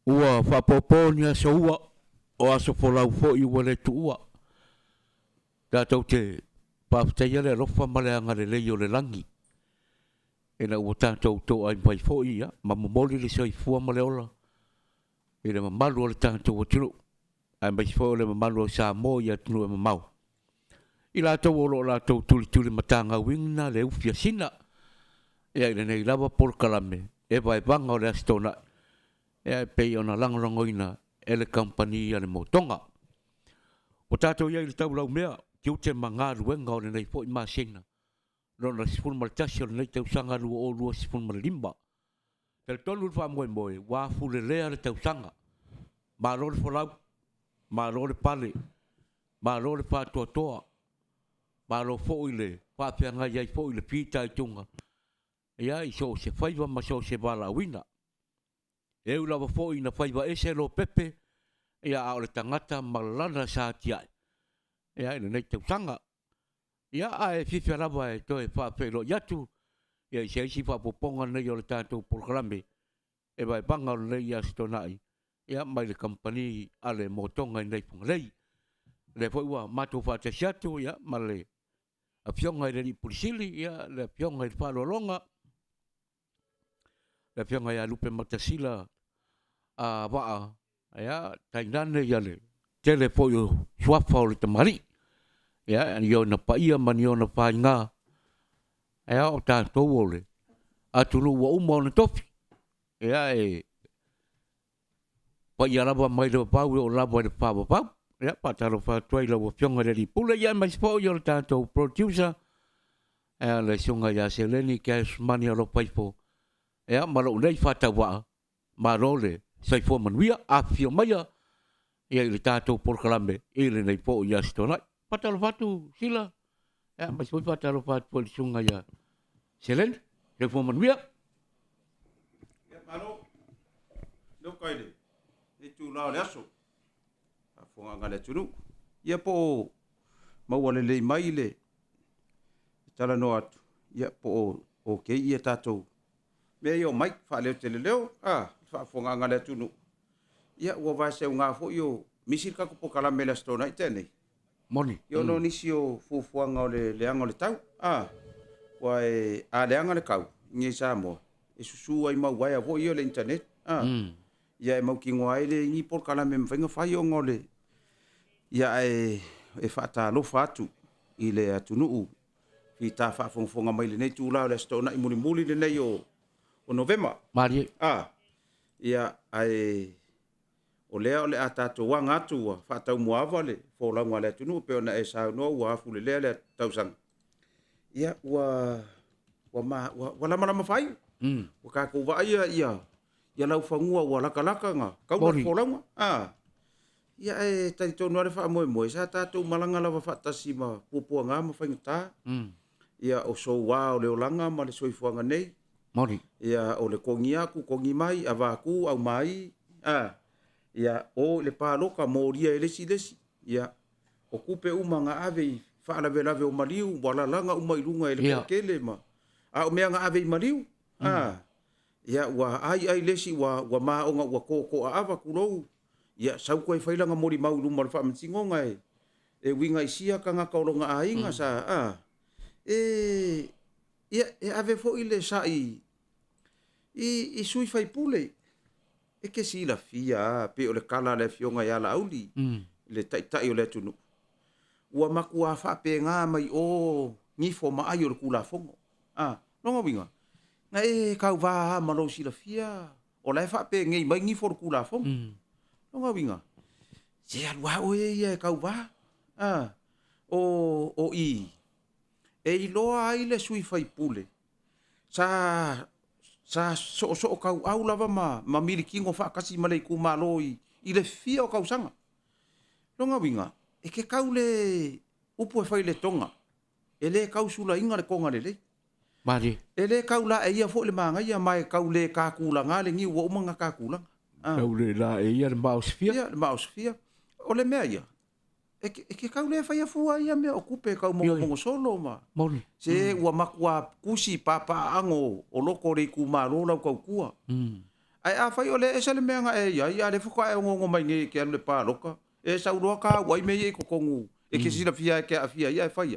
ua whapoponia sa ua o aso folau fo i wale tu ua. Tātou te pāwhtaia le rofa male anga le lei o le langi. E na ua tātou tō ai mai fo ia, ma mamoli le sai fua male ola. E le mamalu o le tātou o tunu. Ai mai fo le mamalu o sa mo ia tunu e mamau. I lātou o lo lātou tuli tuli matanga wingna le ufia sina. E ai le nei lava por kalame. E vai vanga o le astona. E ai pei ona langolangoina e le kampani le motonga. O tātou ia i le tau lau mea, ki ute manga ruenga o le nei fo i māsena. Rona sifun maltasi o le nei tau sanga lua o lua sifun malimba. Tel tonu wha moe moe, wafu le lea le tau sanga. Ma lo le folau, ma lo le pale, ma lo le pātua toa, ma lo fo i le, whāpianga iai fo i le pita i tunga. Ia i so se whaiva ma so se wala wina. E ulawa fo i na whaiva ese lo pepe, ia a o le tangata malana sa tiai. Ia ina nei tau sanga. Ia a e whiwhi rawa e toi whawhelo yatu. Ia i seisi whapoponga nei o le tātou programe. E vai banga o nei a stonai. Ia mai le kampani a le motonga i nei pungalei. Le whaua mato whatasiatu, ia ma le a fionga i le ni pulisili, ia le fionga i le whalolonga. Le fionga i a lupe matasila a waa. Ia tainane ia le tele poio swafa o le tamari. Ia ni o na paia mani o na whainga. Ia o tātou o le. Atulu wa uma o na tofi. Ia e paia lava mai le pau o lava le pau pau. Ia pataro whatuai la wa fionga le li pula. Ia mai spo o le tātou producer. Ia le sunga ia se leni kia mani o lo paifo. Ia maro nei whatawa. Maro le saifo manuia a fio maia. Ia i le tātou porkalame. I le nei po ia stonai. Patalo fatu sila. Ya, mas foi patalo fatu poli sunga ya. Selen, le fo manuia. Ya, mano. No kaile. E tu lao le aso. A fonga ngale tunu. Ia po maua le mai le. Tala no atu. Ia po o ke ia tātou. Me yo mai fa leo tele leo. Fa fonga ngale tunu. Ia ua vai se unga fo yo misir ka ko pokala mela stona itene. Moni. Yo no nisi o fufuanga o le leanga o le tau. Wai a leanga le kau. Ngi sa mo. E susu ai mau wai a vo yo le internet. Ia e mau ki ngoai le ngi pokala me mwenga fai o ngole. Ia e fata lo fatu. I le atunuu. Fi ta fa fonga mai le nei tu la le stona i muli muli le nei o November. Mari. Ia ai o lea o le a tātou wanga atua, whātau muawa le, fōlaunga le atunu, peo na e sāu noa, ua afu le lea le tausanga. Ia, ua lama whai. Ua kākou wa ia lau whangua, ua laka ngā, kauna fōlaunga. Ia e tari tonu are wha moe moe, sa tātou malanga lawa whātasi ma pupua ngā ma whaingatā. Ia o so wā o leo langa ma le soifuanga nei. Mori. Ia o le kongi aku, kongi mai, a wāku, au mai. Ia o le paloka moria e lesi. Ia o kupe uma nga ave whaalave o maliu, wala langa uma ilunga e le kele ma. O mea nga ave i maliu. Ia ua ai lesi ua maonga ua ko a awa kurou. Ia sauko e whailanga mori mau luma le whaamatingonga e winga isia ka nga kauronga a inga sa. Ia e ave fo i le sa i sui whai pule. E ke si la fia, pe o le kala le fionga ia la auli, le tai o le tunu. Ua maku a whape ngā mai o ngifo maai o le kula fongo. Nonga winga. Nga e kau wā malo si la fia, o lai whape ngei mai ngifo le kula fongo. Nonga winga. Se alua o e kau wā. O i. E iloa ai le sui whai pule. Sa so kau au lava ma miliki ngo whakasi malei ku maloi i le fia o kau sanga. Longa winga, e ke kau le upu e whai le tonga. E le kau sula inga le konga le le. Mari. E le kau la e ia fo le maanga ia mai kau le kākula ngā le ngi ua umanga kākula. Kau le la e ia le maosfia. Ia le maosfia. O le mea ia. E ke kau le whai a fua ia mea o kupe kau mongo solo ma. Mori. Se ua makua kusi papa ango o loko rei ku malo lau kau kua. Ai a fai ole esa le mea nga e ia le fuka e ngongo mai nge ke le paloka. E sa uroa ka wai me e kokongu. E ke sila fia ke a fia ia e fai.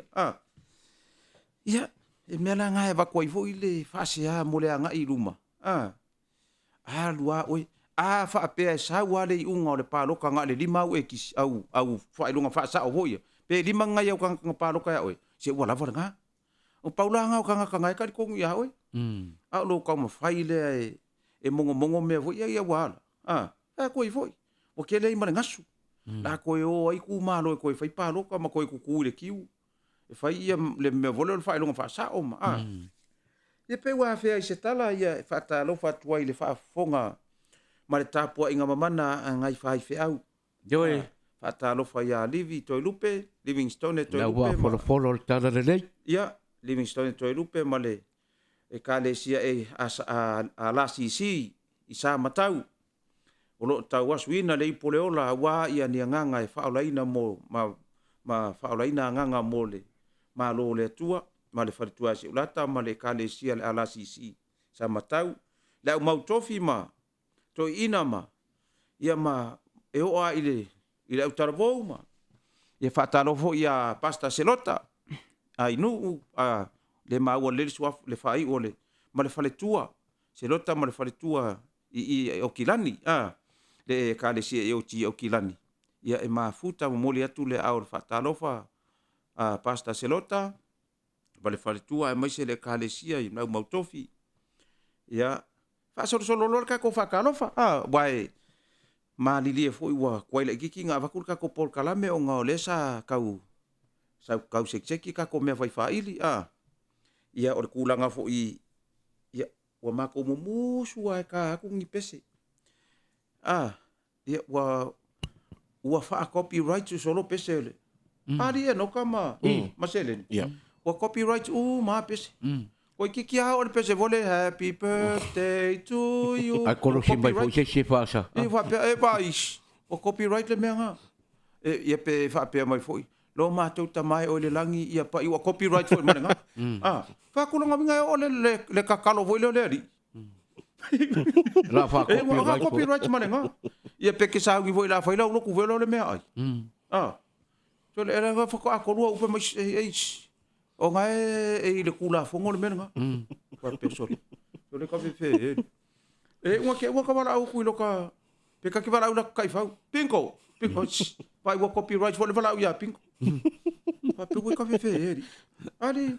Ia e mea la nga e vakoi fo ile fase a mole anga i ruma. Lua oi. Fa apea e sa wale i unga o le paloka nga le lima au e kisi au fa ilunga fa sa o hoia. Pe lima nga iau kanga paloka ya oi. Se ua lava nga. O paula nga o kanga e kari kongu ia oi. A lo ka ma fai le e mongo me vo ia wala ko foi o ke le mare ngasu la ko o ai ku malo ko fai palo ka ma ko ku le kiu e fai ia le me vole fai longa fa sa o ma e pe wa fe se tala ia fa ta lo fa tuai le fa fonga ma le tapo inga mamana ngai fai fe au Joe fa ta lo fa ia livi to lupe Livingstone to lupe la folo tala le ia Livingstone to lupe ma le e kalesia e a la sisi i sa matau o lo tau asuina le ipoleola wa ia ni nganga e faolaina mo ma faolaina nganga mo le ma lo le tua ma le faritua si ulata ma le kalesia le ala sisi sa matau le mau tofi ma to ina ma ia ma e o a ile utarvo ma ia fatalo fo ia pasta selota ai nu le mau le suaf le fai ole ma le fale tua se lota ma le fale tua i o kilani le kalesia e o ti o kilani ia e mafuta mo le atu le au fatalofa pasta selota ma le fale tua e mai se le kalesia i mau tofi ia fa solo lor ka ko fa kalofa wai ma lilie foi wa kwai le kiki nga va ka ko por kalame o nga olesa kau sekseki ka ko me vai faili ia o le kulanga fo ia wa mako mo musu ai ka aku ngi pese ia wa fa copyright solo pese le ali no kama masele wa copyright ma pese ko ki ha o pese vole happy birthday to you a kolo simbai fo se fa sa e va e vais o copyright le menga ia pe fa pe mai foi lo matou tamai o le langi ia pa iwa copyright foi manenga fa kulonga minga o le kakalo foi le ri la fa copyright manenga ia pe ke sa ngi foi la foi la lo ku velo le me ai so le era fa ko akolu o pe mai o nga e le kula fongo le menga fa pe so le ka fe wa ka wala o ku lo ka pe ka ki wala o ka fa pinko vai o copyright foi le wala o ya pinko Papi gue kafe fe ali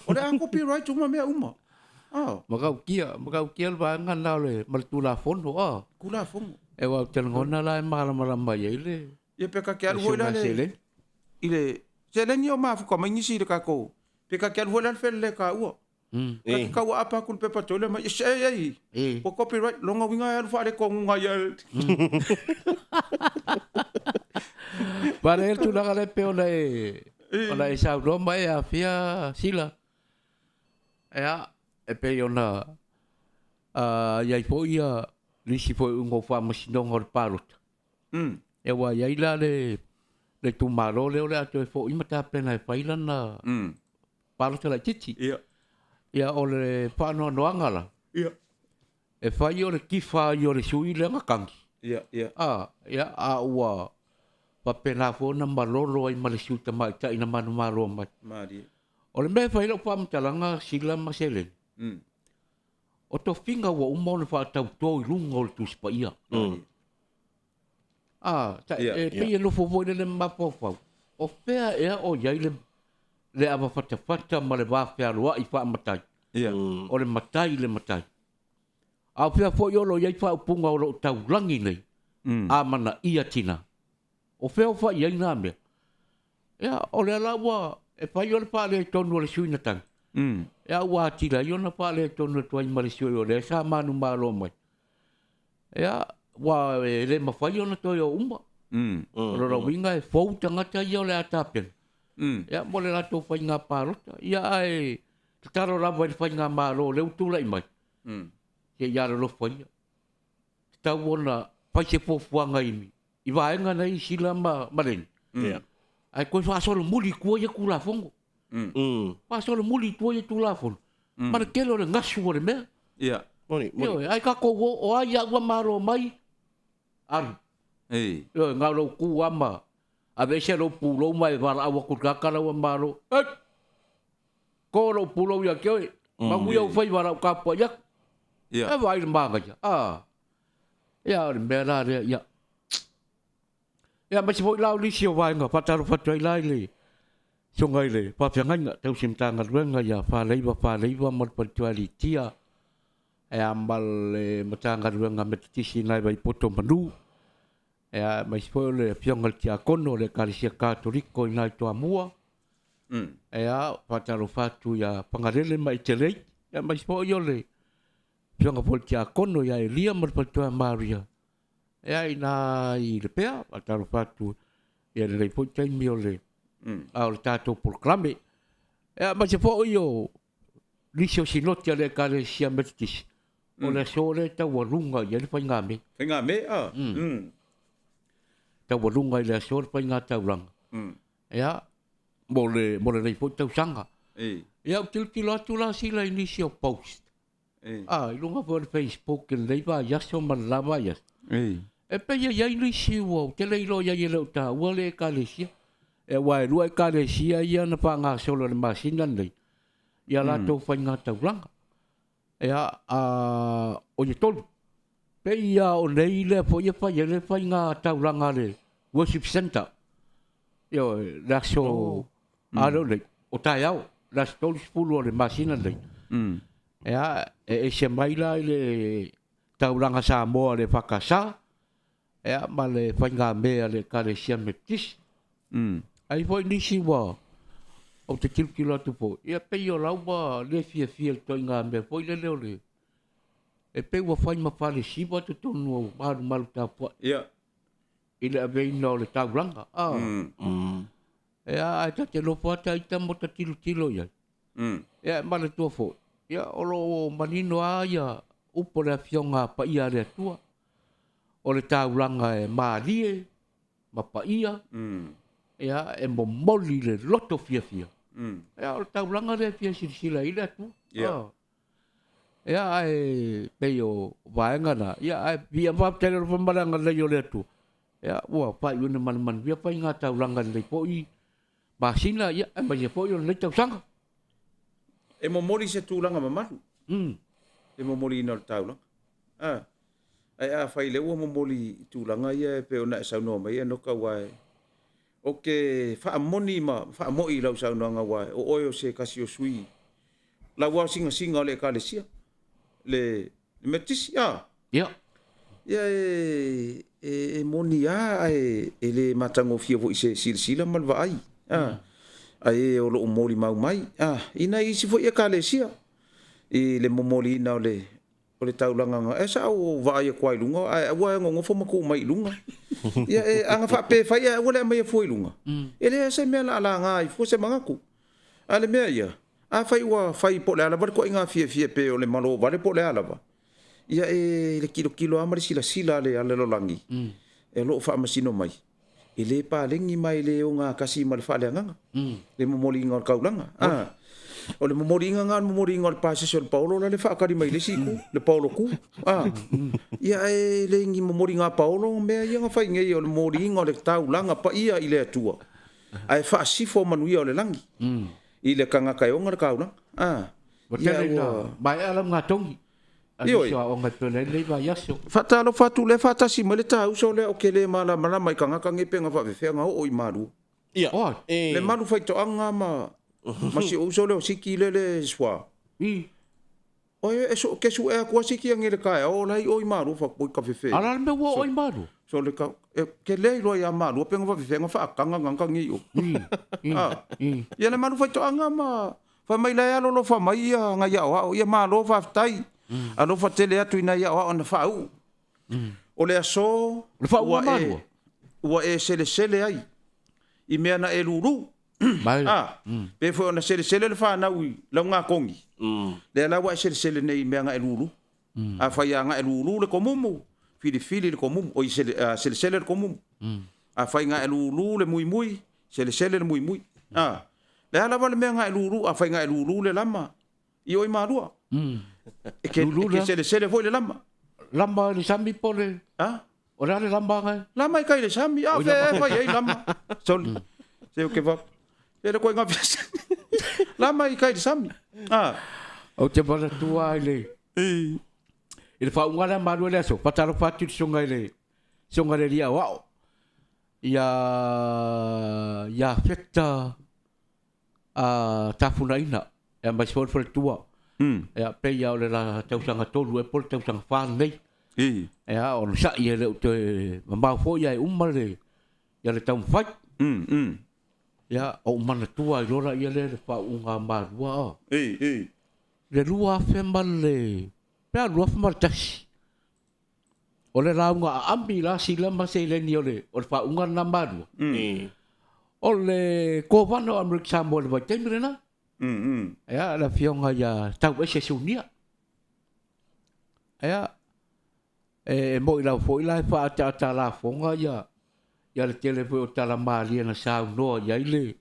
ora a copyright uma me uma makau kia ba ngan la le maltula fondo kula fongo e wa telngona la mala mai ile ia peka ke al voila le ile seleni o ma fu ko mai si de ka ko peka ke al voila fe le ka u ka wa apa kul pe patole ma ei o copyright longa winga al fa de ko nga ya para el tu la gale pe ona e sa no mai a fia sila e pe ona ia fo ia lisi fo un fa masino hor parut e wa ia la le tu malo le ole ato fo imata plena e faila na parut la titi ia ole fa no angala e fai ole kifa i ole sui le ngakangi ia wa pa pena fo na malolo ai malesiu ta mai ta ina manu malo mai ole me fai lo pam talanga sila maselen o to finga wa umo le fa tau to i lungo le tu spa ia ta e pe lo fo le ma po o fea e o ia le ava fata ma le va fea lo i fa matai o le matai a fea fo yo lo ia fa punga o lo tau langi nei a mana ia tina o feo fa ia ina me o le ala wa e fa yo le pa le tonu le suina tang wa tira yo na pa le tonu to ai mari yo le sa manu malo mai wa le ma fa yo na to yo umba lo winga e fo tanga ta yo le atapen mo le la to fa nga parota ai taro la va fa nga malo le tu lai mai ke ya lo fa ya ta wona pa se fo fuanga imi i vai nga nei sila maren ai ko fa solo muli ko ye kula fongo fa solo muli to ye tu la fon ma ke lo ngasu o me Moni. Yo, ai ka ko o ai ya wa maro mai. Ar. Yo, ngalo ku ama. Ave se lo pulo mai var awa ku kakara wa maro. Ko lo pulo ya ke. Ma mu yo fai var ka po ya. Ya. Vai manga ya. Ya, mera ya. Ya, mas foi lau li sio vai nga patar fatrai lai le. Sungai le, pa fiangai nga tau simtanga ruenga ya fa leiva mar patuali tia. E ambal le matanga ruenga metisi nai vai poto manu. E mas foi le fiangal tia kono le karisia katoriko nai to amua. E a pataru fatu ya pangarele mai telei. Ya mas foi yo le. Fianga pol tia kono ya elia mar patua maria. E ai na i le pea, pataru fatu. E le po tai mio le. Au le tato proclame. E ma se fo io lisio sinoti le kare sia metis. O le sole ta warunga ia le fainga me. Fainga me Ta warunga le sole fainga ta urang. Ya mo le nei po tau sanga. Ya til atu la sila inisio post. Ilunga po le Facebook le leiva ya so man lava ya. E pe ya inisio te leilo ya ye le ta wale kare sia. E wai rua kare sia ia na pa nga solo le masina nei. Ia la tau whainga tau langa. E o ye tolu. Pe ia o nei le po ia le whainga tau langa le worship center. Ia la so aro le o tai au. La tolu spulu o le masina nei. E se maila le tau langa sa moa le whakasa. E ma le whainga mea le kare sia metis. Ai foi nisi wa o te kilkilo atu po. Ia pei o lau wa le fia toi ngā mea foi le leo le. E pei wa whai ma whale siwa te tonu au maru tā pua. Ia. I le avei no le tā uranga. E ai ta te lopo ata i ta mo ta tilo ia. Ia ma le tua fo. Ia olo manino a ia upo le fionga pa ia le tua. O le tā uranga e maarie, ma pa ia. Ia e momoli le loto fia. Ia o tau langa le fia sila i le atu. Ia e peio vaenga na. Ia e via whaptele ro whamaranga le o le atu. Ia ua pai una man via pai ngā tau langa le po i. Masina ia e mai po i o le tau sanga. E momoli se tūlanga mamaru. E momoli ina o tau langa. Ai a whai le ua momoli tūlanga ia e peo na e saunoa mai e noka wae. O ke whaamoni whaamoi lau saunoanga wae, o oio se kasi o sui. La wā singa le kālesia. Le metisi, Ia. Ia e moni e le matango fia vo i se sila malva ai. Ai o lo moli mau mai. Ina isi vo i a kālesia. I le momoli ina o le taulanga e sa o vai kwai lunga ai wa ngo fo mako mai lunga ia e anga fa pe fa ia wala mai foi lunga ele se me la nga i fo se mangaku ale me ia a fa wa fa po la ba ko inga fie pe o le malo vale po le ala ba ia e le kilo amari sila le ale lo langi e lo fa masino mai ele pa lengi mai le o nga kasi mal fa le nga le momoli ngor kaulanga o le momoringa le pasesio le Paulo le whaakari mai le siku, le Paulo ku. Ia e le ngi momoringa Paulo, mea ia nga whai ngei o le momoringa o le tau langa pa ia i le atua. Ai whaasifo manuia o le langi. I le kangaka e onga le kauna. Mai alam ngā tongi. Ioi. Whatalo whatu le whatasi mai le tau so le o ke le mala mai kangaka ngepe nga whawewhea nga o i maru. Ia. Le maru whaito anga Masi uso le siki le swa. Oye eso ke su e ko siki ngere kai o lai o maru fa ko ka fefe. Ala me wo o maru. So le ka ke le lo ya maru pe nga fefe nga fa kanga nga ngi yo. Ya le maru fa to anga ma fa mai la ya lo fa mai ya nga ya o ya maru fa tai. Ano fa tele atu ina ya o na fa u. O le so le fa o maru. Wa e sele ai. I me na eluru. Pe foi ona sele le fa na ui la nga kongi le la wa sele nei me nga elulu a fa ya nga elulu le komumu fili le komumu o sele le komumu a fa nga elulu le mui sele le mui le ala va le me nga elulu a fa nga elulu le lama i oi marua Ke sele foi le lama. Lama le sami pole. Ha? Ora le lama ngai. Lama kai le sami. Ah, fa ye lama. Sol. Se o ke va. Ele ko nga fes. Lama kai le sami. Ah. O te bala tua ile. Ele fa ungala malu le so. Pataro patu sunga ile. Sunga le dia wow. Ya fekta tafunaina. E mai sfor for tua. Ya pe ya le la tausanga tolu e por tausanga fa nei. Ya o sa ye le te mambau fo ya umale. Ya le tam fai. Ya o mana tua i lora ia le fa unga marua. Le lua fe male. Pe lua fe male tashi. O le raunga ambi la sila ma se le ni ole. O le fa unga na marua. O le kovano Amerika Samoa le vai temire na. Ya la fionga ya tau ese sunia. Ya mo ila fo ila fa ta la fonga ya le telefo o tala mali na sa no ya ile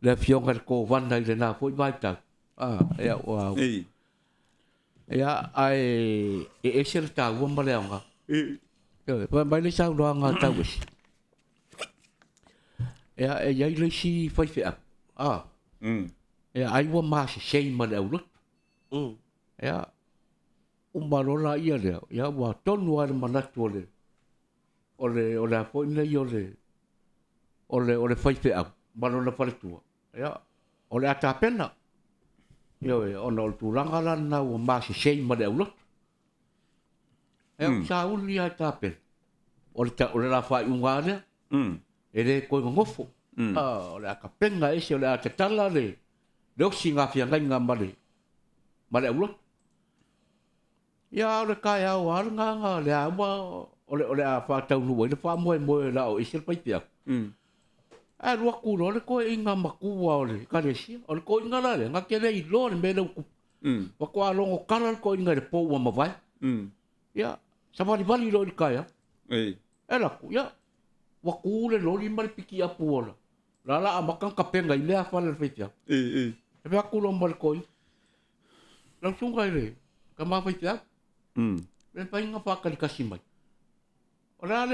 le fionga ko vanda ile na fo vai ta. Ya wow. Ya ese ta wo maleanga. Vai le sa no nga tau ese. Ya ile si fai fe. Ya ai wa mas sei ma le ulut. Ya umarola ia le. Ya wa tonu ar manatu le. Ole a foi nei ole fai fe au. Malona pare tua. Ya ole ata pena. Yo ona o tulanga la na wa mas sei ma le ulut. Ya sa uli ata pen. Ole la fai unga le. Ele ko ngofo. Ole aka penga ese ole ata tala le. Dok singa fia ngai ngamale. Male ulut. Ya ole kaya war nga le awa ole a fa tau lu le fa mo la o isel pai pia. A ru ku lo le ko inga maku wa ole ka le si. Ole ko inga la le nga ke le I lo le me le ku. Wa ko a longo kala ko inga le po wa ma vai. Ya sa va li lo le kaya. Ela ku ya. Wa ku le lo li mal piki apu ola. La amakan kapenga ile a fa le pia. E pe aku lo mal koi. Langsung kai le. Kama fai pia. Ben pai nga fa kali kasimai. Ora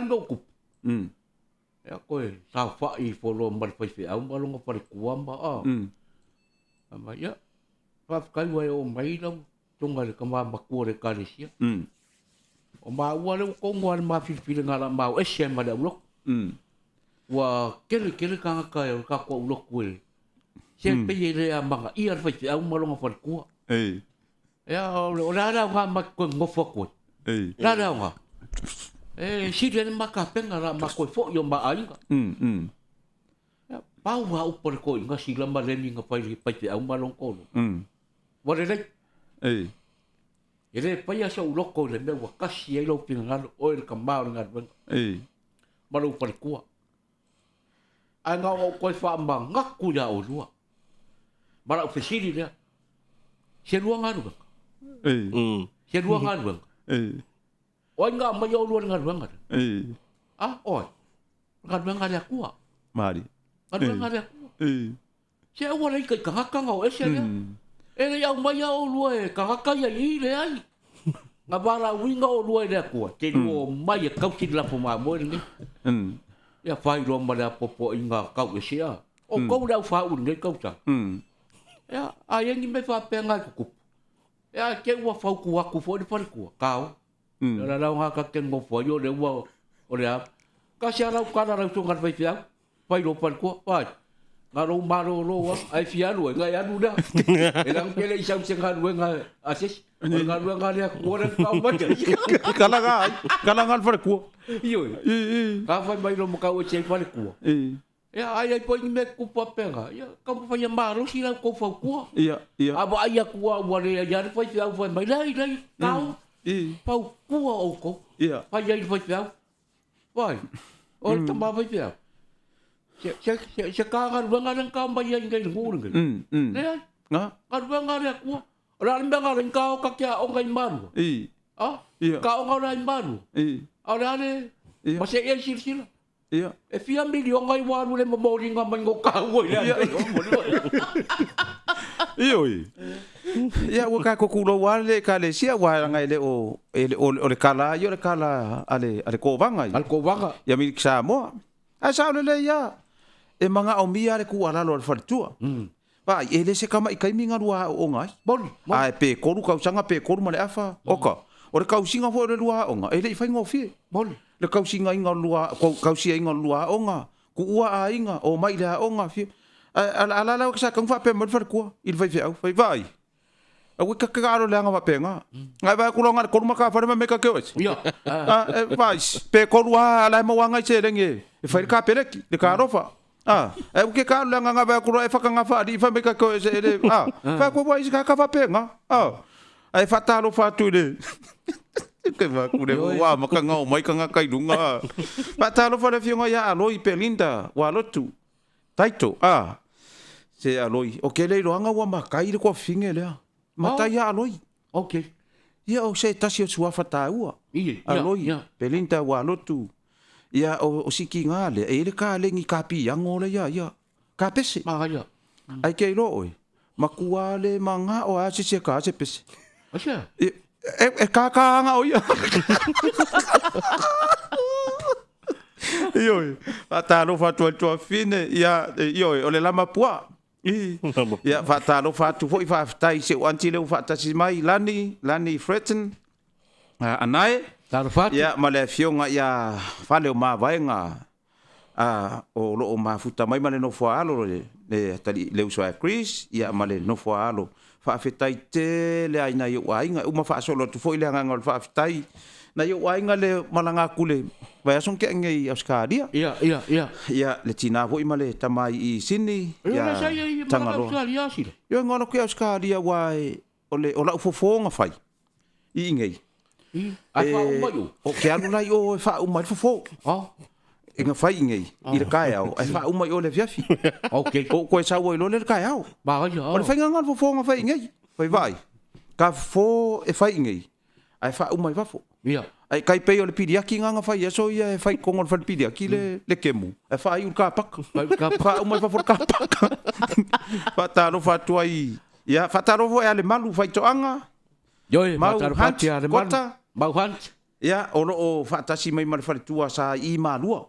ndo ku. Ya koe sa fa I folo mal fai pia. Au malo nga pare kuamba Ama ya. Fa kai wa o mai lo. Tunga le kama makure kalisia. O ma ua le ko ngwa ma fil ngala ma o ese ma le ulo. Wa kele kanga kai ka ko ulo kuel. Siapa yang dia manga ia fai au malonga fal ku. Ya ora nga ma ko ngofo ku. La nga. Si dia maka penga la ma ko fo yo ma ainga. Ya pau wa upor ko nga sila ma le nga fai au malong ko. Wa le ele pai asa ulo ko le me wa kasi ai lo pinga o el kamau nga ben. Malu upor ku. Anga o ko fa manga ku ya o lua. Mara ofisiri dia. Se luang anu bang. Se luang anu bang. Oi nga ma yo luang anu bang. Oi. Nga bang ada ku. Mari. Nga ada ku. Se o le ka ka nga o ese dia. Ele ya ma ya o lua ka ka ya I le ai. Nga bala winga o lua le ku. Te o mai ka ki la po ma mo ni. Ya fai lo ma la popo inga ka o ese ya. O ko la fa un le ka ta. Ya, ai ngi me fa penga ku. Ya ke wa fa ku aku fo de fal ku. Kau. La nga ka ken mo fo yo le wa o le a. Ka sia la ka la tu ngat fai fia. Fai lo fal ku. Pai. Nga lo ma lo ai fia lo nga ya du da. Elang ke le isang sing han nga asis. Nga nga le ku ora ka ma. Kala fal ku. Yo. Ka fai mai lo mo ka o che fal ku. Ya ai poi me ku pa penga. Ya ka fa ya maro sila ko fa ku. Iya. Aba ai ku wa le ya fa ya fa mai lai kau. Pau ku o ko. Iya. Fa ya fa ya. Vai. O ta ma fa ya. Se ka ga wa nga ka ba ya ngai nguru ngai. Le. Nga. Ka wa nga le ku. Ra le nga le ka ka kia o ngai maru. Ka o ngai maru. Ora le. Ma se e sila. Iya. E fia milion ngai waru le mo nga mai ngo ka wo le. Iyo. Ia ua ka kokulo wale ka le sia wa nga ele o le kala yo le kala ale ko vanga. Al ko wanga. Ia mi sa mo. A sa le ia. E manga o mia le ku ala lo fatua. Pa ele se kama ikai minga lua o ngai. Bon. Ai pe koru ka sanga pe koru male afa. Oka. O le kausinga fo le lua o nga. Ele i fai ngofi. Bon. Le kausinga inga lua kausia inga lua o nga. Ku ua a inga o mai le o nga fi. Ala la sa kang fa pe mo fa ku. Il vai vai vai. Aku kakaro le anga penga. Ngai vai kulonga koru maka fa me ka keos. Ya. Vai pe koru ala mo wanga se lenge. E fai ka peleki le karofa. O que karo le anga vai kuro e fa kanga fa di fa me ka keos ele. Fa ko vai ka fa penga. Ai fa talo fa tu le. Que va kure wa maka ngau mai kanga kai dunga. Fa talo fa le fionga ya aloi pelinda wa lotu. Taito. Se aloi. O que le roanga wa makai le ko finge le. Mata ia aloi. Okay. Ia o se tasi o sua fata ua. Ie. Aloi. Pelinta wa lotu. Ia o siki ngale. E le ka lengi ka pi ango le ia. Ka pese. Maka ia. Ai kei lo oi. Makua le manga o a se ka se pese. Asia. E ka anga o ia. Ioi. Atalo fatua fine. Ia ioi. O le lama pua. Ya fatalo fatu foi fa tai se anti le fa tasi mai lani threaten anai Taro fatu. ya male fionga ya fale ma vaenga o lo ma futa mai male no foalo le tali le uso a Chris ya male no foalo fa fetai te le aina yo ainga uma fa solo tu foi le nganga fa fetai na yo ainga le malanga kule vai son ke ngai Australia Ia. ya le tina foi male tamai I sini Ya ya saya tangalo Australia sile. yo ngono ke Australia wai o la fofonga fai I ngai Ai fa o mai. o ke anu lai o fa o mai fofo inga fai ngai I le kai au ai fa o mai o le fiafi Okay. o ko sa wo lo le kai au Maka ia. o le fai ngal fofonga fai ngai vai ka fo e fai ngai ai fa o mai fafo Ia. ai kai pe o le pidiaki nganga fai so ia e fai kongo le pidiaki le kemu e fai un kapak fa o mai fa for kapak fa talo fa tuai ia fa talo vo ale malu fai toanga Yoi, mau taro hunt fatu ale kota Mau hunt. ia o fa tasi mai mal fa tua sa I malua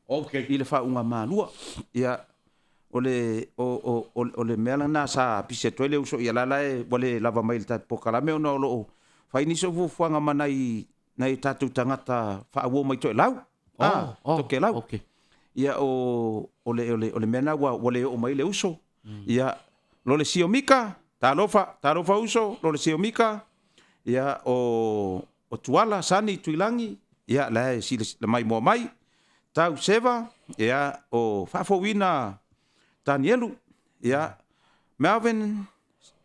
Okay. I le fa unga malua ia o le mela na sa pise toile uso ia lala e wale lava mai ta pokalame o no lo fa ini so fuanga manai nai tatu tangata fa wo mai to lau to ke lau Okay. ia o le mena wa wale o mai le uso ia lo le siomika talofa uso lo le siomika ia o tuala sani tuilangi ia la si le mai mo mai tau seva ia o fafowina Danielu ia Melvin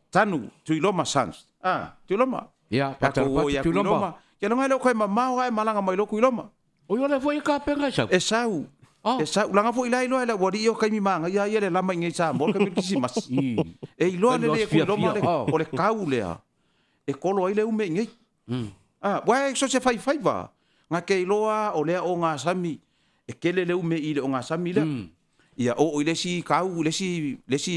Tanu tuiloma sans tuiloma Ia, taro taro fatu tulomba. ke longa lo kai mamau ai malanga mai lo kuiloma O yo le foi ka penga sa. e sau langa fo ilai lo ele wori o kai mi manga ia ele lama ngai sa mo kai kisi mas e ilo le kuiloma le o le kaulea e kolo ile ume ngai wa so se fai va nga ke iloa o le o nga sami e kele le ume ile o nga sami le ia o ile si kau le si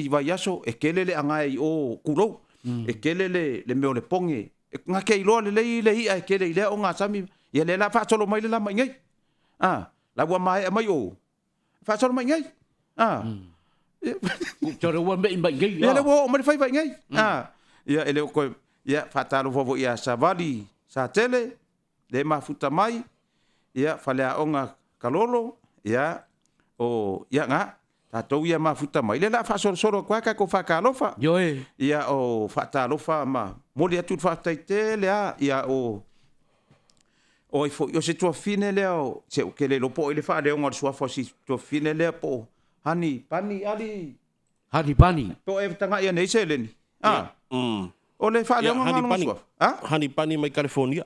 vai aso e kele le angai o kulo e kele le me o le ponge nga ke iloa le e kele ile o nga sami ia le la fa solo mai le la mai ngai la wa mai o fa solo mai ngai Taro wa me ngai. ia le wo o mai fai vai ngai ia ele ko ia fa talo vo ia savali sa tele le mafuta mai ia falea onga kalolo ia o ia nga tatou ia mafuta mai le la fa soro kwa ka ko fa kalofa Yoi. ia o fa talofa ma moli atu fa taite le ia o fo yo se tua fine le o se ke le lopo ile fa le onga sua fo si tua fine le po hani pani ali Hani pani. po e tanga ia nei se leni o le fa le onga ngano sua Hani pani mai California.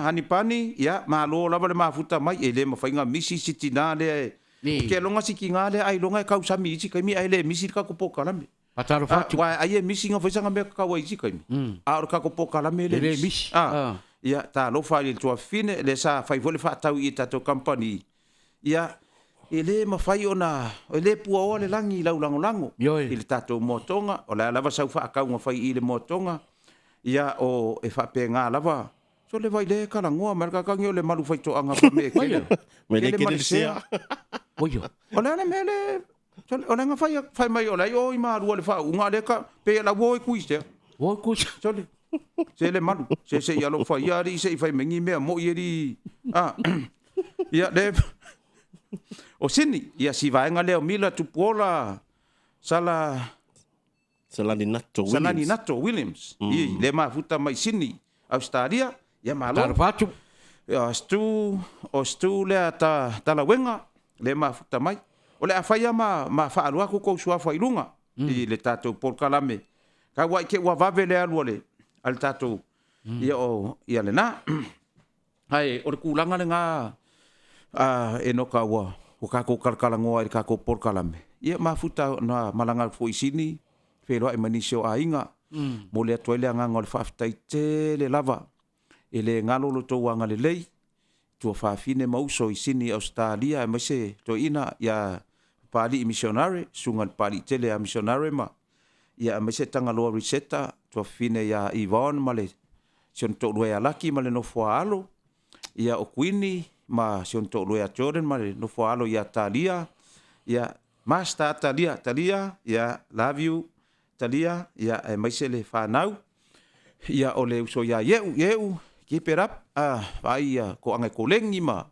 Hani pani ia malo lava le mafuta mai ele mafainga Mississippi na le ke longa siki nga le ai longa ka usami isi kai mi ai le misi ka ko poka lame Taro fatu. wa ai misi nga faisanga me ka wa isi kai mi a ka ko poka lame le misi. ia ta lo fa le tua fine le sa fai vole fa tau i tato company ia e le mafai ona o le pua o le langi lau lango Ioi. i le tatou motonga o le lava sau whaakau fai i le motonga ia o e whapengā lava so le vai le kalangoa marakakangi o le malu fai toanga pa me kele Me le Kele kele Marisea. sea. Oio. o le ana mele o le fai mai o le o i marua le wha unga le ka pe la wo i kuiste Oi kus. so le se le malu se ia lo fai ia ri se fai mengi mea mo i ri ia le o sini ia si vaenga leo mila tupuola sala Salani Nato Williams. Sanani Nato Williams. I le mafuta mai sini Australia ia malo. Tar fatu. Ya stu le ta la wenga le mafuta mai. O le afaya ma fa alua ko sua fa ilunga. I le tato por kalame. Ka wa ke wa va vele alu le al tato. Ia le na. Ai o le kulanga le nga e no ka wa o ka ko kalkalangoa i ka ko por kalame. Ia mafuta na malanga fo sini. Pero ai manisio ainga mo le toile anga ngol faftai te le lava ele ngalo lo to wanga le lei to fa fine mauso i sini Australia ma se to ina ya pali missionary sungal pali tele a missionary ma ya ma se tanga lo riseta to fine ya Yvonne male sion to lo ya laki male no foalo ya o Queenie ma sion to lo ya Jordan male no foalo ya Talia ya Master Talia ya love you Talia ia e mai se le whanau ia o le uso ia yeu keep it up vai ko anga ko lengi ma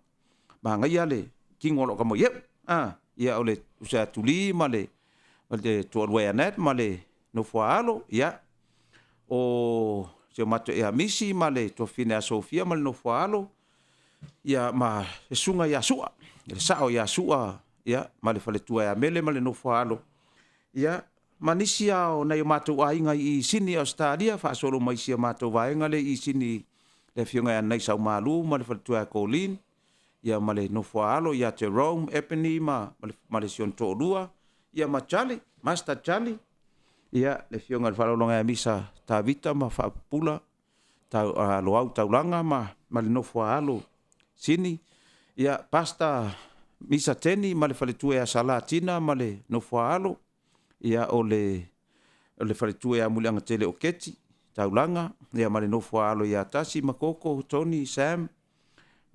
ngai ale kingolo ka mo yeu ia o le usa tuli ma le to we net ma le no foalo ia o se mato e amisi ma le to fine a Sofia ma le no foalo ia ma sunga ia sua le sao ia sua ia ma le fale tua ia mele ma le no foalo ia manisia o nei matou ainga i sini Australia fa solo mai sia matou vaenga le i sini le fionga nei sau malu ma le fatua Colin ia male no foalo ia Jerome Epney ma le sion to lua ia ma Charlie Master Charlie ia le fionga le falolonga misa ta vita ma fa pula ta lo au taulanga ma le no foalo sini ia pasta misa teni ma le faletua salatina ma le no foalo ia o le faletua ia mulanga tele o keti taulanga ia male no foalo ia tasi makoko Tony Sam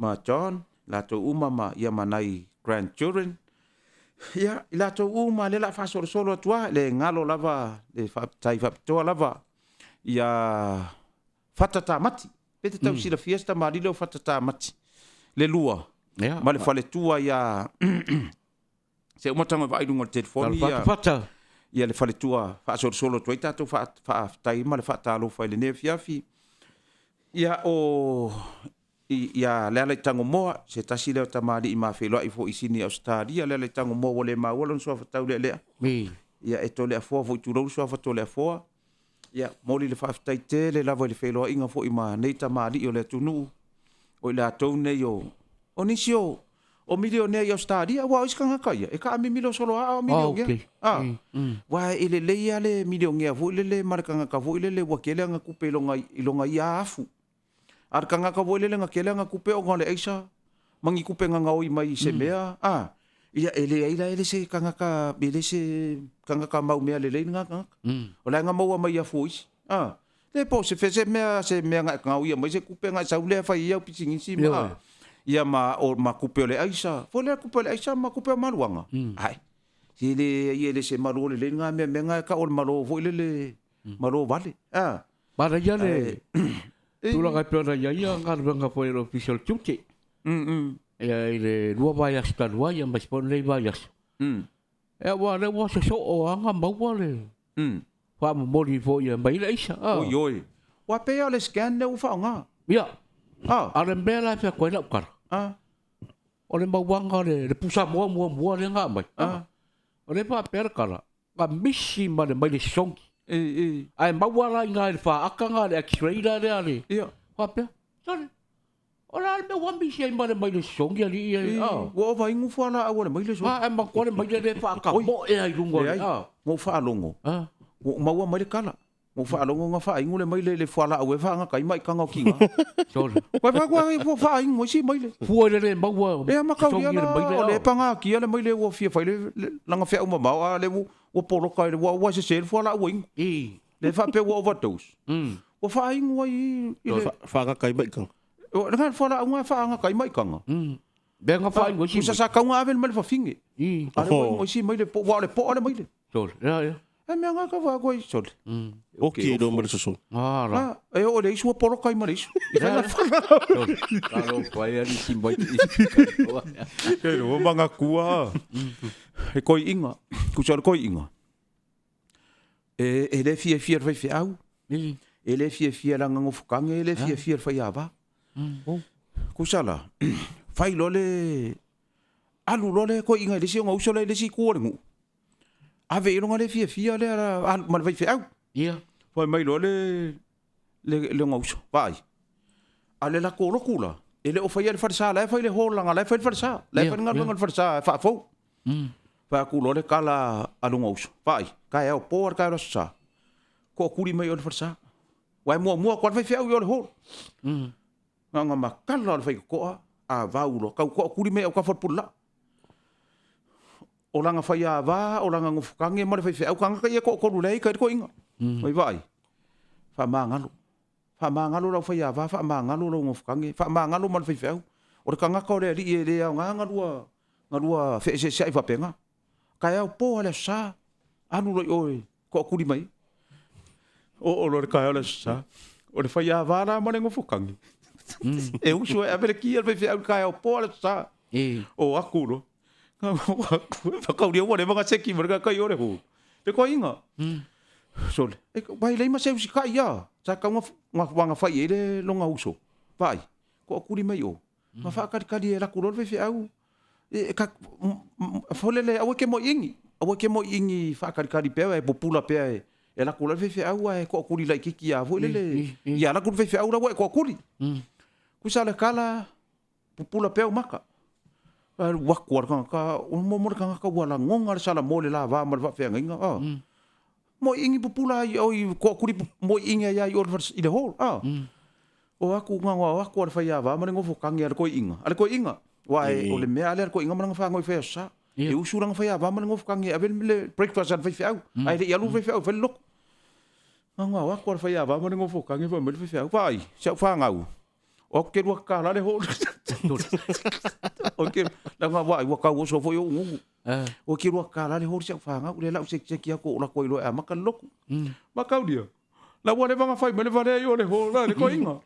ma John lato uma ma ia manai grandchildren ia lato uma le la fa solo tua le ngalo lava le fa tai fa to lava ia fatata mati pete tau sila fiesta ma lilo fatata mati le lua ma le faletua ia se uma tanga vai dungo telefoni ia ia le faletua fa solo tua tato fa tai ma le fa talo fa le ne fiafi ia o ia le tango moa se tasi le tamali i mafelo i fo isini Australia le tango moa le ma wala so fa tau le ia e tole a fo tu lo so fa tole a fo ia moli le fa tai te le lavo le felo inga fo i ma nei tamali o le tunu o le tau nei o nisio o milionaire i Australia wa iskanga kaya e ka mi milo solo a milionaire wa ile le ia le milionaire fo le markanga ka fo le wa kele nga kupelonga ilonga ia afu ar kanga ka voile nga kele nga kupe o ngale aisa mangi kupe nga ngoi mai se mea ia ele se kanga ka bele se kanga ka mau mea le nga o la nga mau mai a fois le po se fese mea nga ngau ia mai se kupe nga sa ule fa ia pisingi si ma ia ma o ma kupe le aisa fo le kupe le aisa ma kupe maluanga ai ile se malu le nga mea nga ka o malo voile le malo vale para ya le tula ka pera ya ngar banga po el official chuche ya ile dua bayas kan wa yang mas pon le bayas wa le wa so o anga mau wa le wa mo mori fo ya mai le isa oi wa pe ya le scan le fa nga ya ara bela fa ko la kar o le mau wanga le pusa mo le nga mai o le pa per kala ka misi ma le mai le song ai mawala ngai fa akanga le x-ray da le ia pape sale ora me wambi sei ma le mai le songi ali wo vai ngu fa na agora mai le so ma ko le mai le fa ka mo e ai lungo mo fa longo mo mai le kala mo fa lo nga fa ingu le mai le fala au fa nga kai mai ka nga kinga Tol. wa fa wa fa ingu si mai le Fua le mau. e ma ka dia le panga ki le mai le wo fia fa le langa fa uma ma le wo polo ka le wa se fala au ingu le fa pe wo overdose wo fa ingu ai Whanga kai mai kang. o nga fala au nga fa nga kai mai ka nga Be nga fa ingo si. sa ka nga avel mal fa finge ale mo si mai le po wa le po le mai le Tol. Ya. e me nga ka va ko i sol Okay, do mo so. Ah, la. e o le isu polo kai mai isu Tol. Kalau pai ali si mai. e ro manga kua e koi inga ku sol koi inga e le fia vai fia au e le fia la nga fukange e le fia vai ava ku sala fai lo le alu lo le koi inga le si nga uso le si ku ngu ave ro nga le fia le al mal vai fia au Ia. fai mai lo le nga uso vai ale la ko kula ele o fai le farsa la fai le holanga la fai le farsa la fai nga farsa fa fo fa ku lo le kala alunga uso vai ka e o por ka rosa ko kuri mai o le farsa wai mo ko fai fia o le hol nga makala le fai ko a vaulo ka ko kuri mai o ka for pula o langa fai a va o langa ngofukange mo le fai fia o kanga ka ko lei ka ko inga vai fa mangalo la fai a va fa mangalo lo ngofukange fa mangalo mo le fai fia o kanga ka le ri e le nga lua fe se sai fa penga ka e o po le sa anu lo oi ko kuri mai o lo ka le sa o le fai a va la mo le ngofukange e uso e avere ki al fai ka e o po le sa o akulo fa ka uri o le mga seki mo ka yo le ho te ko inga sol e vai le ma se usi ka ia sa ka nga fai ele longa uso vai ko kuri mai o ma fa ka di la kulo fe au e ka folele au ke mo ingi fa ka di pe e popula pe e la kulo fe au e ko kuri la ki ia folele ia la kulo fe au la ko kuri ku sa le kala popula pe maka wa ko ka mo ka wala ngonga sala mo le la va ma fa fe nginga mo ingi popula o ko kuri mo ingi ya i le hol o aku nga aku ar fa ya va ma ngofo kangi ar ko inga wa o le me ale ar ko inga ma fa ngoi fe sa e usurang fa ya va ma ngofo kangi avel le breakfast ar fa fe au ai le yalu fe au fe lok nga aku ar fa ya va ma ngofo kangi fa me fe au vai sa fa ngau o ke ru ka la le hol o ke la nga wa ka wo so fo yo ngu o ke ru ka la le hol sa fa ngau le la se ki ko la ko lo a ma ka lok ma ka dia la wa le va fa me le va le yo le hol la le ko inga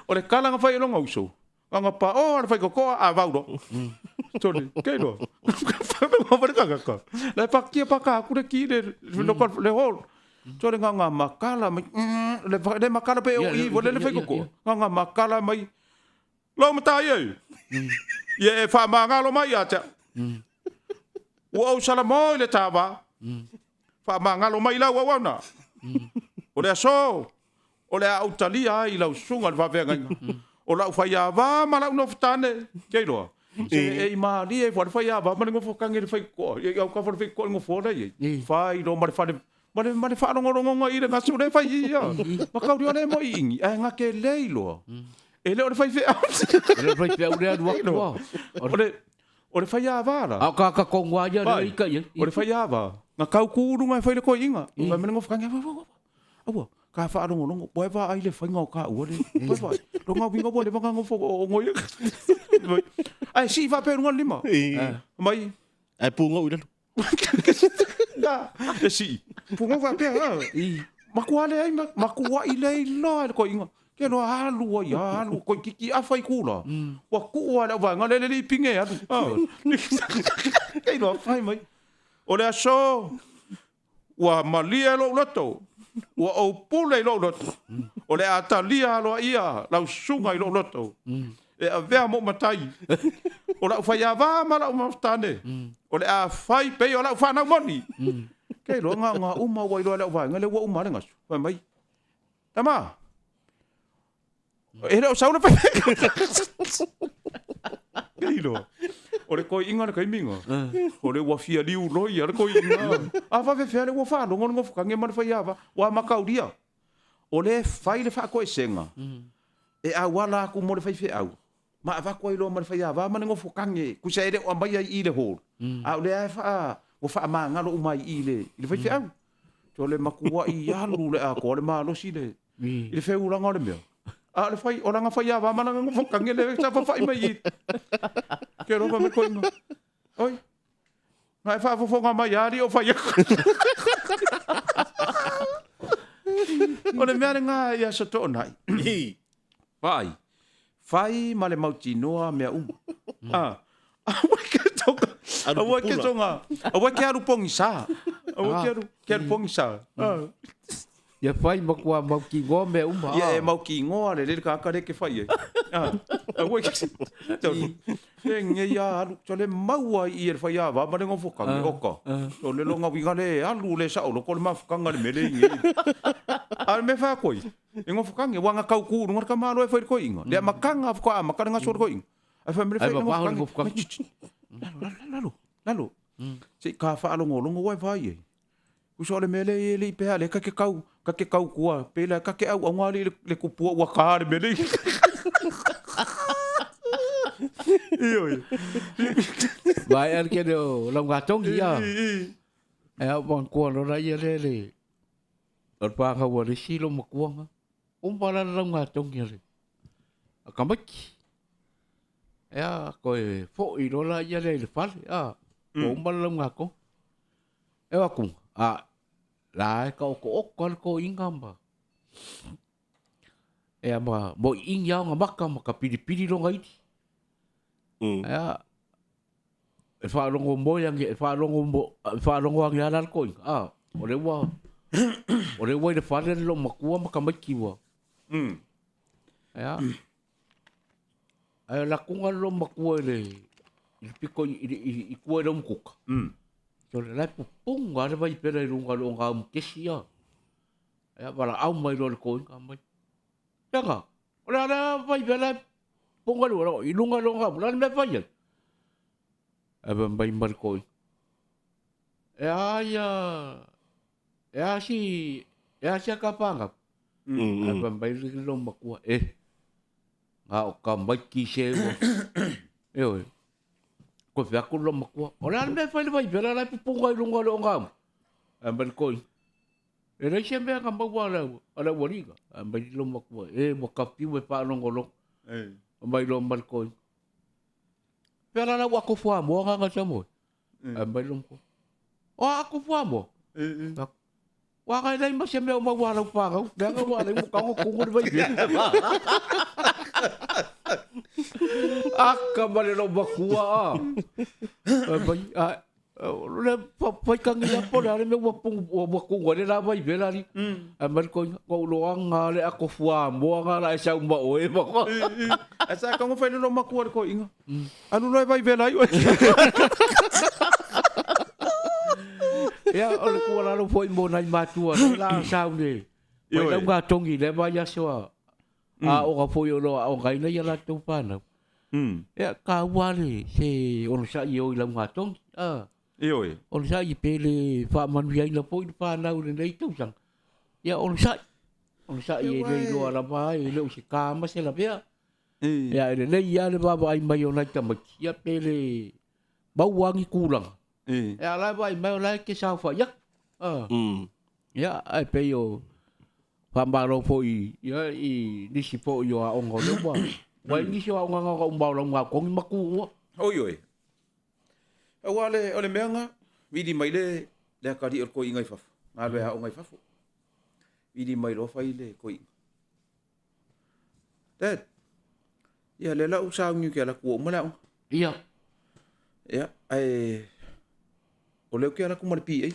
o le kala nga fai longa uso nga pa o le fai ko a vaudo tole ke do ma va ka la pa ki pa ka ku le ki le hol tole nga makala mai le makala pe o i vo le fai ko nga makala mai lo mata ye ye fa ma nga lo mai ata o sala mo le tava fa ma nga lo mai la wa na o le so o le autalia i lau sunga le whawea ngai. O lau whai awa ma lau no whtane. Kei roa. E i maa li e whai awa ma le ngofo kange le whai koa. E au ka whai koa ngofo ora i. Whai ro ma le whane. Ma le wharongorongonga i le ngasu le whai ia. Ma kauri o le mo ingi. E nga ke lei loa. E le o le whai whea. Le whai whea ure anu akua. O le whai awa ra. Au ka kongwa ia le ika ia. O le whai awa. Nga kau kuru ngai whai le koa inga. Ma le ngofo kange. Awa. Ka fa rongo rongo boy va ai le fango ka o le boy va lo nga vingo bo le vanga ngo fo o ngoi ai si va per un lima mai Ai punga ura. da si punga va per ma kwa le ai ma kwa i le lo ko inga ke no alu ya alu ko kiki a fai kula wa ku wa va nga le pinge ya ke no fai mai o le so wa malia lo loto wa o pule lo loto o le atalia lo ia lau sunga i lo loto e a vea mo matai o la fai ava ma la mastane o le a fai pe o la fa na moni ke lo nga uma wa lo la va nga le wa uma nga fa mai tama e lo sa una pe ke lo O le koi inga le kai minga. O le wafia liu loi le koi inga. A fa fe le wa lo ngon ngofu kange man fa ya va. Wa makaudia. O le fai le fa ko senga. E a wala ku mo le fai fe au. Ma va ko lo man fa ya va man ngofu kange. Ku sa ele o mai i le hol. A le fa o fa ma ngalo umai i le fai fe au. To le makua i alu le a ko le malo si le. I le fe ulanga le mea. A le fai o langa fai ava mana ngofu kange le sa fa fai mai. Ke ro va me ko inga. Oi. Ngai fa fo nga mai ari o fai. O le mea nga ia sa to nai. Fai. Fai ma le mautinoa mea uma. Awa ke tonga. Awa ke tonga. Awa ke aru pongi sa. Awa ke aru pongi sa. Ia fai makua mau ki ngō me uma. Ia e mau ki ngō le le kakare ke fai. Awa ke e nge ia alu. So le maua i e fai awa ma le ngofukanga oka. So le longa winga le alu le sa olo ko le mafukanga le mele inge. Al me fa koi. E ngofukanga wanga kau ku ngar ka malo e fai ko inga. Le makanga ko a makanga so ko inga. Ai fa me fai ngofukanga. Lalo. Se ka fa longo wai fai. Uso le mele le pe le ka ke kau kua pe la ka ke au ngari le kupua wa ka le mele. Iyo. Vai ar ke do long gatong ia. E a bon ko no ra ia le. Ar pa ka wa le silo makua. Para long gatong ia le. Akamaki. E a ko e fo i no la ia le fal. Para long ngako. E wa ku. La ka ko ko ingamba. E ama mo inga nga maka maka pili lo ngai. Ya. E fa longo mo yang e fa longo ang yalan ko. O le wa. O le wa le fa le lo makua maka makiwa. Ya. Ai la kunga lo makua le. I piko i ko lo mkuka. So le lai pupung ngā rewa i pera i runga lo ngā mkesi ia. Ea wala au mai lo le koi ngā mai. Tanga, o le ana vai pera punga lo i runga lo ngā mula me vai ia. Ea mai mai koi. Ea si a kapanga. Ea mai lo makua ngā o ka mai ki se ua. Eo ko fia ko lo makua ora me fai le vai pela la pupunga i lunga lo ngam ambel koi e le sembe ka mbwa ala wariga ambel lo makua mo kapi we pa longo lo mai lo mal koi pela la wa ko fua mo nga chamo ambel lo ko o ko fua mo wa ka dai ma sembe o ma wa lo pa ga ga wa le mo ka ko ko vai Aka male lo bakua le pai kangia po le me wa le la vai vela ni amal ko lo anga le ako fua mo nga la sa umba o e ba ko asa ka mo fa lo makua ko inga anu lo vai vela yo ya o le ko la lo foi mo na matua la sa ni o le nga tongi le va ya so o ka foi lo o ga ina ya la tu pana ya ka wale se o sa yo la nga tongi iyo o sa i pele fa man ya la foi pa na o nei tu sang ya o sa i le lo la ba i le si ka ma se la bia ya le ya le ba ai mai o na ka ma ya pele ba wangi kulang ya la ba ai mai la ke sa fa ya ya ai pe yo fa ba lo foi ya i ni si po yo a ongo le ba wa ni si wa nga ba lo nga ko ma ku oi Awale ole meanga vidi mai le ka di ko ingai fafu ngalo ha ngai fafu vidi mai lo fai le ko Dad ya le la usa ngi ke la ko mo la ya ai ole ke la ko mar pi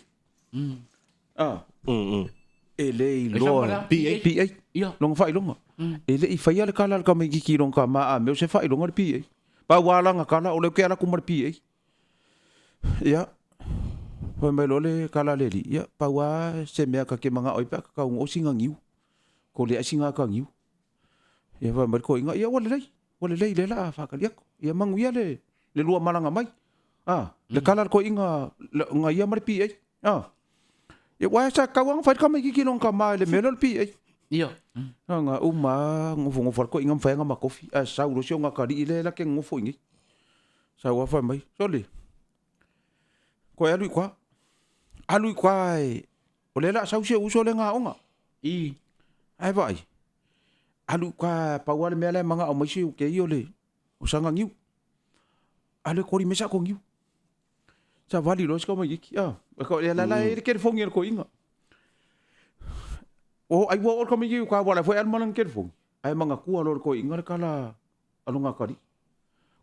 e le lo pi ya long fai long e le i fai le kala ka me ki long ka ma me se fai long pi pa wala nga kala ole ke la ko mar pi Ya, foi mai lole kala leli. Ya, pawa se mea ka ke manga oi pa ka un osinga ngiu. Ko le asinga ka ngiu. Ya, vai mai ko inga ya wale lei le la fa ka liako. Ya mangu ya le le lua malanga mai. Le kala ko inga ia mari pi ai. Ia wa sa kawang fai kama ki non kama le melol pi ai. Ia. Nga uma ngofo ko inga fa nga makofi. Sa ulo sio nga kali ile la ke ngofo ingi. Sa wa fa mai. Sole. Ko alu kwa. Alu kwa o le la sa usia uso le nga onga. Ai vai. Alu kwa pa wale mele manga o mai si ke io le. O sanga ngiu. Ale kori mesa ko ngiu. Sa vali lo ska mai ki. Ko le la e ke fongi ko inga. O ai wo ko mi ka wala foi al manan ke fongi. Ai manga ku lo ko inga kala alunga kari.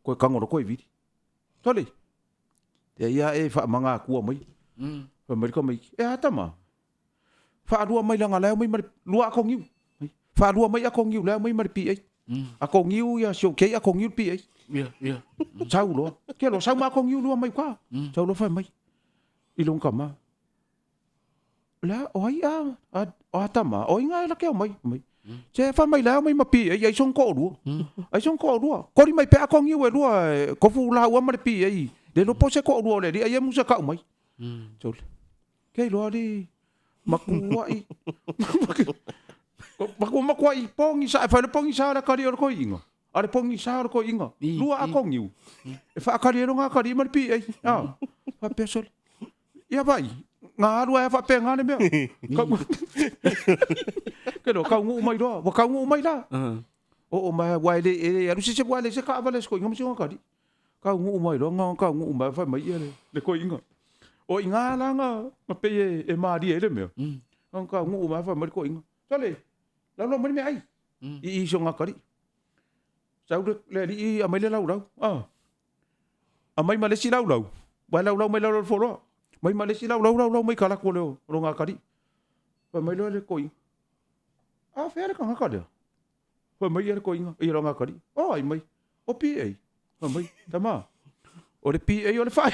Ko kango ko vidi. Tole. Te ia e fa manga ku mai. Fa mai ko mai. E ata ma. Fa dua mai langa la mai lua ko ngiu. Fa dua mai ko ngiu la mai mar pi ai. Ako ngiu ya sio ke ako ngiu pi ai. Ia. Sau lo. Ke lo sau ma ko ngiu lo mai kwa. Sau lo fa mai. Ilong kama. La oi a tama oi nga la ke mai. Che fa mai la mai mapi ai son ko lu. Ai son ko lu. Ko ri mai pe ako ngiu e lu ko fu la wa mai pi ai. De lo po se ko lu le di ai mu sa ka mai. Chol. Ke lo di makuai. Makuai pongi sa fa pongi sa la kari ko inga. Are pongi sa ko inga. Lu ako ngiu. E fa kari ro nga kari mai pi ai. Fa pesol. Ia vai. Nga rua fa pe nga ne me. Ke do ka ngu mai do. Wa ka ngu mai la. O mai wai le e aru se wai le se ka vale ko inga mo ka di. Ka ngu mai do nga ka ngu mai fa mai ele. Le ko inga. O inga la nga ma pe e ma di ele me. Nga ka ngu mai fa mai ko inga. Tole. La lo mai me ai. I so nga ka di. Sau le di a mai le lau lau. A mai ma le si lau lau. Wa lau lau mai lau fo lo. Mai Malaysia lau mai kala ko leo ronga kari. Pa mai le koi. Fere ka ngaka dia. Pa mai le koi nga i ronga kari. Ai mai. O PA. Pa mai tama. O le PA o le fai.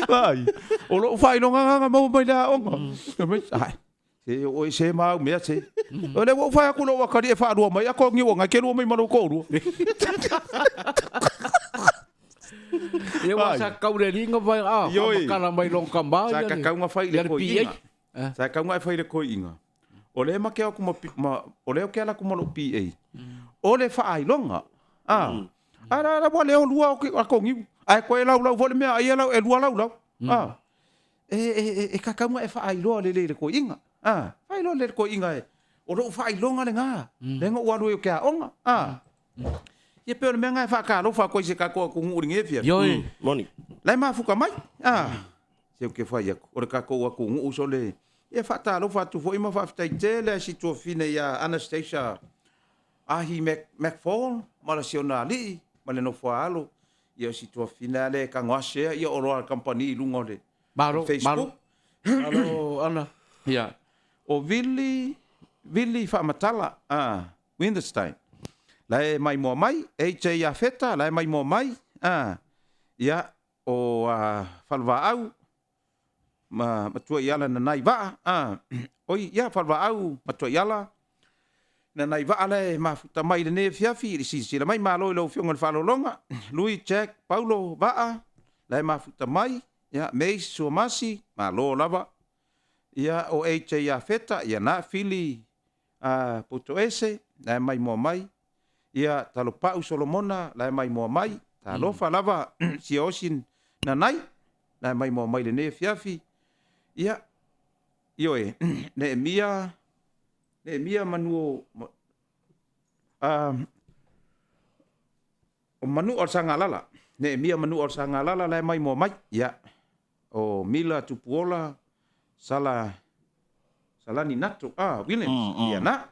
Ai. O lo fai no nga mo mai la onga. Pa mai ai. Se o se ma me se. O le wo fai ko lo wa kari e fa ro mai ko ngi wo nga ke ro mai maro ko ro. Ia wasa kau le ringa vai makala mai long kamba. Sa ka kau nga fai le ko inga. Sa kau nga fai le ko inga. O le ma ke aku o le ke ala ku mo PA. O le fa ai longa. Ara wa le o lua ko ngi. Ai ko lau vo le me ai lau e lua lau. E ka kau nga fa ai lo le ko inga. Fai lo le ko inga e. O lo fa ai longa le nga. Le ngo wa lo ke a onga. Ia pe o me ngai fa ka lo fa ko se ka ko ku ngu ringe fia. Yoi. Moni. Lai ma fu ka mai. Se o ke fa ia o ka ko ku ngu so le. Ia fa ta lo fa tu fo ima fa ta tele si tu fine ia Anastasia. Ahi Macfall mala sionali mala no fa alo. Ia si tu finale ka ngase ia o lo company lungo le. Baro Facebook. Baro ana. Ia. O Willy fa matala. Winterstein. Lai mai mo mai, ya feta, lai mai mo mai. Ia o falva au. Matua iala na nai va. Oi, ia falva au matua iala. Na nai va le mafuta mai le ne fiafi, si la mai malo lo fionga falo longa. Louis Jack Paulo va. Lai mafuta mai, ia Meis Suomasi, malo lava. Ia o ya feta, ia na fili puto ese, lai mai mo mai. Ia talo pau Solomona lai mai mo mai ta lofa lava si osin na nai lai mai mo mai le ne fiafi ia ioe Nehemia manu o manu or sangalala Nehemia manu or sangalala lai mai mo mai ia o Mila Tupuola salani natu Williams ia na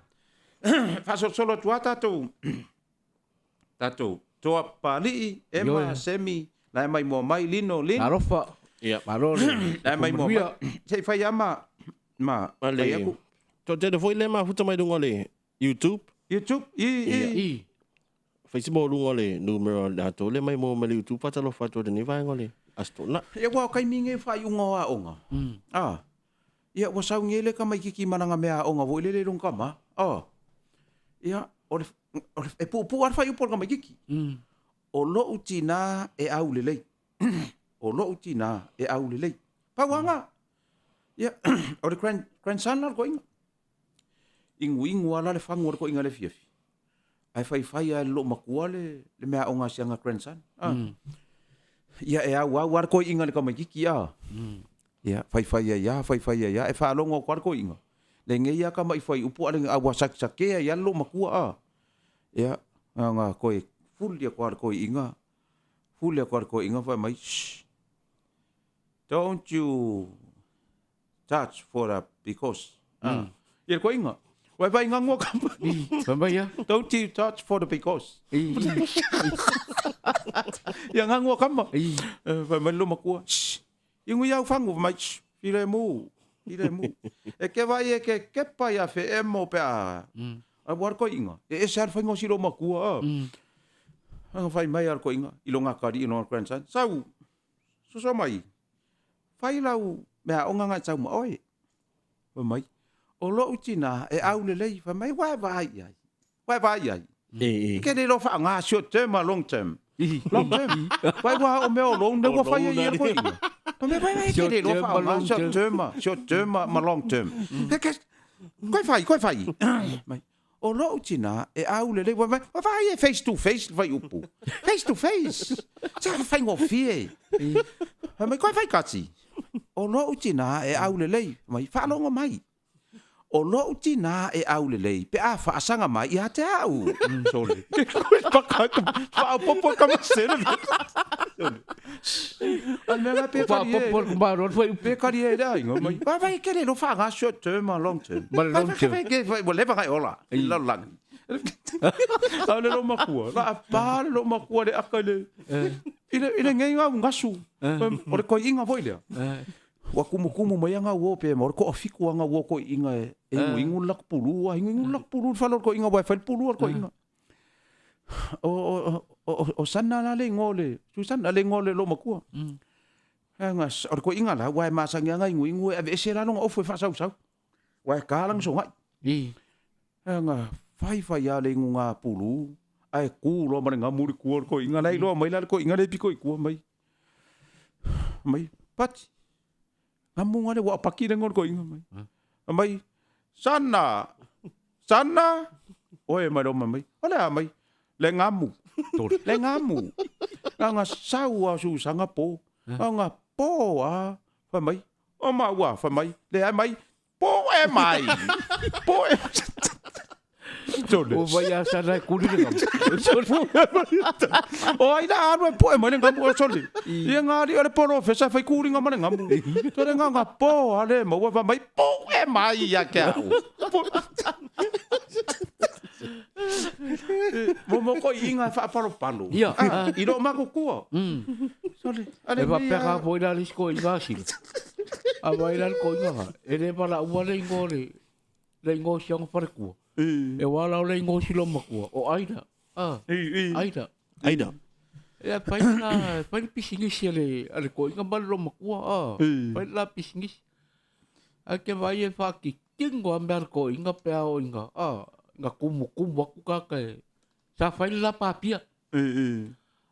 faso solo tuata tato toa pali ema semi lai mai mo mai lino lin Arofa. Ia maro. Lai mai mo sei fai ama ma Ale. To te foi le ma futa mai dungo le YouTube. I Facebook dungo le numero da to le mai mo le YouTube pa talo fa to de ni vai ngole. Asto na. Ia wa kai minge fai unga onga. Ia wa sau ngele ka mai kiki mananga mea onga vo le rong kama. Ia e pu ar fai upol mai kiki o lo utina e au lelei o lo utina e au lelei pa wanga ya o de grandson ar ko ingu ala le fangu ko inga le fiafi ai fai a lo makua le mea o nga sianga grandson ia e au war ko inga le mai kiki ia fai ya e fa longo kwar ko inga le nge ia ka mai fai upu ale a sak ya lo makua ia nga ko full dia kwar ko inga fa mai don't you touch for a because ia ko inga wai vai nga ngo ka Vai ya. don't you touch for the because ia nga ngo ka fa mai lo makua ingu ia fangu mai ile mu e ke vai e ke pa ya fe emo pe a war ko inga e ser fa ngo silo makua ang fai mai ar ko inga ilonga kari no grandson sau so mai fai lau me a onga nga sau mo oi mai o lo utina e au le lei fa mai vai ai ke le lo fa nga short term a long term vai wa o me o long de wa fai ai ko inga me vai ke le lo fa nga short term ma long term ke koi fai mai o lo utina e au le lei vai face to face vai upu face to face sa fai ngo fie mai koi fai kati o lo utina e au le lei mai fa longo mai o lo utina e au le lei pe a fa asanga mai ia te au sole fa popo kama sere an me pe Pa popo ba ro foi pe kari e dai mai vai ke lo fa ga short term long term long term. vai le va ola la lang ale lo makua la pa lo makua de akale ina ngai ngasu o ko inga foi le wa kumu mai anga wo pe mor ko afiku anga wo ko inga ingu lak pulu fa ko inga wa fa pulu ko inga o sanna la le ngole susan la le ngole lo makua anga ko inga la wa ma sang anga ingu e se la no o foi fa sau wa ka lang so ngai anga fai ya le ngunga pulu ai ku lo ma nga muri ku ko inga lai lo mai la ko inga le piko ku mai pat ngamunga le wa paki le ngor ko inga mai sana oe mai lo mai ola mai le ngamu nga sau a su sanga po nga po fa mai o ma wa fa mai le mai po e mai O vai a sana kuri le ngam. o ai da arwe po e mai ngam o soli ia ngari ole poro fesa fai kuri ngam ngam to le nga po ale mo wa mai po e mai ya ka mo ko inga fa palo Ia. i do ma ko ku soli E va pega foi la lisko i vasil. A vai la ko inga. E le para u le ngore. Le ngo siang par ku. E wala le ngo silo makua. O aida. Aida. E pai pisingis ale ko inga bal lo makua. Pai la pisingis. A ke vai e fa ki kingo amber ko inga pe o inga. Nga kumu aku kake. Sa fai la papia.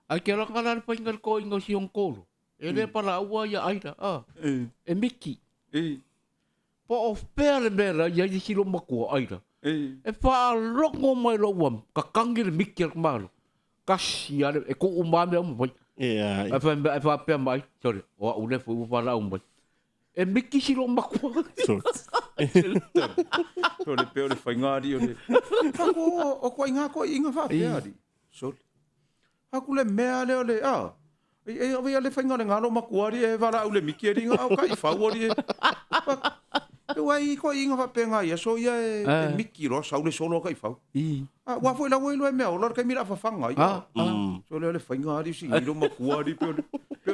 A ke la kala pa inga ko inga siong kolo. E le para ua ya aida. E miki. Po of pele mera ya di silo makua aida. E fa longo mai lo wam. Kakangi le miki al malo. Kasi ya e ko umame am bai. E fa pe mai. Sorry. O ule fu para mai. E miki silo makua. Ole pe ole fai ngari ole. O ko inga fa pe ari. Soli. Aku le mea le ole e ole fai ngari ngalo makuari e vara ule miki ringa au kai fa ori. E wai ko inga fa pe ngai so ia e miki ro sa ule solo kai fa. Wa foi la wei lo mea o kai mira fa fanga ia. So le ole fai ngari si ilo makuari pe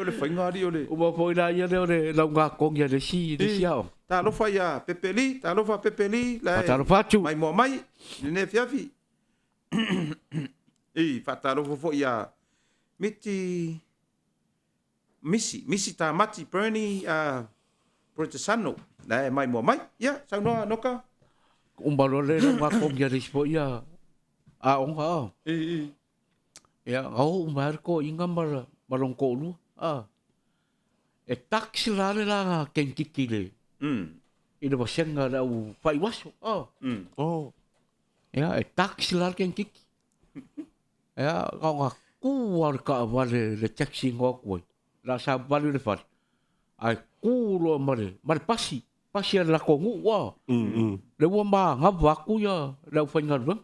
ole fai ngari ole. O ma foi la ia le ole la nga kong ya le si siao. Ta lo fa ya pepeli, ta lo fa pepeli la. Ta lo fa tu. Mai mo mai, ne fiafi. Fa ta lo fo ya misi ta mati Bernie Protesano. La mai mo mai. Ya, sa no ka. Un valor le nga kong ya le si ya. A onga. I. Ya, au mar ko inga marong ko lu. E taxi la la ken kikile. Ina basenga na u fai waso. Oh. Ya, e taxi la ken kiki. Ya, kau nga kuar ka vale le taxi ngok boy. La sa vale le fat. Ai kulo mare pasi. Pasi la ko ngu wa. Le wa ma ngavaku ya, le fai ngarang.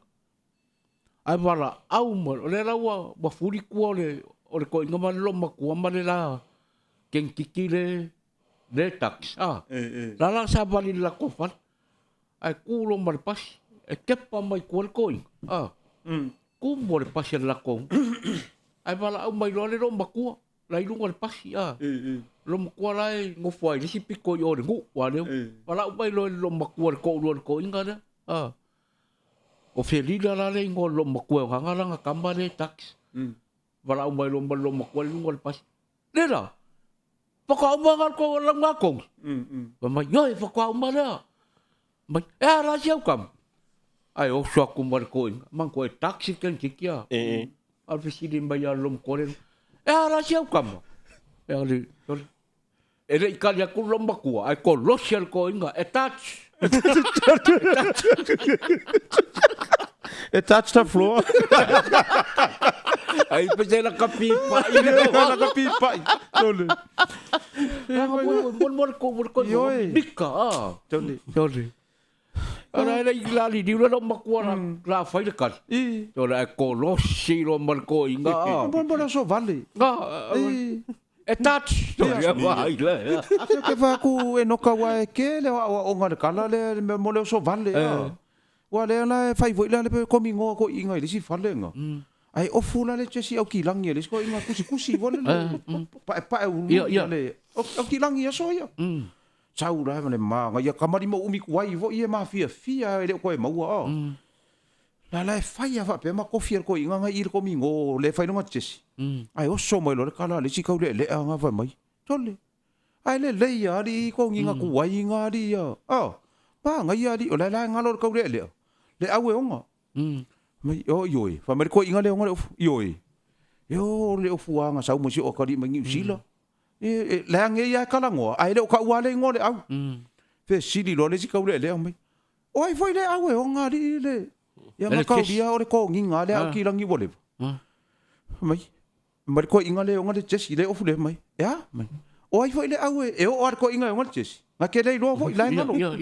Ai wala au mo le la wa ba furi ku le ko inga man lo ma ku ma le la ken kiki le tax la sa vali la ko fan ai ku lo ma pas e ke pa mai ku ko ku mo le pas la ko ai wala au mai lo ma ku la lu le pas lo ma ku la ngo foi le si piko yo ngu wa le wala au mai lo ma ku ko inga da o felila la le ngo lo makua hanga la kamba le tax wala o mai lo makua lo pas le la paka umangal ko lang ngakong ba mai yo paka umala mai la siau kam ai o so ko mar ko man ko taxi kan kikia al presidente bayar lom koren la siau kam le ele ikalia ko lo makua ai ko lo sial ko inga tax It touched the floor. Ai pese la kapipa. La kapipa. Tole. Mon ko. Bika. Tole. Ara la ilali di lo makua la fai le kal. Tole ko lo si lo mar ko inga. Bon so vale. E touch. Ya vai la. Ke va ku e no ka wa ke le o ngar kala le mo le so vale. Wa le la fai voi la le ko mi ngo ko inga le si fale nga. Ai o fula le chesi au ki langi le ko inga kusi vole. Pa u le. O ki langi so ya. Chau la le ma nga ya kamari mo umi kuai vo ia ma fia le ko e maua. La fai va pe ma ko fier ko inga nga ir ko mi ngo le fai no chesi. Ai o so mo le kala le si ka le nga va mai. Tole. Ai le ya di ko inga kuai nga di ya. Pa nga ya di o la nga lo ka le au e onga. Mai yoi, fa mer ko inga le onga yoi. Yo le ofuanga sa mo si o ka di mangi usila. Le nga ya kala ngo, ai le o ka wa le ngo le au. Fe sili lo le si ka le mai. Oi foi le au e onga di le. Ya ma ka dia o le ko nginga le au ki langi vole. Mai. Mer ko inga le onga le chesi le ofu le mai. Ya, mai. Oi foi le au e o ar ko inga onga chesi. Nga ke le lo foi la ngalo. Ya.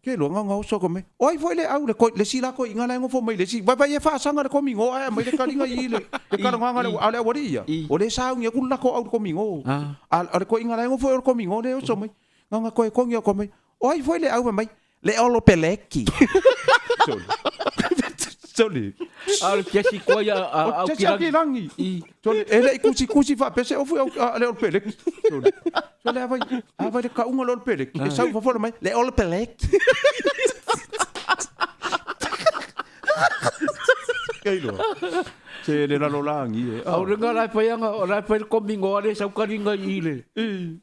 Ke lo nga so ko me oi foi le au le ko le sila ko inga la ngo fo mai le si vai e fa sanga le ko mi ngo ai mai le ka ringa i le ka nga le ale wori ya o le sa ngia ku la ko au ko mi ngo al ko inga la ngo fo ko mi ngo le so mai nga ko ngia ko mai oi foi le au mai le olo peleki Tole. Al kesi ko ya au kirangi. Tole ele kusi fa pese o fu le ol pelek. Tole vai ka un ol pelek. E sa fa mai le ol pelek. Kailo. Se le la lolangi. Au renga la pa yanga la pa ko mingo ale sa ka ringa ile.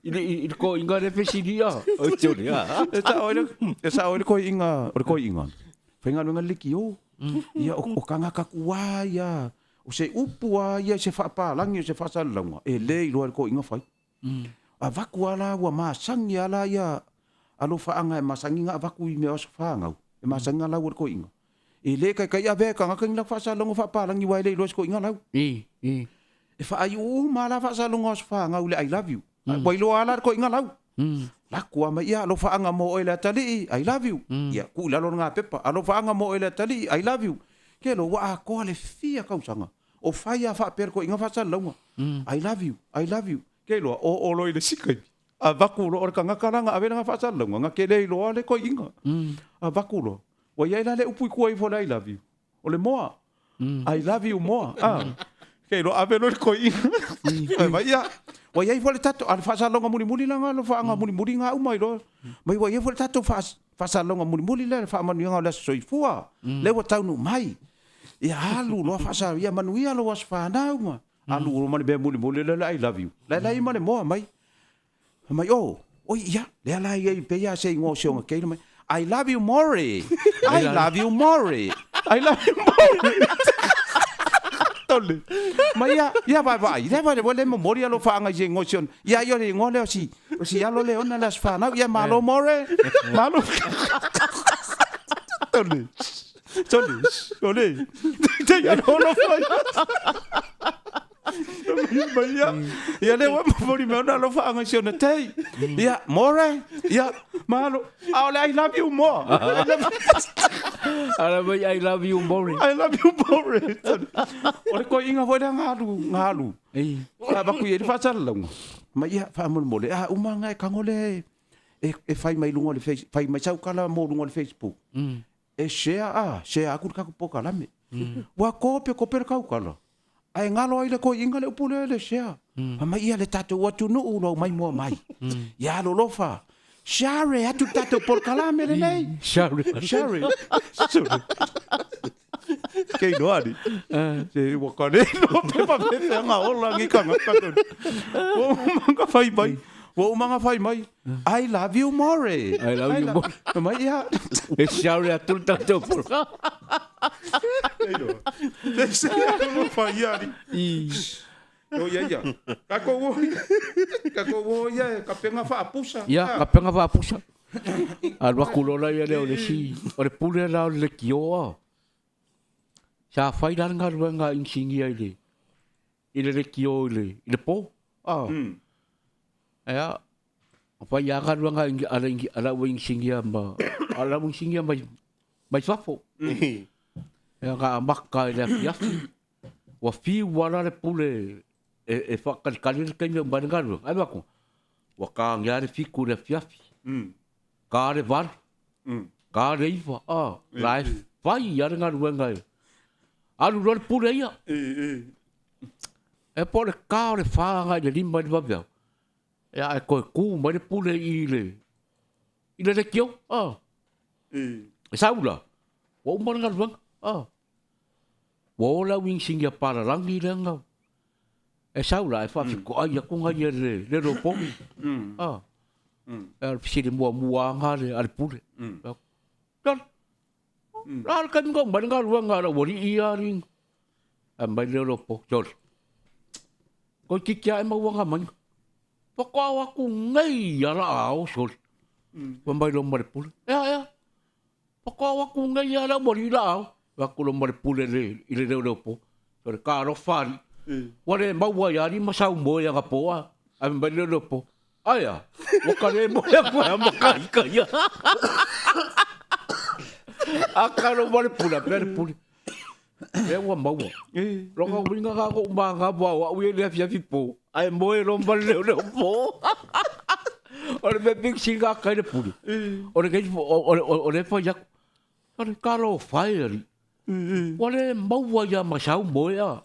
Ile ko inga le pesidia. O tole ya. Esa o ko inga Fenga nga liki o. Ia o kanga kakua ia. O se upua ia se whaapalangi o se whasalanga. E le i roa ko inga whai. A vaku ala ua maasangi ala ia. Alo whaanga e maasangi nga vaku i mea osa whaangau. E maasangi ala ua ko inga. E le kai a vea kanga kanga whasalanga whaapalangi wa le i roa ko inga lau. E whaai maala whasalanga osa whaangau le I love you. Wailo ala ko inga lau. La kua mai ia lo faanga mo ele tali I love you ia ku la lo nga pepa alo faanga mo ele tali I love you ke lo wa ko le fia ka usanga o faia fa per ko inga fa sa longa I love you ke lo o lo ile sikai a vaku lo or kanga karanga a venga fa sa longa nga ke le lo le ko inga a vaku lo wa ia le upu ku ai fo I love you o le moa I love you moa ke lo a veno ko inga vai ia wa ia fole tato al fasalonga muli langa lo faanga muli nga umai lo mai wa ia fole tato fasalonga muli le fa manu nga la soifua le wa taunu mai ia alu lo fasal ia manu ia lo was fa na uma alu lo mani be muli le I love you la i mane mo mai o ia le la ia pe ia se ngo so ke mai I love you more I love you more. Tole. Ma ia vai. Ia vai le memori alo faanga je ngosion. Ia yo le ngole si alo le ona las fana. Ia malo more. Malo. Tole. Te ia lo fa. Ia le wa memori me ona lo faanga si ona te. Ia more. Ia malo. I love you more. I love you more. I love you more. Ore ko inga foi da ngalu. Ba ku ye fa salong. Ma ia fa mo le umanga e kangole e fai mai lungo le face fai mai sau kala mo lungo le Facebook. E share aku ka ko kala me. Wa kope ka kala. Ai ngalo ile ko inga le pule le share. Ma ia le tato wa tu no ulo mai mo mai. Ya lo fa. Share atu tato por kala me le nei. Share. Kei no ari. Se wa kane no pe pa pe nga ola ngi kanga katon. O manga fai mai. I love you more. I love you more. Mai ya. Share atu tato por. Se no fai ari. O ya. Kako wo ya kapenga fa apusa. Ya, kapenga fa apusa. Alwa kulola ya le si. Ore pule la le kio. Sa fai dar nga insingi ile. Ile le kio ile po. Ya. Apa ya kan nga ala wing singi amba. Ala wing singi amba. Mai safo. Ya ka makka ile fiafi. Wa fi wala le pule. E fa kalir kenya bangaru. Ai bako. Wa ka ngare fiku le fiafi. Ka le var. Ka le ifa. Life. Vai ya ngaru ngai. Alu rol pure ia. E po le ka le fa nga de limba de babel. Ya e ko ku ma de pure ile. Ile le kio. E saula. Wo mo nga ruang. Wo la wing singa para rangi le nga. E saula e fa ko ai ku nga le ropo. E si de mo nga le al pure. Kan Ral kan kong bangal ruang ada wari iaring. Ambai le ropo jol. Ko kikia e mawanga man. Pakawa ku ngai ala au sol. Ambai lo mar pul. Ya. Pakawa ku ngai ala wari la au. Wa ku lo mar pul le ile ropo. Por ka ro fari. Wale mawa yari masau mo ya kapoa. Ambai le ropo. Aya. Wakale mo ya ku amakai kaya. Akaro mole pula pula. E wa mawa. Longa winga ka ko manga wa wi le fia fipo. Ai moe lo mbale le po. Ore me big singa ka le puli. Ore ke ore fa ya. Ore karo fire. Ore mawa ya masau moya.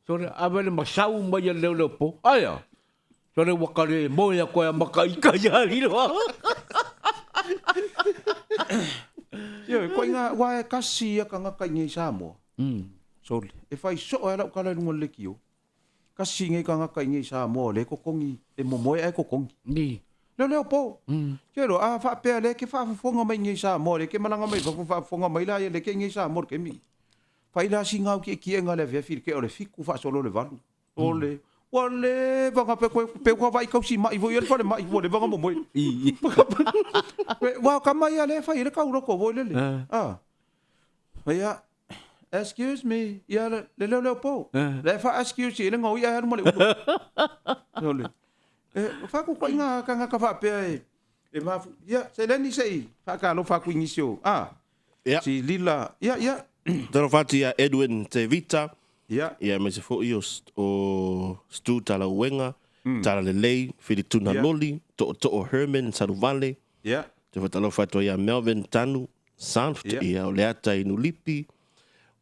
Sore abele masau moya le po. Aya. Sore wakare moya ko ya makai ka ya ro. Yo, ko inga wa kasi ya kanga kanya sa mo. So, if I so ala kala ngol lekio. Kasi ngai kanga kanya sa mo le ko kongi e mo moy ai ko kongi. Ni. Le po. Kero fa pe le ke fa fonga mai ngai sa mo le ke malanga mai fa fonga mai la le ke ngai sa mo ke mi. Fa ila singa ki nga le ve ke ole fiku fa solo le valu. Ole Wale vanga pe ko vai kausi mai vo ele fale mai vo le vanga mo moi. Wa kama ya le fa ile ka uro ko vo le. Ya excuse me ya le po. Le fa excuse ile ngau ya mo le. Ole. Fa ko inga kanga ka fa pe e ma ya se le ni sei fa ka lo fa ku inisio. Si lila ya. Tero fati ya Edwin Te Vita. Ja. Ja, maar ze voor o stu tala wenga, tala lei, fili tuna loli, to Herman Saruvale. Ja. Te fatalo fato ya Melvin Tanu, Sanft, ja, o leata inulipi,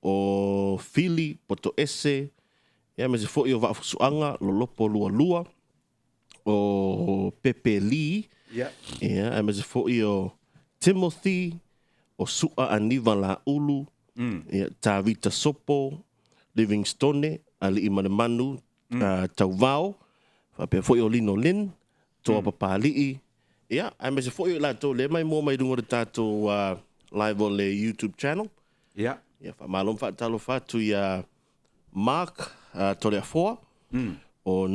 o Fili, poto ese. Ja, maar ze voor wa suanga, lolopo lua lua, o Pepe Lee. Ja. Ja, maar ze voor Timothy, o Sua Aniva la Ulu, ja, Tavita Sopo. Livingstone, ali Manu, Tauvao, Fape foi o Lino Lin, Toa Papali'i. Ja, en met z'n voor je laat le mai mo mai doen we tato live on the YouTube channel. Ja. Ia whamalom whaatalo whatu ia Mark tole a foa o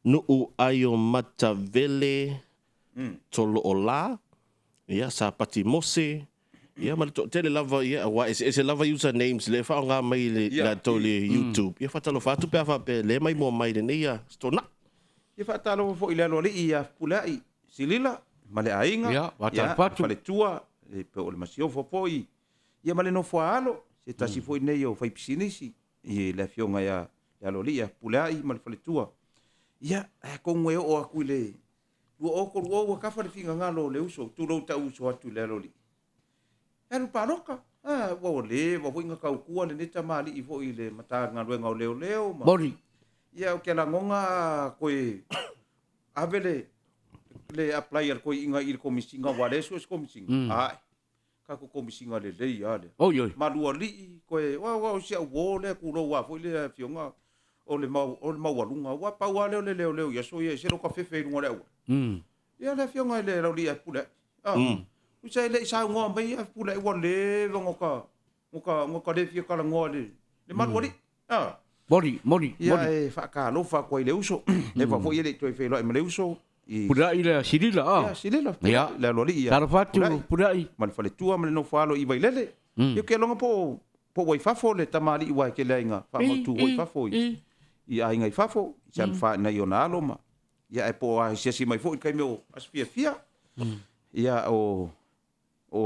nuu aio matavele tolo o la. Ia sa pati mose. Ia ma to tele lava ia wa is lava usernames le fa nga mai le la tole YouTube. Ia whaatalo whatu pe awa pe le mai mo mai le ia stona. Ia whaatalo fo ile lo le ia pulai silila male ainga. Ia wata patu. Fale tua e pe o le masio fo foi. Ia male no fo alo se tasi foi nei o fai pisinisi. Ia le fionga ia lo le ia pulai male fale tua. Ia ko ngwe o aku le. Lu o ko o ka fa le finga ngalo le uso tu lo ta uso atu le lo li. Eru paroka. Wo le wo inga ka ku le neta mali i fo ile mata ngalo ngau leo ma. Bori. Ia o ke la ngonga koe avele le apply al koe inga il komisinga wale so komisinga. Ai. Ka ko komisinga le lei ale. Oi. Malua li koe wa sia wo le ku lo wa fo le fionga o le mau walunga wa pa wa le leo ya so ye se lo ka fefe ngo le. Ia le fionga le lo li pula. Usa le sa ngo mai pula wa le ngoka le fio kala ngo le. Le malua li. Mori. Ia e fa lo fa ko le uso. E fa fo ile to fe lo le uso. Pura ile silila Ia silila. Ia. Le lo li ia. Tara fatu pura i. Mal fa le tua mal no fa lo i vai lele. Ia ke longa po wai fa fo le tamali i wai ke le inga. Fa mo tu wai fa fo. Ia inga i fa fo. Jan fa na yo na lo ma. Ia e po a sia si mai fo i kai meu asfia. Ia o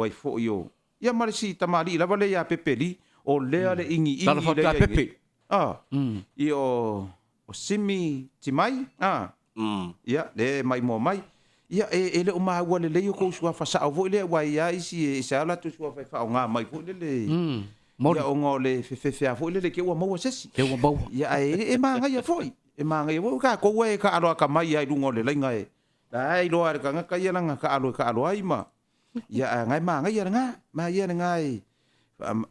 ai fo yo. Ia mal si tamali la vale ia pepeli o le ale ingi Tara fatu a pepe. I o simi timai. Ia le mai mo mai. Ia e le o ma wa le le ko sua fa sa vo le wa ia isi sa la tu sua fa nga mai fo le. Ia o ngole fe a fo le ke wa mo sesi. Ke wa mau. Ia e ma nga ia foi. E ma nga wo ka ko we ka alo ka mai ai lungo le lenga e. Dai lo ar ka nga ka ia nga ka alo ai ma. Ia nga ma nga ia nga ma ia nga ai.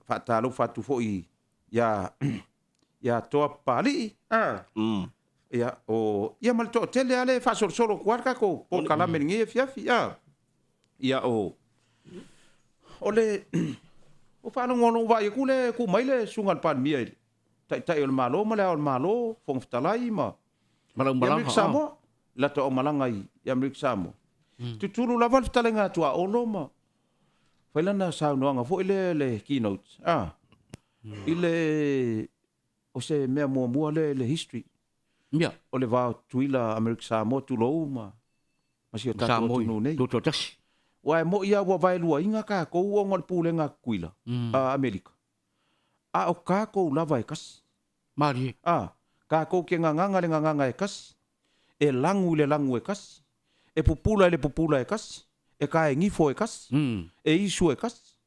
Fa ta lo fa tu foi. Ia toa pali. Ia o ia mal to tele ale fa solo kuarka ko po kala mengi fiafi. Ia o ole o fa no ngono va ku le ku mai le sungal pan mi ele. Tai o malo fong ftalai ma. Malang. Samo la to malangai ya mrik samo. Tutulu la val ftalenga tua ono ma. Failana sa no nga fo le keynote. Ile o se mea mua le history. Ia. O le va tuila Amerika Samoa tu lo ma. Masio tato tu nei. Toto tasi. Wa mo ia wa vai lua inga ka ko o ngol pulenga kuila. Amerika. O ka ko lava e kas. Mari. Ka ko ke nganga e kas. E langu e kas. E pupula e kas. E ka e ngifo e kas. E isu e kas.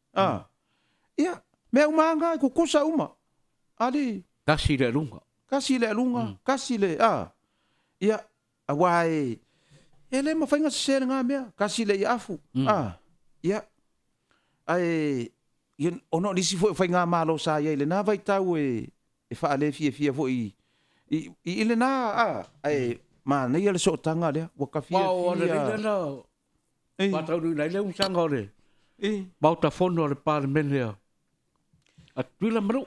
Ia. Mea umanga ko kusa uma. Ali. Kasi le lunga. Kasi le, ia, awai, ele ma fainga se nga mea, kasi le afu, ia, ai, ono nisi fo fainga malo sa ia, ile na vai tau e fa ale fia fo ile na, ai, ma nei ele so tanga le, waka fia. Wow, le na. Patau ni le usanga ore. Bauta fono le parlemento. Atuila maru.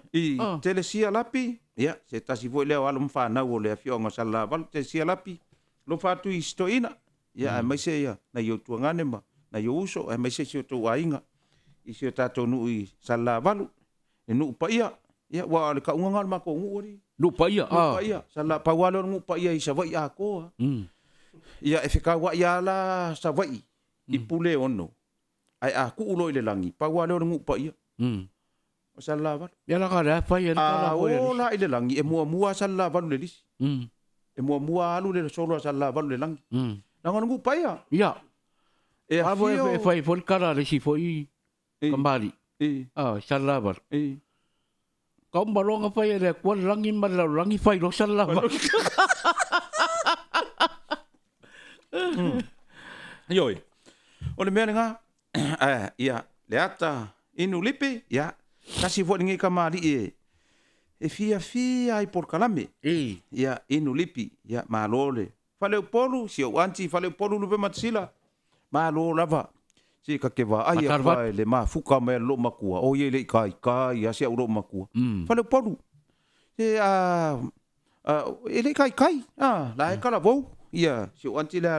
Tele sia lapi. Ia, se tasi foi leo alo mfa na o le afionga sala val te sia lapi. Lo fatu istoina. Ia, mai se ia na yo tuangane ma, na yo uso, mai se sio to wainga. I sio tato nu i sala valu. E nu pa ia. Ia, wa le ka unga ma ko nguri. Nu pa ia. Sala pa walo ngu pa ia i sa vai a ko. Ia, e fika wa ia la sa vai. I pule ono. Ai a ku ulo ile langi. Pa walo ngu pa ia. O sala valu. Ia la kare fa ia la o la ile langi e mua sala valu le lisi. E mua alu le solo sala valu le langi. Nanga ngu paia. Ia. E a fio. E fai for kara le si foi kamari. Sala valu. Kau malonga fa ia le kuan langi mala langi fai lo sala valu. Yoi. O le mea nga. Ia. Le ata inu lipi. Ia. Kasi fo ngi kamari e fia ai por kalame. Ia inu lipi, ia malole. Fale polu si o anti fale polu lu be matsila. Malo lava. si ka ke va ai vai le mafuka me lo makua o ye le kai ia se uro makua fale polu e ele kai la e kala vo ia si o anti le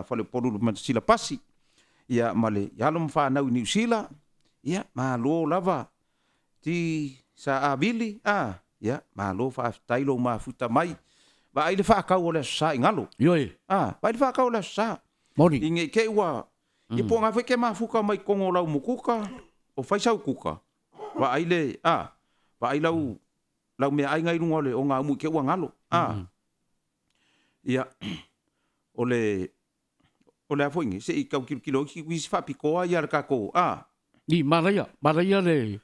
fale polu ma sila pasi ia male ya lo fa na New Zealand ia ma lo lava ti sa abili ia ma lo fa tailo ma futa mai ba ile fa ka o le sa ingalo Yoi. ba ile fa ka o le sa Moni. inge ke wa i po nga ke mafuka mai kongo lau mukuka o fai sau kuka wa aile wa ai lau me ai ngai runga le o nga mu ke wa ngalo ia ole afoingi se i kau kilo ki wis fa pikoa ia ka ko Ni maraya le.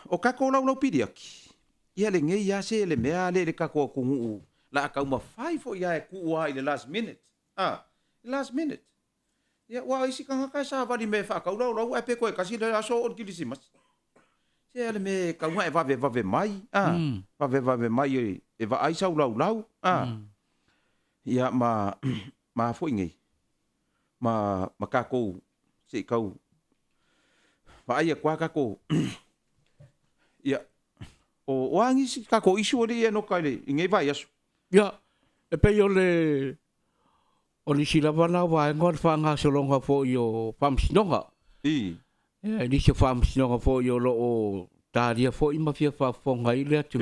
o ka ko lau pidiaki ia le ngai ia se le mea le ka ko kungu la ka uma fai fo ia ku wa ile last minute last minute ia wa isi kanga ka sa vali me fa ka lau e pe ko ka si le aso o kilisimas se le me ka wa va ve mai va ve mai e va ai sa lau ia ma fo ngai ma ka ko se kau va ai kwa ka ko ia o wangi si ka ko isu le no ka le ngai vai aso Ya, e pe yo le o ni sila wana wa ngor fa nga so longa fo yo fam sinonga. Ni se fam sinonga fo yo lo o taria fo ima fia fa fo ngai le tu.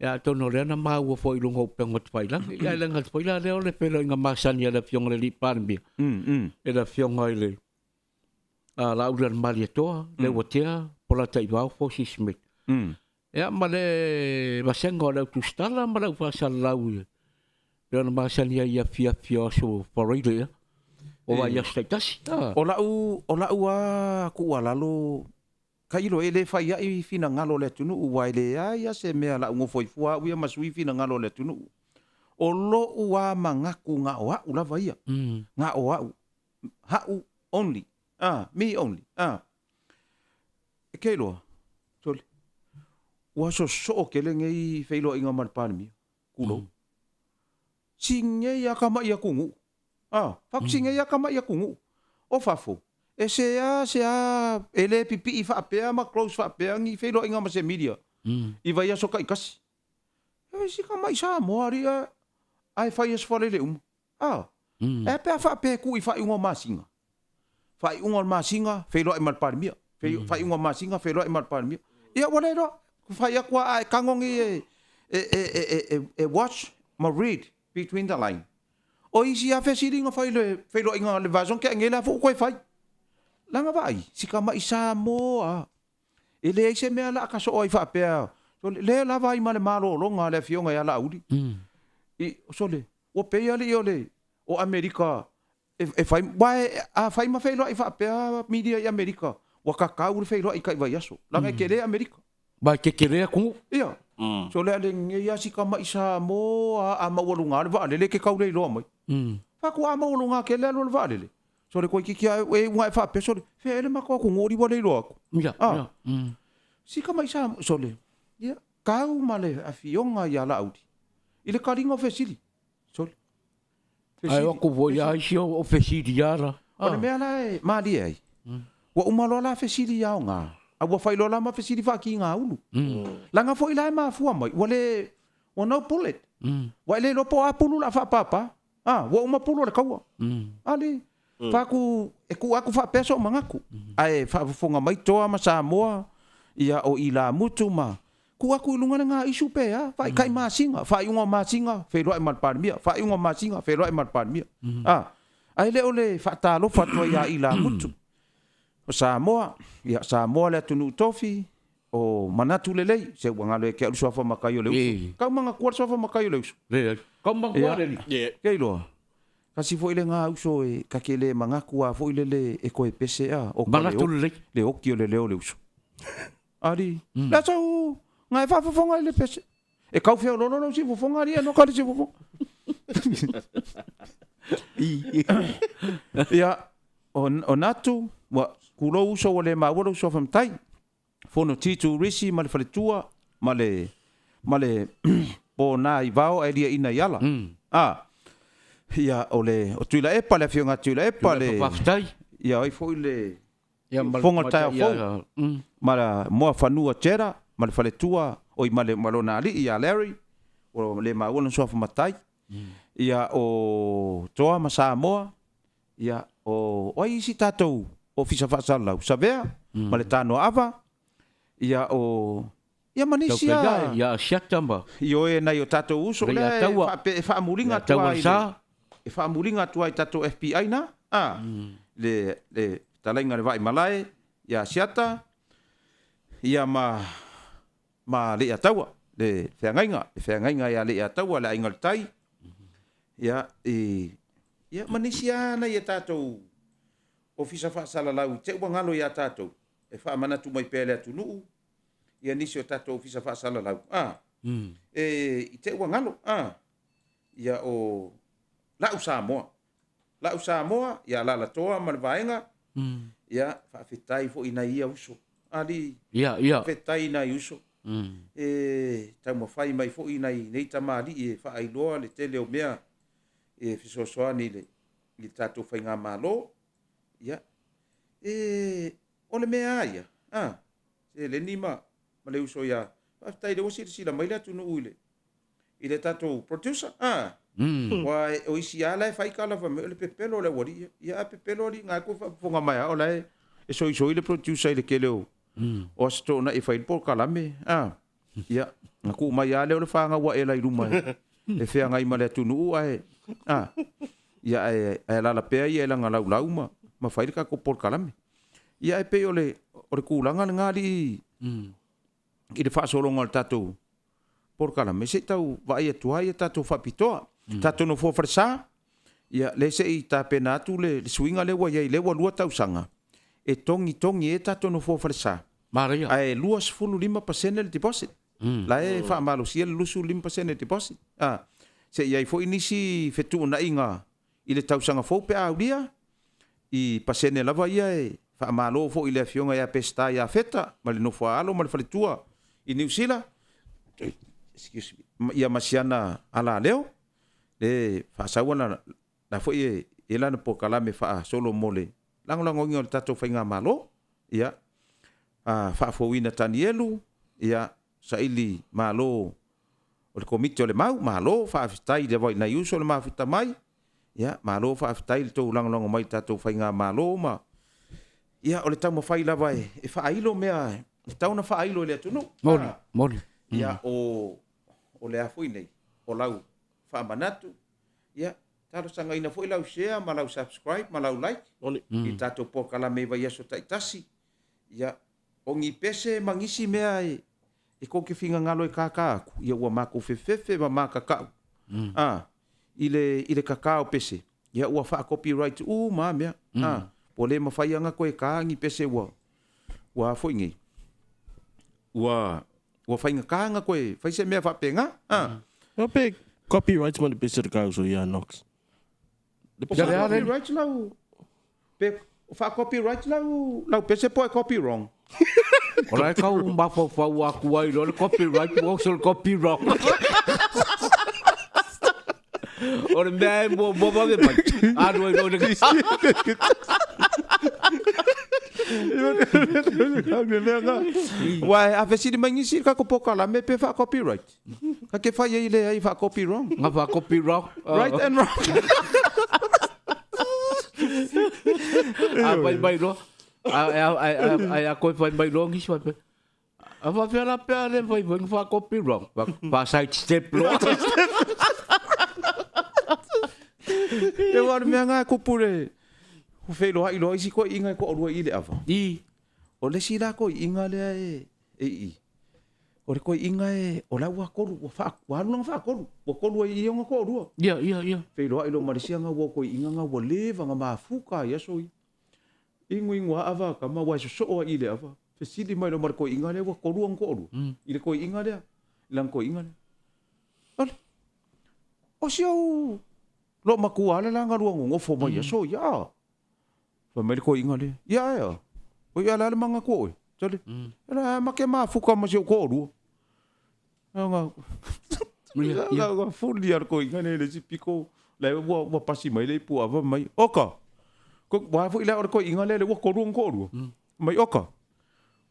Ya to no le na ma wo fo ilungo pe ngot fai la. Ya le ngat fai la le o le pelo nga masan ya le fiong le lipan bi. E la fiong ngai le. La ulan malia to le wotea pola tai va fo si smith. Ya male basengo le tu stala male fa salau. Le na masan ya fia so poroide ya. O va ya status. O la u ku wala lo kai lo ele fa ya I fina ngalo le tunu u wa ile ya se me la ngo foi fua u ya masui fina ngalo le tunu. O lo u wa mangaku nga wa u la va ya. Nga o ha u only. Me only. Ke lo. Tole. Wa so ke le ngai feilo inga mar palmi. Kulo. Singe ya kama ya kungu. Fak singe ya kama ya kungu. O fafo. E se a ele pipi I fa apea ma close fa apea ngi feilo inga ma se media. I vai ya so kai kasi. E si kama isa mo ari ai fa yes fa le E pe fa pe ku I fa inga masinga. Fa inga masinga feilo I mar palmi. Fa inga masinga feilo I mar palmi. Ia wala ro. Fa ya kwa ai kangongi watch ma read between the line. O isi a fesiringa feilo inga le vazon ke ngela fu ko fai. Langa vai si kama isa mo ele ise me ala ka so oi fa pe. So le la vai male malo longa le fionga ya la udi. So le o pe ya le o America e fai vai a fai ma feilo I fa pe media I America. Wa ka ka u feilo I kai vai aso. Langa ke le America. Ba ke kere ku. Ia. So le ia si kama isa mo a mawalunga le va le ke kau le lo mai. Fa ku a mawalunga ke le lo va le. So le ko ki e un fa pe so fe le ma ko ngori bo le lo ko. Ya. Si kama isa so le. Ia. Kau male a fionga ya la audi. Ile karingo fesili. So le. Ai o ko vo ya si o fesili ya ra. O le mea la ma di ai. Wa umalo la fesili ya nga. A wa fai lola ma fesili fa ki nga ulu. Langa fo ila ma fu mai. Wale wa no bullet. Wa le lo po a pulu la fa papa. Wa uma pulu le kaua. Ali fa ku e ku aku fa peso mangaku. Ai fa fonga mai toa ma Samoa. Ia o ila mutu ma. Ku aku lunga nga isu pe fa kai ma singa. Fa unga ma singa. Fe lo ai mal parmia. Fa unga ma singa. Fe lo ai mal parmia. Ai le ole fa talo fa to ya ila mutu. O Samoa, ia Samoa le tunu tofi o manatu lelei se wanga le ke uso fa makayo le. Ka manga kuar so fa makayo le. Le. Ka manga kuar le. Ke lo. Kasi fo ile nga uso e ka ke le manga kua fo ile le e ko e pese o manatu le. Le okio le leo le uso. Ari. La so nga fa fonga le pese. E ka fe lo si fo fonga ri no ka si fo. Ia o natu wa kulo uso wale ma walo so fam tai fono titu risi male fale tua male po na I vao e dia ina yala ia ole o tuila e pale fionga tuila e pale ia ai foi le Ya fonga tai fo. Mara mo fanua tera, ma le faletua o i male malona ali ia Larry o le maua so fa matai. Ia o toa ma Samoa. Ia o oi si tatou o fisa fa sala sa vea, ma le tano ava. Ia o ia manisia. Ya siatamba. Io e nai o tatou uso le fa mulinga tua ia. E fa mulinga tua i tatou FBI na. Le talainga le vai malai ia siata. Ia ma le atawa le feangainga ia le atawa le aingal tai. Ia ia manisia na ia tatou ofisa fa sala lau te wangalo ia tatou. E fa mana tu mai pele atu nuu. Ia nisi o tatou ofisa fa sala lau. I te wangalo. Ia o lau Samoa. Lau Samoa ia lala toa ma le vaenga. Ia fa fitai fo ina ia uso. Ali. Ia. Fitai na uso. Tau mawhai mai fo ina i nei tamari e fa ailoa le tele o mea. E fisosoa ni le tatou whainga malo. Ia. O le mea ia. Se le nima. Ma le uso ia. Fitai le wasi sila mai le atu no uile. I le tatou producer. Wa o isi ala e fai kala fa me le pepelo le wari. Ia pepelo li ngā ko fonga mai o lai. E so le producer i le keleo. O sto na e fai por kalame. Ia. Ngaku mai ale o le whanga wa e lai ruma. E fea ngai ma le atu no ai. Ia e la pea ia la ngala lau ma fai ka ko por kalame. Ia e pe o le kulanga ngali. I le fa solo ngal tatou. Por kalame se tau vai atu ai tatou fa pitoa. Tatou no fo fresa. Ia le se i ta penatu le swinga le wa ia le wa lua tau sanga. E tongi e tatou no fo fresa. Maria. Ai luas fulu 5% le deposit. La e fa malo sia lusu 5% le deposit. Se ia fo inisi fetu na inga i le tau sanga fo pe aulia. I pasene lava ia e fa malo fo i le fionga ia pesta ia feta. Ma le no fo alo ma le faletua. I New Zealand. Excuse me. Ia masiana ala leo. Le fa sawana na fo e lana po kalame fa solo mole. Lango ngi o tatou whainga malo. Ia. Fa fo wina tanielu. Ia. Saili malo. O le komite o le mau. Malo. Fa afitai le vai na iuso le mafita mai. Ia. Malo fa afitai le tau lango mai tatou whainga malo ma. Ia. O le tau mawhai lava e fa ailo mea. Le tau na fa ailo le atunu. Mori. Ia o le afoi nei. O lau fa manatu. Ia. Talo sanga ina foi lau share, ma lau subscribe, ma lau like. I tatou po kalame vai aso taitasi. Ia. O ngi pese mangisi mea e ko ke finga ngalo e kakaaku. Ia ua mako fefefe ma makakau. I le kakao pese. Ia ua fa copyright ma mea. Po le mawhai anga koe ka ngi pese ua foi ngi. Ua whainga kāanga koe, whaise mea whapenga. Pe copyrights man pe ser kau so ia Knox. Copyrights lau. Pe wha copyrights lau pese po e copy wrong. Ora e kau mbafo whau aku ai lo le copyright mo so copy wrong. Ora mea mo me mai. Ado e lo le. Wai a vesi de mangisi ka ko poka la me pe fa copyright. Ka ke fa ye ile ai fa copy wrong. Nga fa copy wrong. Right and wrong. Vai lo. A ko vai lo ngi swa pe. A va faire la paire le vai fa copy wrong. Va side step lo. E war me nga ko pure. O felo hai lo isi ko inga ko orua ile ava. O le sila ko inga le o le ko inga o la wa koru o fa wa no fa koru. O koru i nga ko orua. Ia. Felo hai lo marisia nga wo ko inga nga wo leva nga mafuka ya so. Ingu ava ka ma wa so o ile ava. Fe sili mai lo mar ko inga le wo koru ngo orua. Ile ko inga le. Lang ko inga le. O sio lo makuala la nga ruang ngo fo mai so ya. Fa mai ko inga le. Ya. O ia la manga ko. Tole. Era make mafuka ma se ko orua. Nga fuli ar ko inga le si piko. La wa pasi mai le pu ava mai. Oka. Ko wa fu ila or ko inga le wa ko ruang ko ru. Mai oka.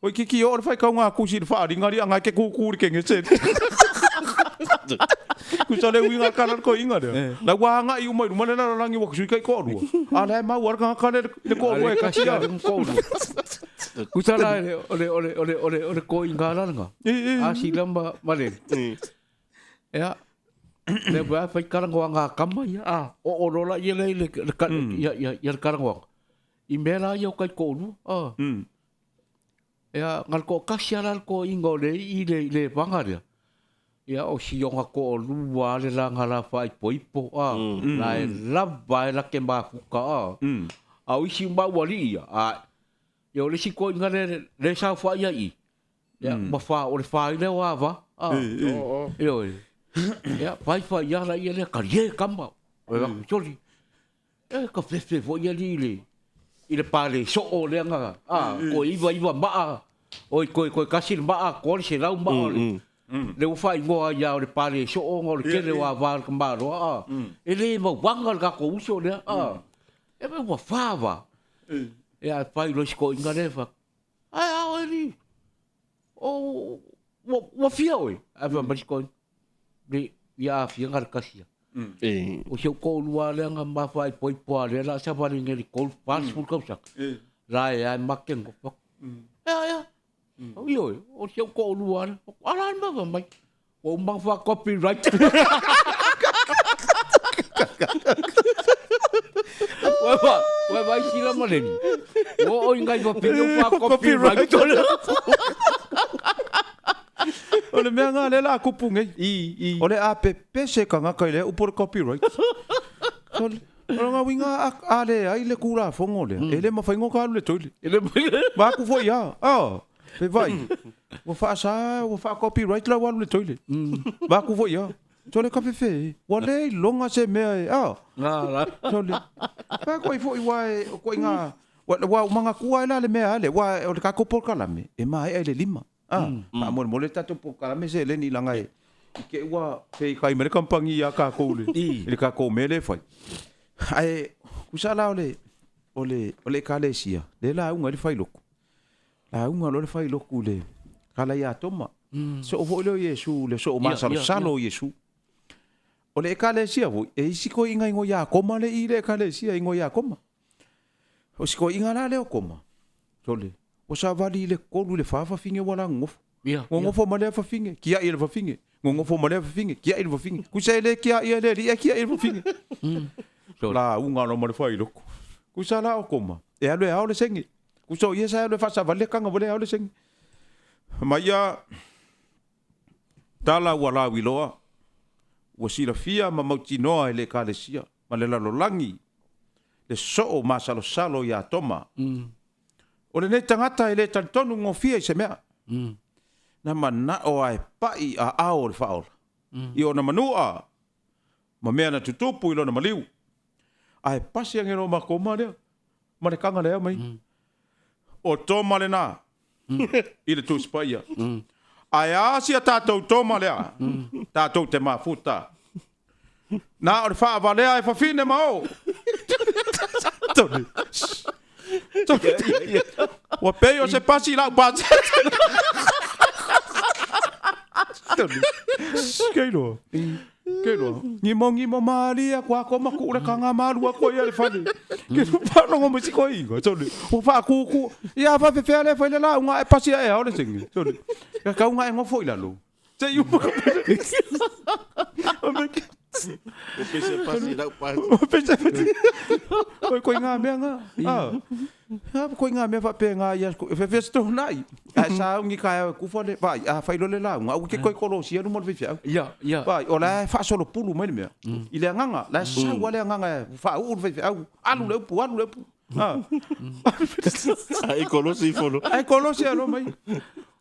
O kiki o fai ka nga ku si fa ri ngari anga ke ku ke ngese. Ku sale winga kalar ko inga de. La wa nga i umai rumale na langi wa ku kai ko ru. Ala ma war ka ka le ko ru ka sia ko ru. Ku sala ole ko inga la nga. Si lamba male. Ya. Le ba fai karang wa nga kama ya. O rola ye le ya karang wa. Imela yo kai ko ru. Ya ngal ko kasiaral ko ingo le I le pangaria. Ya o si yonga ko lua le langa la fai poipo la lava la ke ma fuka a o si ma wali a yo le si ko ngale le sa fa ya I ya ma fa o le fa le wa va yo ya fai ya la ye le ka ye kamba o la choli ka fe vo ya le il pale so o le nga ko iwa ma oi ko kasil ma ko se la ma le ufa ingo ya le pale so o ngol ke le wa va kamba ro ele mo wangal ka ko uso le e me wa fava e a pai lo sko inga le fa ai ali o wa fia oi a va ma sko de ya fia ngar kasia o se ko lua le nga ma fai poi po le la sa va ngeli ko pas fu ko sak la ya makken ko ya oi o se ko lua ala ma va mai o mbang fa copyright wa vai sila ma le o ngai va pino fa copyright Ole mea ngā le la kupunga Ole APP se ka ngaka ile upor copyright Ole ngā winga a le ai le kura fongo le Ele ma whaingo ka alu le toile Ba ku fo ia Pe vai Wa wha sa wa wha copyright la walu le toile Ba ku fo ia Tole ka pefe Wa le longa se mea Tole Ba koi fo i wae Koi ngā Wa manga kua ila le mea ale Wa ole ka kopor kalame E mai ai le lima ma mo le tatu po kala me se le ni langa e ke wa fe kai me kampangi ya ka ko le ka ko me le fai ai usala ole kalesia le la unga le fai loko la unga le fai loko le kala ya toma so o le yesu le so ma salo yesu ole kalesia vo e siko inga ingo ya koma le ile kalesia ingo ya koma o siko inga la le koma tole o sa vali le kolu le fafa finge wala ngof ngofo male fa finge kia ile fa finge ngofo male fa finge kia ile fa finge ku sa ile kia ile ri kia ile fa finge la unga no male fa ile ku sa la o koma e alo e ole sengi ku so ye sa le fa sa vale kanga vale ole sengi maya tala wala wiloa o sila fia ma mautinoa ele kalesia ma le lalolangi le so ma salo ya toma o le nei tangata i le talitonu ngofia i se mea. Na mana o ai pai a ao le whaola. I o na manua. Ma mea na tutupu i lo na maliu. Ai pasi angero ma koma lea. Ma le kanga lea mai. O toma le nā. I le tusi paia. Ai asia tātou toma lea. Tātou te mafuta. Nā o le wha avalea e whawhine mao. Tone. Wa peo se pasi la pasi. Keiro. Ni mo mali kwa ko maku le kanga malu ko ya le fali. Ke pa no mo siko ingo. Tole. O fa ku ya fa fe le fa le la unha e pasi e ole singi. Tole. Ka unha e ngo foi la lo. Te yu. O pese pasi la pasi. O pese pasi. Ko nga me nga. Ko nga me fa pe nga ya fe sto nai. A sa ungi ka ku fo le vai a fa le la nga u ke ko lo si no mo fe fia. Ya. Vai ola fa solo pulu me me. Ile nganga la sa wale nganga fa u fe fia. Alu le pu. Ai kolosi folo. Ai kolosi alo mai.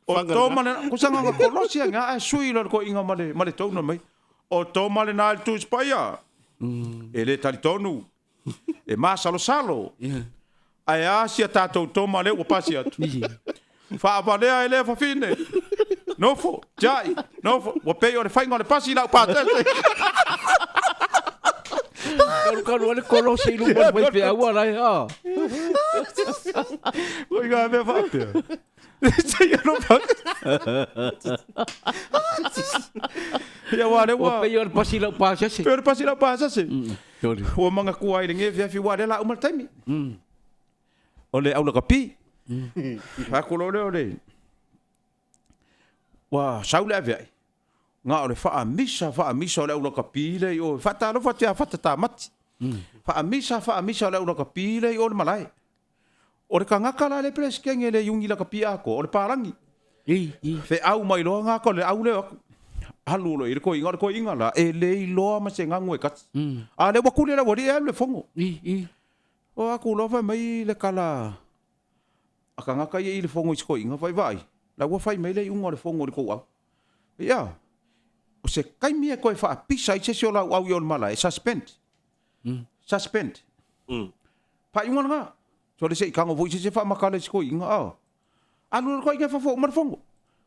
O toma le ku sanga nga kolosi nga a sui lo ko inga male tonu mai. O toma le na tu spaia. Ele talitonu. E ma salo. Ai asia tatou toma le o pasi atu. Fa avalea ele fa fine. Nofo, jai, nofo. O peo le fainga le pasi la pa. Kalau le kolosi lu mo pe agora Oi ga me fa pe. Saya no pa. Ya wa le O wa. pe yor pasila pasa se. Pero pasi la pasa se. Tole. O manga kuai le nge fi wa le la umal taimi. Ole au la kapi. Ha ko lo le. Wa saule ave. Nga ole fa misa le au la kapi le o fa ta lo fa ta mat. Fa misa le au la kapi le o le malai. Ore ka ngaka la le preskenge le yungi la kapia ko ore parangi I fe au mai lo ngaka le au le halu lo ko inga la e le lo ma se ngangu e kat a le wakule la wori le fongo I o aku lo fa mai le kala aka ngaka ye le fongo ko inga vai la wa fai mai le unga le fongo le ko au ya o se kai mi ko fa pisa i se la au yo mala e suspend pa unga nga so le se kango vo se fa makale ko inga a anu ko inga fa fo mar fongo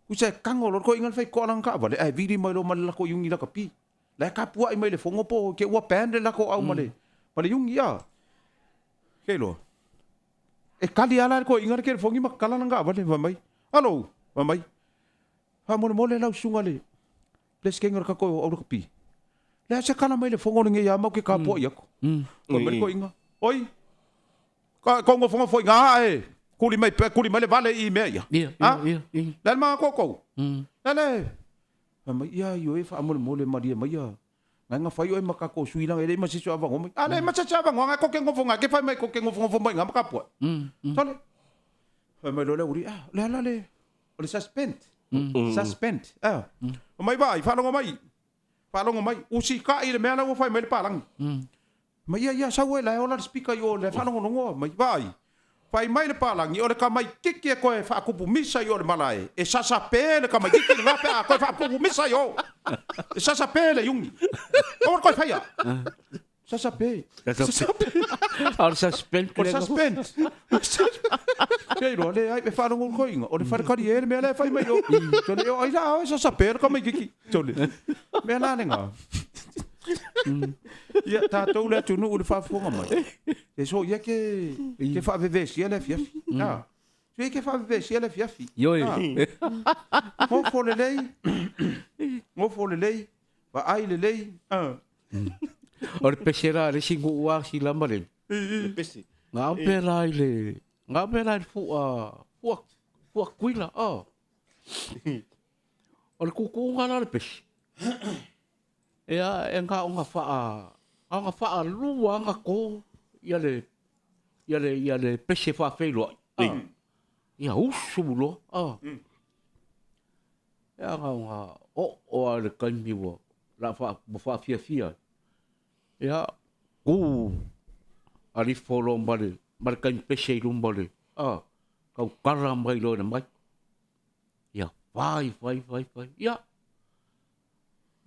ku se kango lo ko inga fa ko lang ka vale ai vidi mai lo mal ko yungi la kapi la ka pu ai mai le fongo po ke wa pande la ko au male yungi ya ke lo e kali ala ko inga ke fongi makala nga vale va mai alo va mai ha mo le la sunga le ples ke ngar ka ko au kapi la se kala mai le fongo nge ya mo ke ka po ya ko ko inga oi Kongo fongo foi nga e. Kuli mai le vale I me ia. Ia. Dal ma koko. Dale. Ma ia yo e fa mole maria mai ia. Nga fai o e makako sui lang e le ma se so avang mai. Ale ma se avang nga ko ke ngofo nga ke fai mai ko ke ngofo mai nga makapo. Tole. Fa mai lo le uri le. Ole suspend. Mai vai fa longo mai. Usi ka I le mena o fai mai le palang. Ma ia sa we la ola speaker yo le fa no mai vai fai mai le palangi o le ka mai kiki ko e fa kupu misa yo le malai e sa pe le ka mai kiki le fa ko fa kupu misa yo e sa pe le yungi o ko fa ya sa pe Al suspend. Kei ro le ai pe fa no ko inga o le fa ka di e me le fai mai yo to le ai la sa pe ka mai kiki to le me la nga ia tātou le tunu ule whaafonga mai. E so ia ke whaavevesi ele fiafi. So ia ke whaavevesi ele fiafi. Ioi. Ngofo le lei. Wa ai le lei. O le pesera le singu ua si lama le. Pesi. Ngā pera i le fua kuila. O le kukunga la le pesi. Ea ngā o ngā wha lua ngā ko ia le pese wha whailua. Ia usu lo. Ea ngā o a le kaimiwa la wha fia. Ea a li wholo mare kaimi pese I lumba le. Kau kara mai lo na mai. Ia vai. Ia.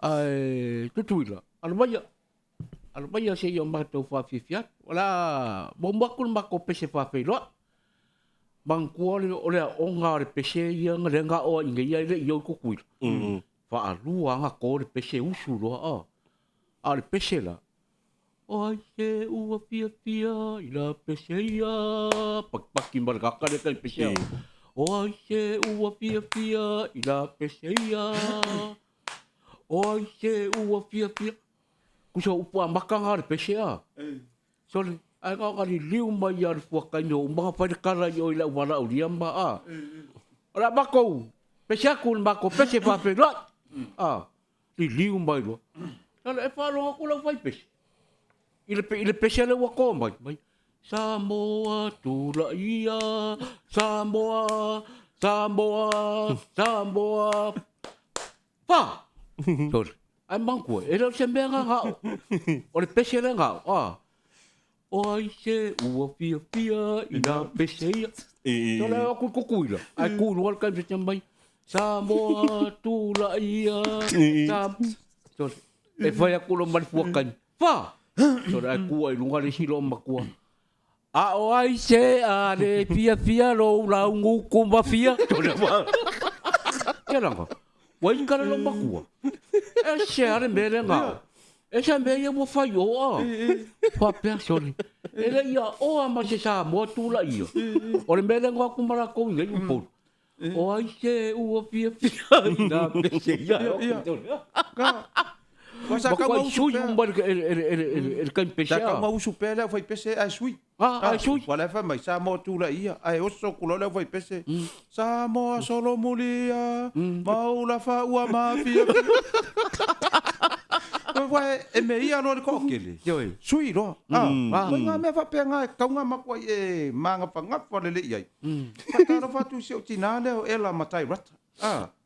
Ai tutuila almaya se yo mato fa fiat wala bombakul mako pese fa felo bang kuole ole onga re pese ia nga o inga ia le yo ku kuil fa alua nga ko re pese usu lo a le pese la o se u fia ila pese ia pak kimbar ka ka le pese o se u fia ila pese ia Oi se ua fia. Kusa upua makanga re pese a. Sole, ai ka ni liu mai ar fuakai no mga whaikara yo I la wala o riamba a. Ora bako, pese aku bako pese pa pe lot. Li liu mai lo. Sole e whalo aku la whai pese. Ile pese le wako mai. Samoa tula ia, Samoa. Pa! Sorry. Ai mangkua. E rau se mea ngā. O le pese le ngā. Oi se ua fia I ngā pese ia. Tole aku kukuila. Ai kuru al kai se mai. Samoa tula ia. Sorry. E whai aku lo mani puakai. Pa! Sorry. Ai kua I lunga le silo makua. A o ai se a le fia lo lau ngu kumba fia. Sorry. Kia ranga. Wai kara lo makua. E se are mele ngā. E se mele mo whai o a. Wha pia, sorry. Ele ia o ama se sa mo tu la ia. O le mele ngwa ku mara ko ngai upo. O ai se u pia na pese ia. Wasa ka mau sui umbar el kan pese. Ka mau supe le foi pese ai sui. Ai sui. Wala fa mai sa mo tu la ia. Ai oso ku le foi pese. Sa mo solo mulia. Mau la fa ua mafia. Vai e me ia no ko kele. Sui ro. Nga me fa pe nga ka nga makwa e manga pa nga fa le ia. Ka ro fa tu se o tinale o ela matai rat.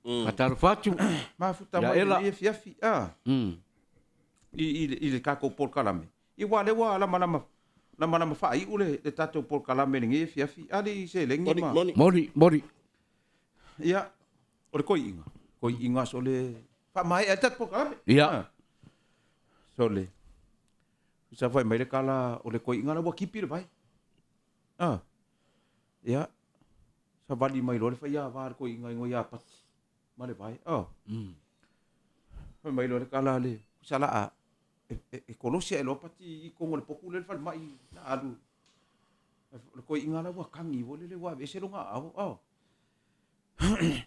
Matar fatu. Ma futa mai e fiafi. I le kako por kalame. I wale wa la mana fa i ule le tato por kalame ngi fiafi. Ali se lengi ma. Mori. Ia. O le koi inga so le fa mai e tat por kalame. Ia. Sole. Sa vai mai le kala o le koi inga la wa kipi le vai. Ia. Sa vali mai lo le fa ia va koi inga ngo ia pat. Ma le vai. Mai lo le kala le. Sala a e kolosia e lo pati i kongo le poku le fa mai na alu. Le koi inga la wa kangi wo le wa e se longa au.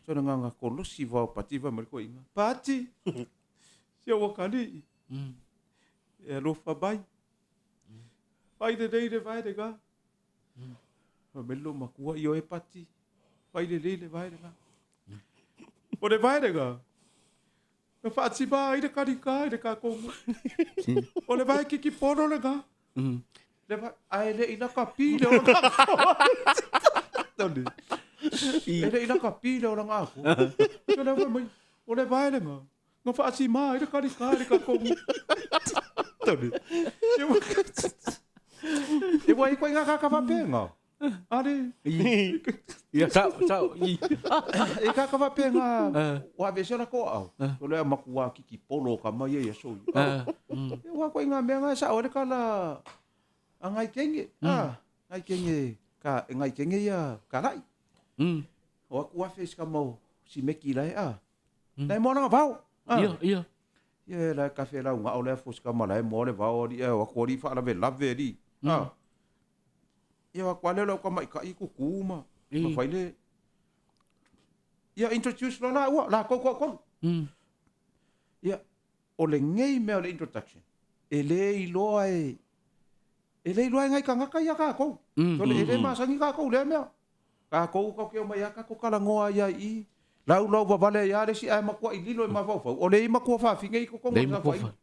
So nga kolosi va pati va mai koi inga. Pati. Se wa kali. E lo fa bai. Pai de dei de vai de ga. Me lo makua io e pati. Pai de dei de vai de ga. O de vai de ga. Me fa si bai de karika de ka ko. O le vai ki poro le ga. Le vai ai le ina kapi le o ga. Toni. Ele ina kapi le o ga ko. So le vai mai. O le vai le ga. No fa si mai de karika de ka ko. Toni. E wai ko nga ka fa penga. Ale. Ia sa. E ka fa penga. Wa ve sona ko au. O le makua ki polo ka mai e so. E wa ko nga menga sa o le kala. Angai kenge. Ngai kenge ka ngai kenge ya kalai. O ku wa fes ka mo si meki lai Dai mo na vau. Ia. Ia la kafe la nga o le fos ka malai mo le vau di e wa ko ri fa la ve lave di. Ia wa kwale lo ka mai ka i ku kuma. Ma fai le. Ia introduce lo la wa la ko. Ia o le ngei me o le introduction. Ele lo ai ngai ka ngaka ia ka ko. So le ele ma sangi ka ko le me. Ka ko ke mai ka ko kala ngoa ia i. Lau va vale ya le si ai makua i lilo ma fa. O le makua fa fingai ko sa fa.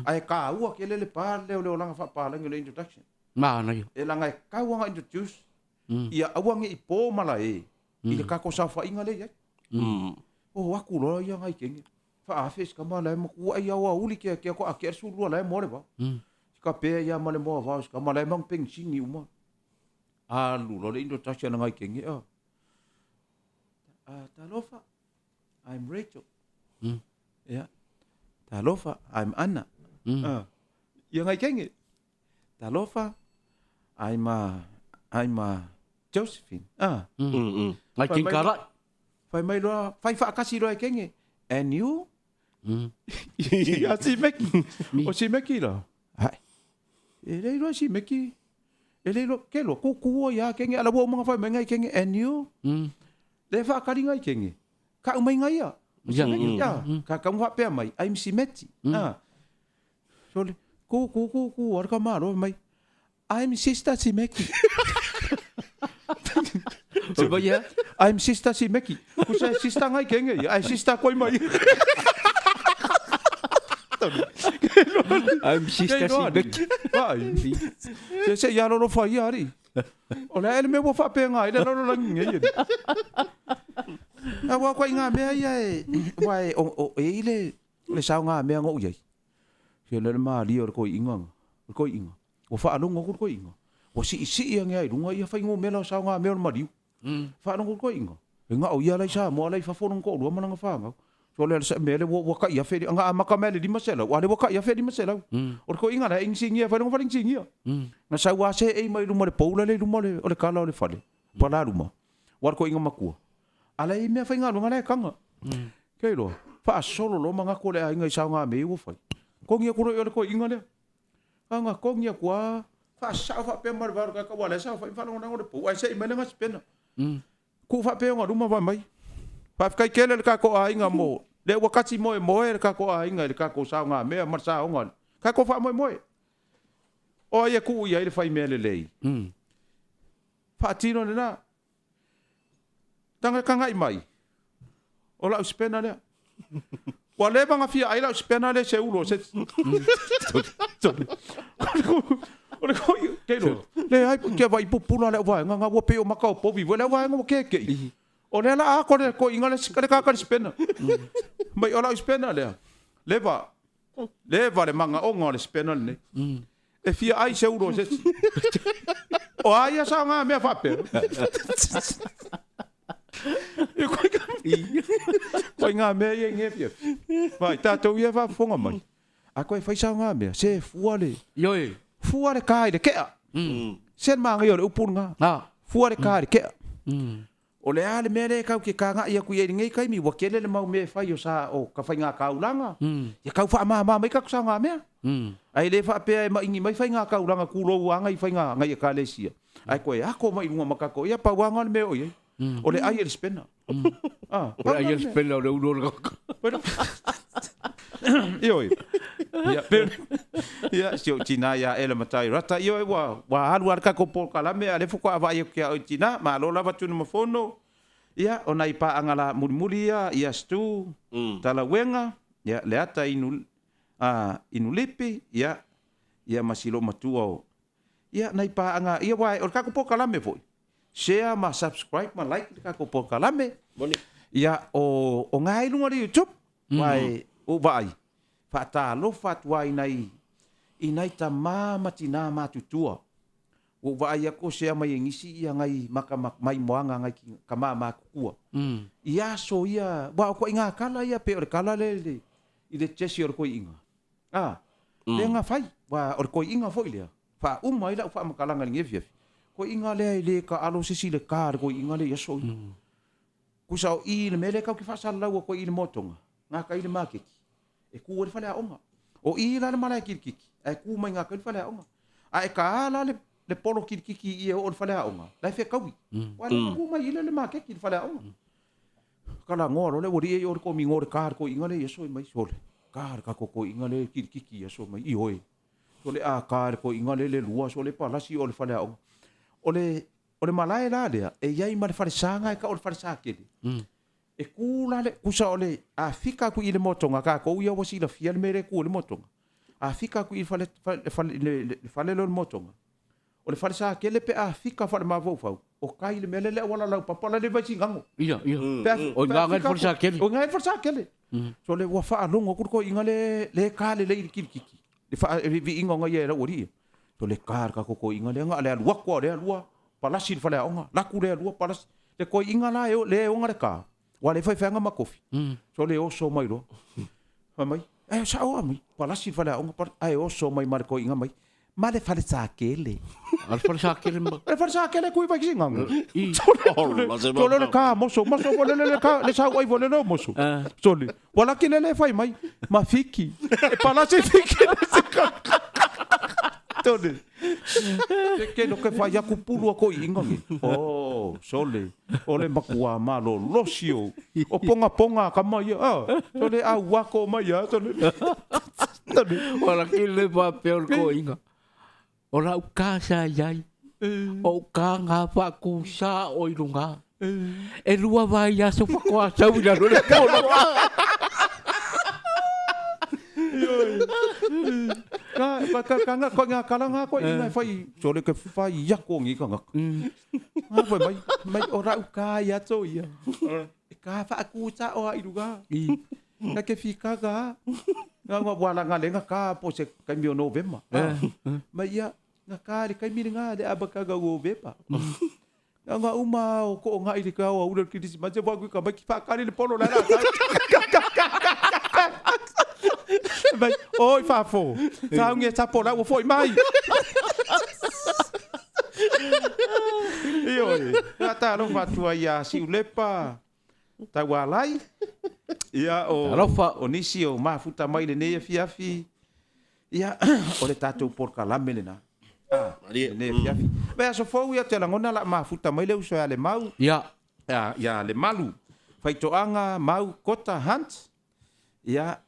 Ai ka ua ke le pa le langa fa pa le introduction. Ma na yo. E langa ka ua introduce. Ia awangi i po mala e. I le ka ko sa fa inga le ya. O aku lo ia ngai kenge. Fa afes ka mala e makua ia wa uli ke ko a ke su lo la mo le ba. Ka pe ia male mo va ka mala mang peng singi uma. Lu lo le introduction ngai kenge Talofa, I'm Rachel. Yeah. Talofa, I'm Anna. Yang ngai kenge. Talofa, I'm Josephine. Ngai king karat. Fai mai lo, fai fa kasi lo kenge. And you? Ya si Meki. O si Meki lo. Hai. Ele lo si Meki. Ele lo ke lo ku ya kenge ala bo mga fai mai ngai kenge. And you? Le fa kari ngai kenge. Ka umai ngai ya. Ya. Ka kamu fa pe mai. I'm si Meti. So le ku or ka malo mai. I'm sister si Meki. Coba ya. I'm sister si Meki. Ku sa sister ngai kenge. Ai sister koi mai. I'm sister si Meki. Ai. Se ya lo fa ya ri. Ola ele me wo fa pe ngai le lo lo ngai. Wa ko nga me ya wai o ele le sa nga me ngo ye. Se le ma li or ko inga. Ko inga. O fa alo ngo ko inga. O si yang ai runga ia fa ngo me lo sa nga me ma li. Fa alo ko inga. Nga o ia lai sa mo lai fa fo ngo ro ma nga fa nga. So le sa me le wo ka ia fe nga ma ka me le di masela. Wa le wo ka ia fe di masela. O ko inga la ing singia fa ngo fa ing singia. Na sa wa se e mai rumore poula le rumore o le kala o le fale. Pala ruma. War ko inga makua. Ala i mea whainga runga nei kanga. Kei roa. Wha solo lo manga ko le a inga i sao ngā me iwo whai. Kongia kuro i ole ko inga lea. Kanga kongia kua. sa fa pe mar var ka wala sa fa fa ngona ngona po ai se mai nga spena ku fa pe nga ruma vai mai fa kai kele ka ko ai nga mo le wakati mo ka ko ai nga ka ko sa nga me mar sa nga ka ko fa mo o ia ku ia le fai me le lei fa tino na tanga kanga mai o la spena le wa le banga fia ai la spena le se ulo se o le ko ke lo le ai ke vai pupula le vai nga wo pe o makau po vi le vai nga ke o le la ko le ko inga le ka spena mai o la spena le va le manga o nga le spena le e fia ai se ulo se o ai sa nga me fa pe Koi ngā mea i nge pia. Vai, tātou ia wha whonga mai. A koe whaisa ngā mea, se fuare. Yoi. Fuare kāi de kea. Sen maangai o le upun ngā. Fuare kāi de kea. O le ale mea le kau ke kā ngā ia kui e ngei kai mi wakele le mau mea whai o sa o ka whai ngā kaulanga. Ia kau wha maa mai kaku sa ngā mea. Ai le wha pea e ma ingi mai whai ngā kaulanga kūrou anga i whai ngā ngai a kā lesia. Ai koe, ako mai runga makako, ia pauanga le mea o iei. O le ai e le spena. O le ai e le spena o le uno. Ioi. Ia, sio tina ia ele matai rata. Ioi, wa halu arka ko por kalame, ale fuko avai o kia o tina, ma alo lava tunu mafono. Ia, o nai pa angala muri ia stu, tala wenga, ia, le ata inu lipi, ia masilo matua o. Ia, nai pa anga, ia wai, o kako por kalame foi. Share ma subscribe ma like ka ko por kalame. Ia o ngai lunga ri YouTube. Vai o vai. Fa ta lo fat wai nai ta mama tina matutua. O vai ko share mai ngisi ia ngai maka mai moanga ngai ka mama kua. Ia so ia wa ko inga kala ia pe or kala le i le chesi or ko inga. Le nga fai wa or ko inga foi le. Fa mai la fa makala ngai ngefi. Ko inga le ka alo sisi le kar ko inga le yaso. Ku sao I le mele ka ki fa sala ko I le motonga. Nga ka I le makeki. E ku o le fale onga. O I la le mala kiki. E ku mai nga ka le fale onga. A e ka ala le polo kiki I o le fale onga. La fe kawi. Wa le ku mai le makeki le fale onga. Kala ngoro le wori e o ko mi ngore kar ko inga le yaso mai sole. Kar ka ko inga le kiki yaso mai I hoi. So le a kar ko inga le lua so le palasi o le fale onga. O le malai la lea, e iai ma le wharesanga e ka o le wharesanga kele. E kūla le, kusa o le, a whika ku I le motonga, ka kou ia wasi la fia le mere ku o le motonga. A whika ku I le whale lo le motonga. O le wharesanga kele pe a whika whale mawau fau. O kai le mele le wala lau papala le vaisi ngango. Ia. O ngā ngai wharesanga kele. O ngai wharesanga kele. So le wa wha alongo kurko inga le ka le kiki. Le wha vi inga ngai e ra ori. To le kar ka ko inga le nga le alua ko le alua palasi fale onga la ku le alua palasi le ko inga la le onga le ka wa le fai fanga makofi so le o so mai ro mai e sa o mai palasi fale onga ai o so mai mar ko inga mai ma le fale sa kele al fale sa kele le fale sa kele ku vai singa I so le ka moso le ka le sa ai vole no moso so le wala ki le fai mai ma fiki e palasi fiki Tone. Ke no ke fai aku pulu ko inga ngi. Oh, sole. Ole makua malo losio. O ponga ka mai. Sole a wako mai sole. Tone. Ora ki le pa peor ko inga. Ora u ka sa yai. O ka nga pa ku sa o irunga. E lua vai aso pa ko sa ula no le polo. Ka nga ko nga kala nga ko inga fai so le ke fai ya ko ngi ka nga nga mai ora u ka ya to ia ka fa ku sa o iruga ka ke fika ga nga wala nga le nga ka po se ka mi november mai ya nga ka le ka mi nga de abaka ga go bepa nga uma ko nga i ka o ule ki disi ma se ba ku ka ba ki fa ka le polo la Vai, oi fafo. Sa nge sa pola o foi mai. Ioi. Ta no fatua ia si ulepa. Ta walai. Ia o nisi o mafuta mai le nei fiafi. Ia o le tatou por kalame le na. ne fiafi be so fo ia te langona la mafuta mai le uso ale mau Ia. ya le malu faitoanga mau kota hunt ia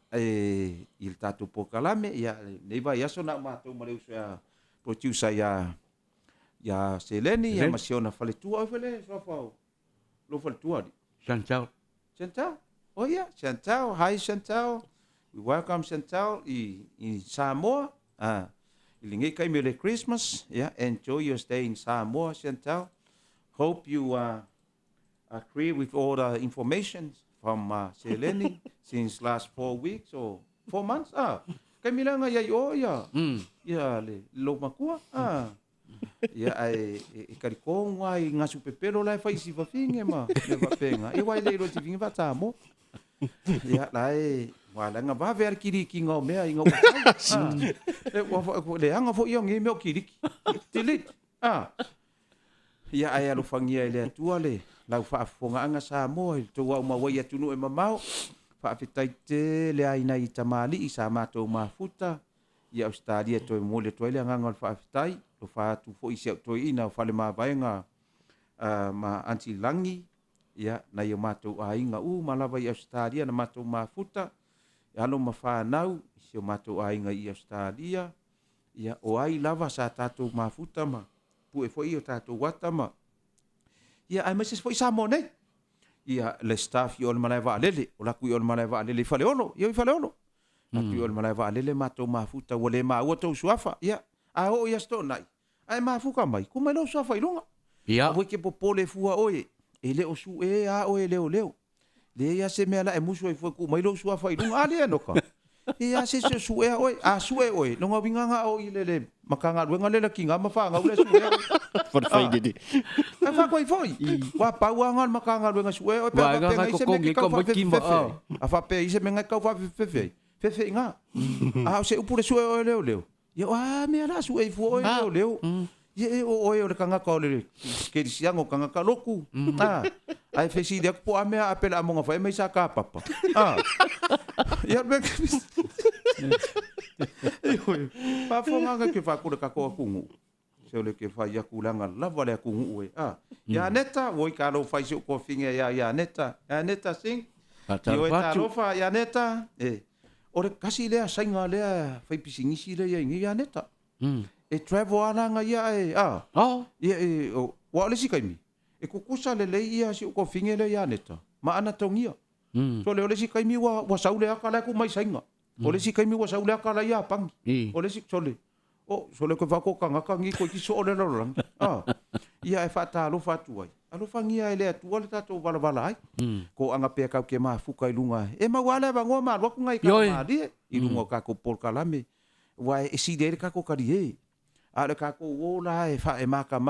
il tatu pokalame ia nei vai aso na matou ma le uso ya producer ya Seleni ya masiona faletua o fele so fa lo faletua di Chantal. Chantal. Oh yeah, Chantal. Hi Chantal. We welcome Chantal in Samoa. Ilingi kai Merry Christmas. Yeah, enjoy your stay in Samoa, Chantal. Hope you agree with all the information from Seleni since last 4 weeks or 4 months. Kai milanga ya ya. Ya le lo makua. Ia ai kariko ngai ngasu pepero lai fai si fafinge ma le vapenga e wai le ro ti vinga vata mo ia lai wala nga va ver kiri ki ngo me ai ngo e wa le anga fo yo ngi me kiri tilit ia ai alu fangia le tua le lau fa fonga anga sa mo to wa ma wa ya tunu e mamau fa fitai te le ai nai tamali i sa mato mafuta ia Australia to mo le to le anga ngol fa fitai lo fa tu fo isi to ina fa le ma vaenga ma anti langi ia na yo mato ainga malava i Australia na mato mafuta ya lo ma fa nau si mato ainga i Australia ia o ai lava sa tato mafuta ma pu e fo i o tato wata ma ia ai mas fo sa mo nei ia le staff yo le malava lele o la ku yo le malava lele fa le ono yo fa le ono na ku yo le malava lele mato mafuta wo le ma o to suafa ia a o ia sto nai ai mafuka mai kuma lo sa fa ilunga Ia. o ke popole fua oe e le o su e a o e leo le ia se me ala e muso e fua ku mai lo sa fa ilunga ale no ka ia se su e oe a su e oe no ngawinga nga o ile le makanga ruenga le kinga ma fa nga ule su e For the fight did it. ka fa ko foi wa pa wa nga makanga ruenga su e oe pa pa ngai se me ka fa a fa pe se me ngai ka fa fe nga a se upure su e oe leo ia me ala su e fu o leo ia o le kanga ka le ke siango kanga ka loku ai fe si de po ame apela mo fa me sa ka papa ia me pa fo nga ke fa ku ka ko kungu se le ke fa ya kulanga la vale kungu e ya neta wo ka lo fa si ko finga ya neta sing yo ta lo fa ya neta ore kasi lea sainga lea fai pisingisi lea ya neta e travel ana nga ia ia wa le sikaimi e kukusa le ia si ko finge le ya neta ma ana tongia so le sikaimi wa saule aka ku mai sainga o le sikaimi wa saule aka ia pang o le sik sole so le ko va ko kanga kangi ko ki so le lo ia e fata lo fatu ai alo fangia ele tu le tato vala ai ko anga pe ka ke ma fuka ilunga e ma wala ba ngoma wa ku ngai ka ma di ilunga ka ko por kalame wa e si de ka ko kari ale ka ko wola e fa e maka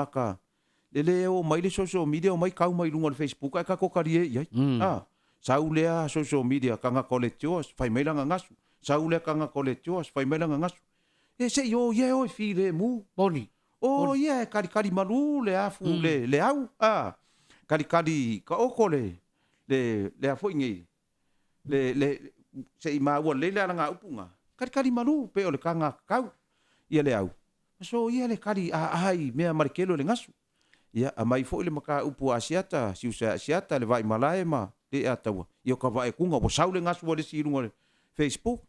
le o mai le social media o mai ka mai ilunga Facebook ka ko kari ai saulea social media kanga koletios fai mai langa ngasu saulea kanga koletios fai mai langa ngasu e se yo ye o file mu Boni. oh yeah kari malu le afu le au kari ka oko le afu ngi le se ima wa le nga upunga kari malu pe o le kanga kau ia le au so ia le kari ai me markelo le ngasu ia mai fo le maka upu asiata si usa asiata le vai malae ma le atawa io ka vai kunga bo saule ngasu le sirunga Facebook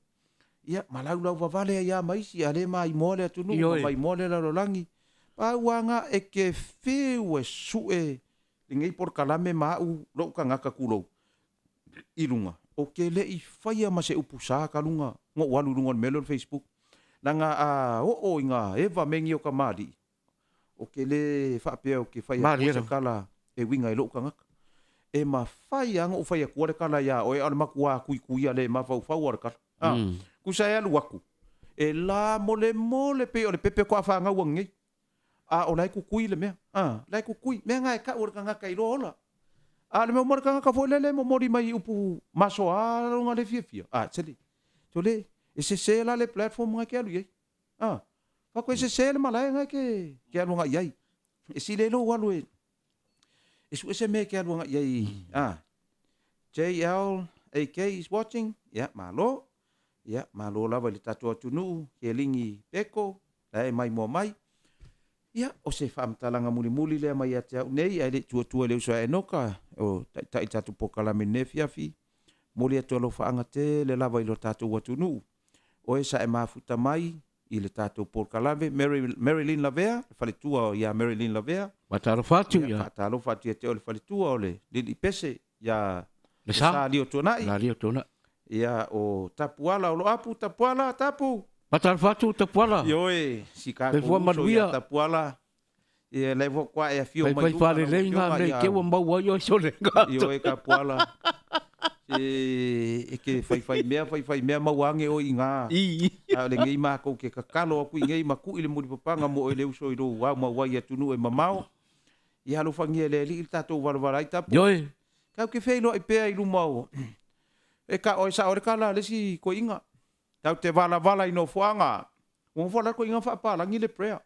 ia malau lau vale ia mai si ale mai mole tunu mai mole la rolangi pa wanga e ke fiu e sue lingai por kalame mau lo kanga ka kulo ilunga o ke le I faia ma se upusa kalunga ngo walu lungon melo Facebook nanga o inga eva mengi o kamadi o ke le fa pe o ke faia ko kala e winga lo kanga e ma faia ngo faia ko kala ya o al makua kui ale ma fa ka ku saya luaku e la mole pe o le pepe ko fa nga wangi o lai ku kui le me lai ku kui me nga ka ur kanga kai rola le me mor kanga ka fo le mo mori mai upu maso nga le fia tseli tole e se la le platform nga ke lu ye fa ko se le mala nga ke lu nga ye e si le lo walu e su se me ke lu nga ye JLAK is watching malo lava le tatu atunu ke lingi peko lai mai mo mai Ia, o se whaamtalanga muli lea mai ate au nei, ai le tua leu soa enoka, o tai tatu pokalame ne fiafi, moli atu alo whaanga te le lava ilo tātou watunu. O e sa e mafuta mai, i le tātou pokalame, Marilyn Lavea, whale tua o ia Marilyn Lavea. Mataro fatu ia. Mataro fatu ia te o le whale tua o le lili pese, ia Le sa lio tonai. La rio tona. Ia o tapuala, o lo apu, tapuala, tapu. Mataro fatu te puala. Ioe, si ka Te fua manuia. tapuala. Ia le vo kwa e fio Pai fale lenga le ke wa mau ai o sole nga. Ioe ka puala. E ke fai mea mauange o inga. A le ngei mako ke kakalo aku ngei maku ile muri papanga mo ele uso iro wa mawai atunu e mamao. Ia lo fangi ele li tatou valvara tapu. Ioe. Ka ke feilo i pe i lumao. E ka o sa o kala le si ko inga. Tau te vala ino fuanga. Mo fola ko inga fa pa langi le prayer.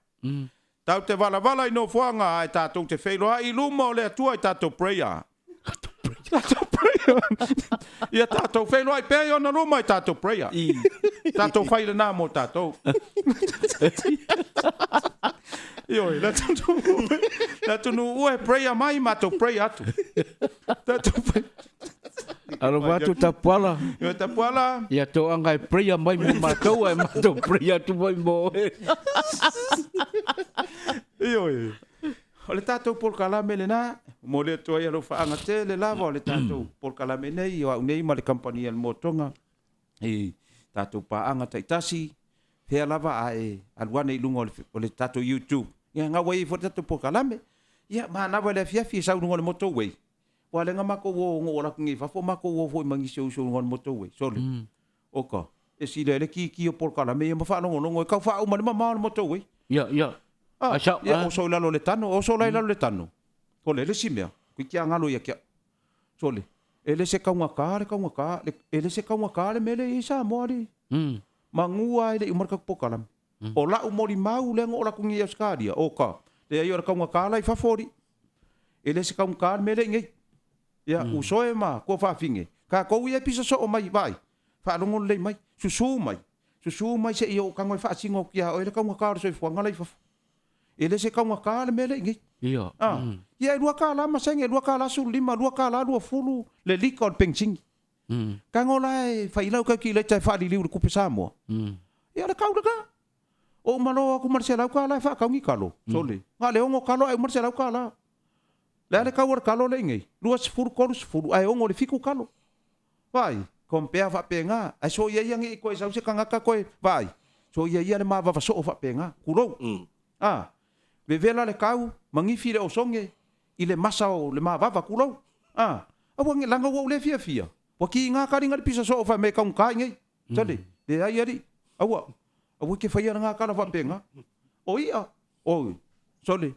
Tau te vala ino fuanga ai tatou te feilo ai luma o le atua i tatou prayer. Tatou prayer. Ia tatou feilo ai pe ona luma i tatou prayer. Tatou faile na mo tatou. Ioi, la tunu ue prayer mai matou prayer atu. Tatou Alo watu tapuala. Ia tapuala. Ia to angai prayer mai mo matou ai matou prayer tu mai mo. Ioi. O le tātou polkalame le nā, mo le toa ia lo whaanga te le lava o le tātou polkalame nei, o au nei ma le kampania le motonga, e tātou paanga taitasi, pēr lava a e aluane i lunga o le tātou YouTube. Ia ngā wai fo le tātou polkalame, ia maa nawa le fiafi e sau lunga le moto wei. Wa le ngā mako wo ngō ora kungi fafo mako wo fo i mangi seo lunga le moto wei. Sole, oka, e si le ki o polkalame, ia ma whanongo e kau wha uma le mamao le moto wei. Ia. Ia o so lalo le tano, o so lalo le tano. Ko le simea, ku ki ngalo ia kia. Sole. Ele se kaunga ka, ele se kaunga ka le mele isa mori. Mangua ele umar ka pokalam. O la umori mau le ngora ku ngia skadia, o ka. Le ai ora kaunga ka lai fafori. Ele se kaunga ka mele ngai. Ia u so e ma ko fa finge. Ka ko ia pisa so o mai vai. Fa longo le mai, susu mai. Susu mai se io ka ngoi fa singo kia o ele kaunga ka so fa ngalai fa. Ele se kaunga ka le mele ngai. Ia. Ia lua ka la masenge, lua ka la su lima, lua ka la lua fulu, le liko al pengsing. Ka ngola e whailau ka ki le tai whaari liu le kupe Samoa. Ia le kau ka. O malo aku marse lau ka la e whakaungi kalo. Sole. Nga le ongo kalo e marse lau ka la. Le kau ar kalo le ngai. Lua sifuru koru sifuru. Ai ongo le fiku kalo. Vai. Kompea whapenga. Ai so ia ngi koe sau se kangaka koe. Vai. So ia le maa wawaso o whapenga. Kurou. Vevela le kau, mangifi le osonge, i le masa o le mawava kulau. Awa nge langa wau le fia. Waki ngā karinga le pisa so o wha me kaung kai ngai. Tale, le ai ari. Awa ke whaia ngā kala whapenga. O ia, o, sole.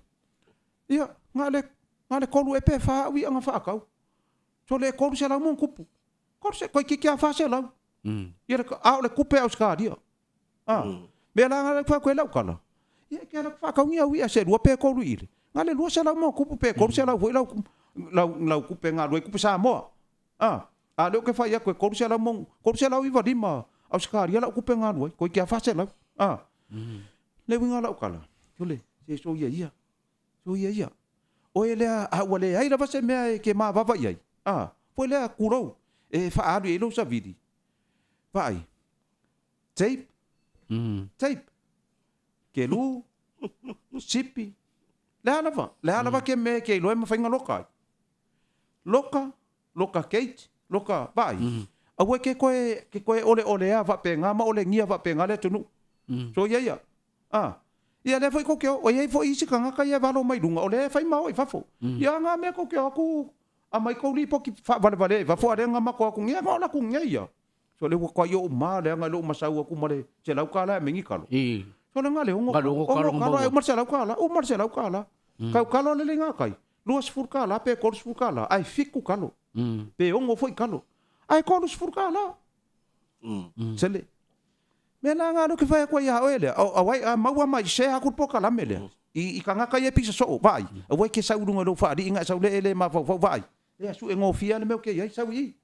Ia, ngā le kolu e pe wha awi anga whaakau. Sole e kolu se lau mōn kupu. Kolu se, koi ki kia wha se lau. Ia le kupe au skadia. Mea la ngā le wha koe lau kala. Ia ke ala whakaungi au ia se rua pe koru ile. Ngā le rua se lau mō kupu pe koru se lau hoi lau kupe ngā rua kupe Samoa. A leo ke whai a koe koru se lau mō, koru se lau iwa rima au skari lau kupe ngā rua, koe kia whase lau. Le winga lau kala. Tule, se so ia. So ia. O e lea, a ua lea aira vase mea e ke maa wawa iai. Po e lea kurou, e wha aru e lau sa vidi. Vai. Tape. Ke lu, sipi. Le alava ke me ke loe ma whainga loka. Loka Kate, loka vai. Awe ke koe ole a wapenga, ma ole ngia wapenga le tunu. So ia. Ia le foi kokeo, o iei foi isi kangaka ia valo mai lunga, o le fai mao i fafo. Ia ngā mea kokeo aku, a mai kouli poki vale, vafo arenga mako aku ngia, ngā ku ngia ia. So le wakwa i o ma, le anga lo masau aku mare, se lau ka la mengi kalo. So le ngale ongo kalo e marse lau kala. Kau kalo le lenga kai. Luas fur kala pe koros fur kala. Ai fiku kalo. Pe ongo foi kalo. Ai koros fur kala. Sele. Me na nga no ke vai ko ia oele. Awai maua mai se aku po kala mele. I kanga kai pisa so vai. Awai ke saurunga lo fa di inga saule ele ma vai. Le su e ngofia le me ke ia saui.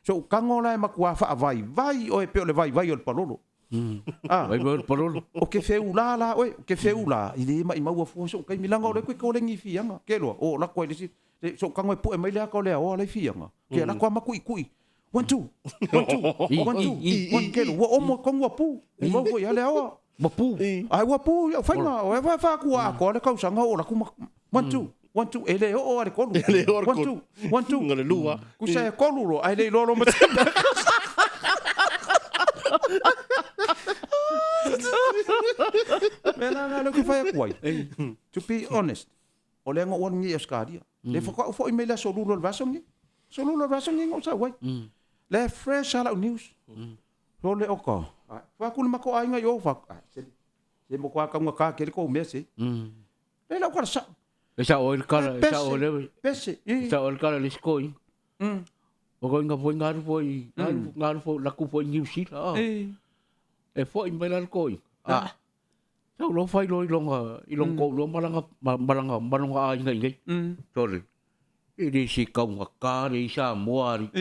So kangola e makua fa vai. Vai o e pe le vai o le palolo. Vai mo parolo. O ke feu la oi, ke feu la. I mai mau fo so kai milanga o le ko le ngi fianga. Ke lo, o la ko le si so kango pu e mai le ko le o le fianga. Ke la ko ma kui. 1 2 1 2 1 2 1 ke lo o mo kongo pu. Mo ko ya le o. Mo pu. Ai wa pu, ya fa nga, o fa ku a ko le ka sanga o la ku 1 2 1 2 ele o ale ko. 1 2 1 2 ngale lua. Ku sa ko lu ai le lo mo. Mena nga lo ki fai kuai. To be honest. O le nga wan ngi eskadia. Le fo i mela so lulo vasongi. So lulo vasongi ngo sa wai. Le fresh ala news. Lo le oko. Fa ku ma ko ai nga yo fa. Se mo kwa ka nga ka ke ko mesi. Le la kwa sa. Esa o el cara, esa o le. Pese. Esa o el cara le skoi. O ko nga foi ngar foi la ku foi New Zealand. E foi mela koi. Sao lo fai lo ilong ko lo malanga ai ngai. Sorry. Ini si kau ngakari sa muari.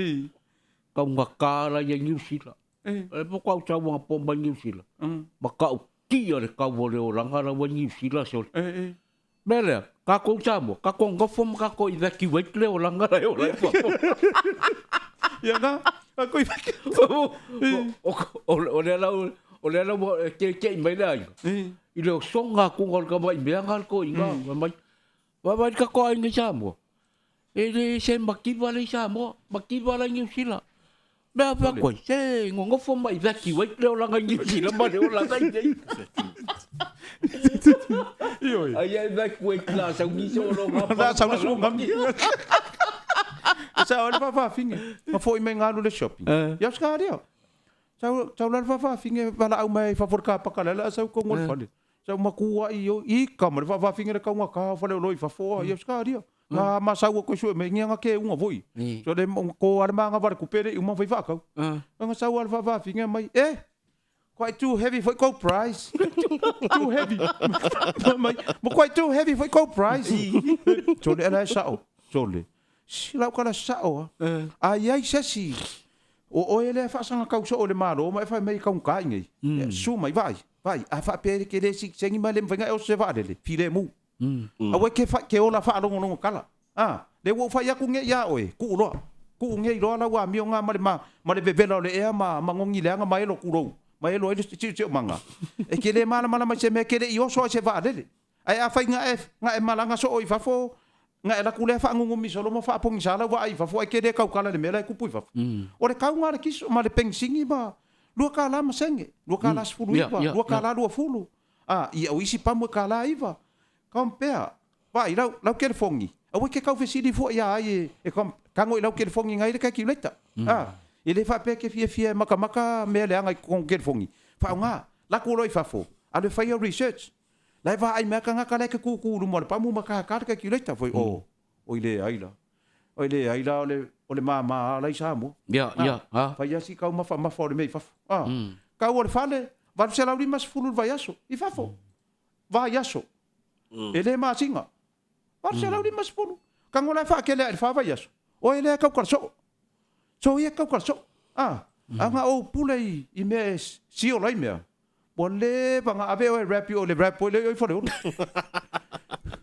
Kau ngakara ya New Zealand. E po kau sa mga pomba New Zealand. Maka kia le kau vole o langara wa New Zealand so. Mele, ka ko sa mo, ka ko ngofom ka ko evacuate le o langara o lai po. Ya nga, ako o le la mo ke mai lai. I lo songa ku ngol ka mai me ngal ko inga mai ka ko ai sa mo. E le se makiwa le sa mo, makiwa la New Zealand. Ba ko se ngofom mai evacuate le o langa New Zealand ma le o langa nei. Ai evacuate la sa ngi so lo ma. La sa so ngam. Sa ora fa finge. Ma foi me ngalo le shopping. Ya ska dia. Sa la fa finge bala au mai fa for ka pakala la sa ko ngol fale. Sa makua i kamar fa finge le ka nga ka fa le loi fa fo ya ska dia. Nga ma sa ko so me nga ke unga voi. So de ko ar ma nga var ku pere uma foi fa ka. Nga sa ora fa finge mai quite too heavy for cold price. Too heavy. But quite too heavy for cold price. So le ala sa o. So le. Sila kala sa o. Ai sesi. O ele fa sanga kau so le malo, mai fa mai kau ka ngai. Su mai vai. A fa pere ke le si sengi malem fa ngai o se va le. File mu. A we ke ola fa longo longo kala. Le wo fa ya ku nge ya oe. Ku lo. Ku nge lo la wa mi nga ma le bevela le e ma ngongi le nga mai lo ku lo. Mai lo ele ti manga. E ke le mala ma se me ke le yo so se va le. Ai a fa nga e malanga so o fa fo. Nga ela kule fa ngungu mi solo mo fa pong sala wa ai fa fo ke de kau kala le mela ku pui fa. O le kau ngara kiso ma le pensingi ba. Lu kala ma senge, lu kala sfulu iwa, lu kala lu fulu. I o isi pa mo kala iwa. Compare. Vai lau ke fongi. A we ke kau fe sidi fo ya ai e kom kango lau ke fongi ngai le ka ki leta. Ele fa pe ke fie maka me le ngai kon ke fongi. Fa nga la ku loi fa fo. A le fa your research. Lai va ai meka nga kala ke ku lu mo pa mo maka ka ka ki leta foi o ile ai la o le mama lai sa mo ya fa ya si ka ma fa le me fa ka o le fale va se la mas fulu va yaso I fa fo va yaso ele ma singa va se la mas fulu ka ngola fa ke le fa va yaso o ele ka ko so ia ka ko anga o pulei I me si o lai me Ole banga ave o rap o le rap o le fo le.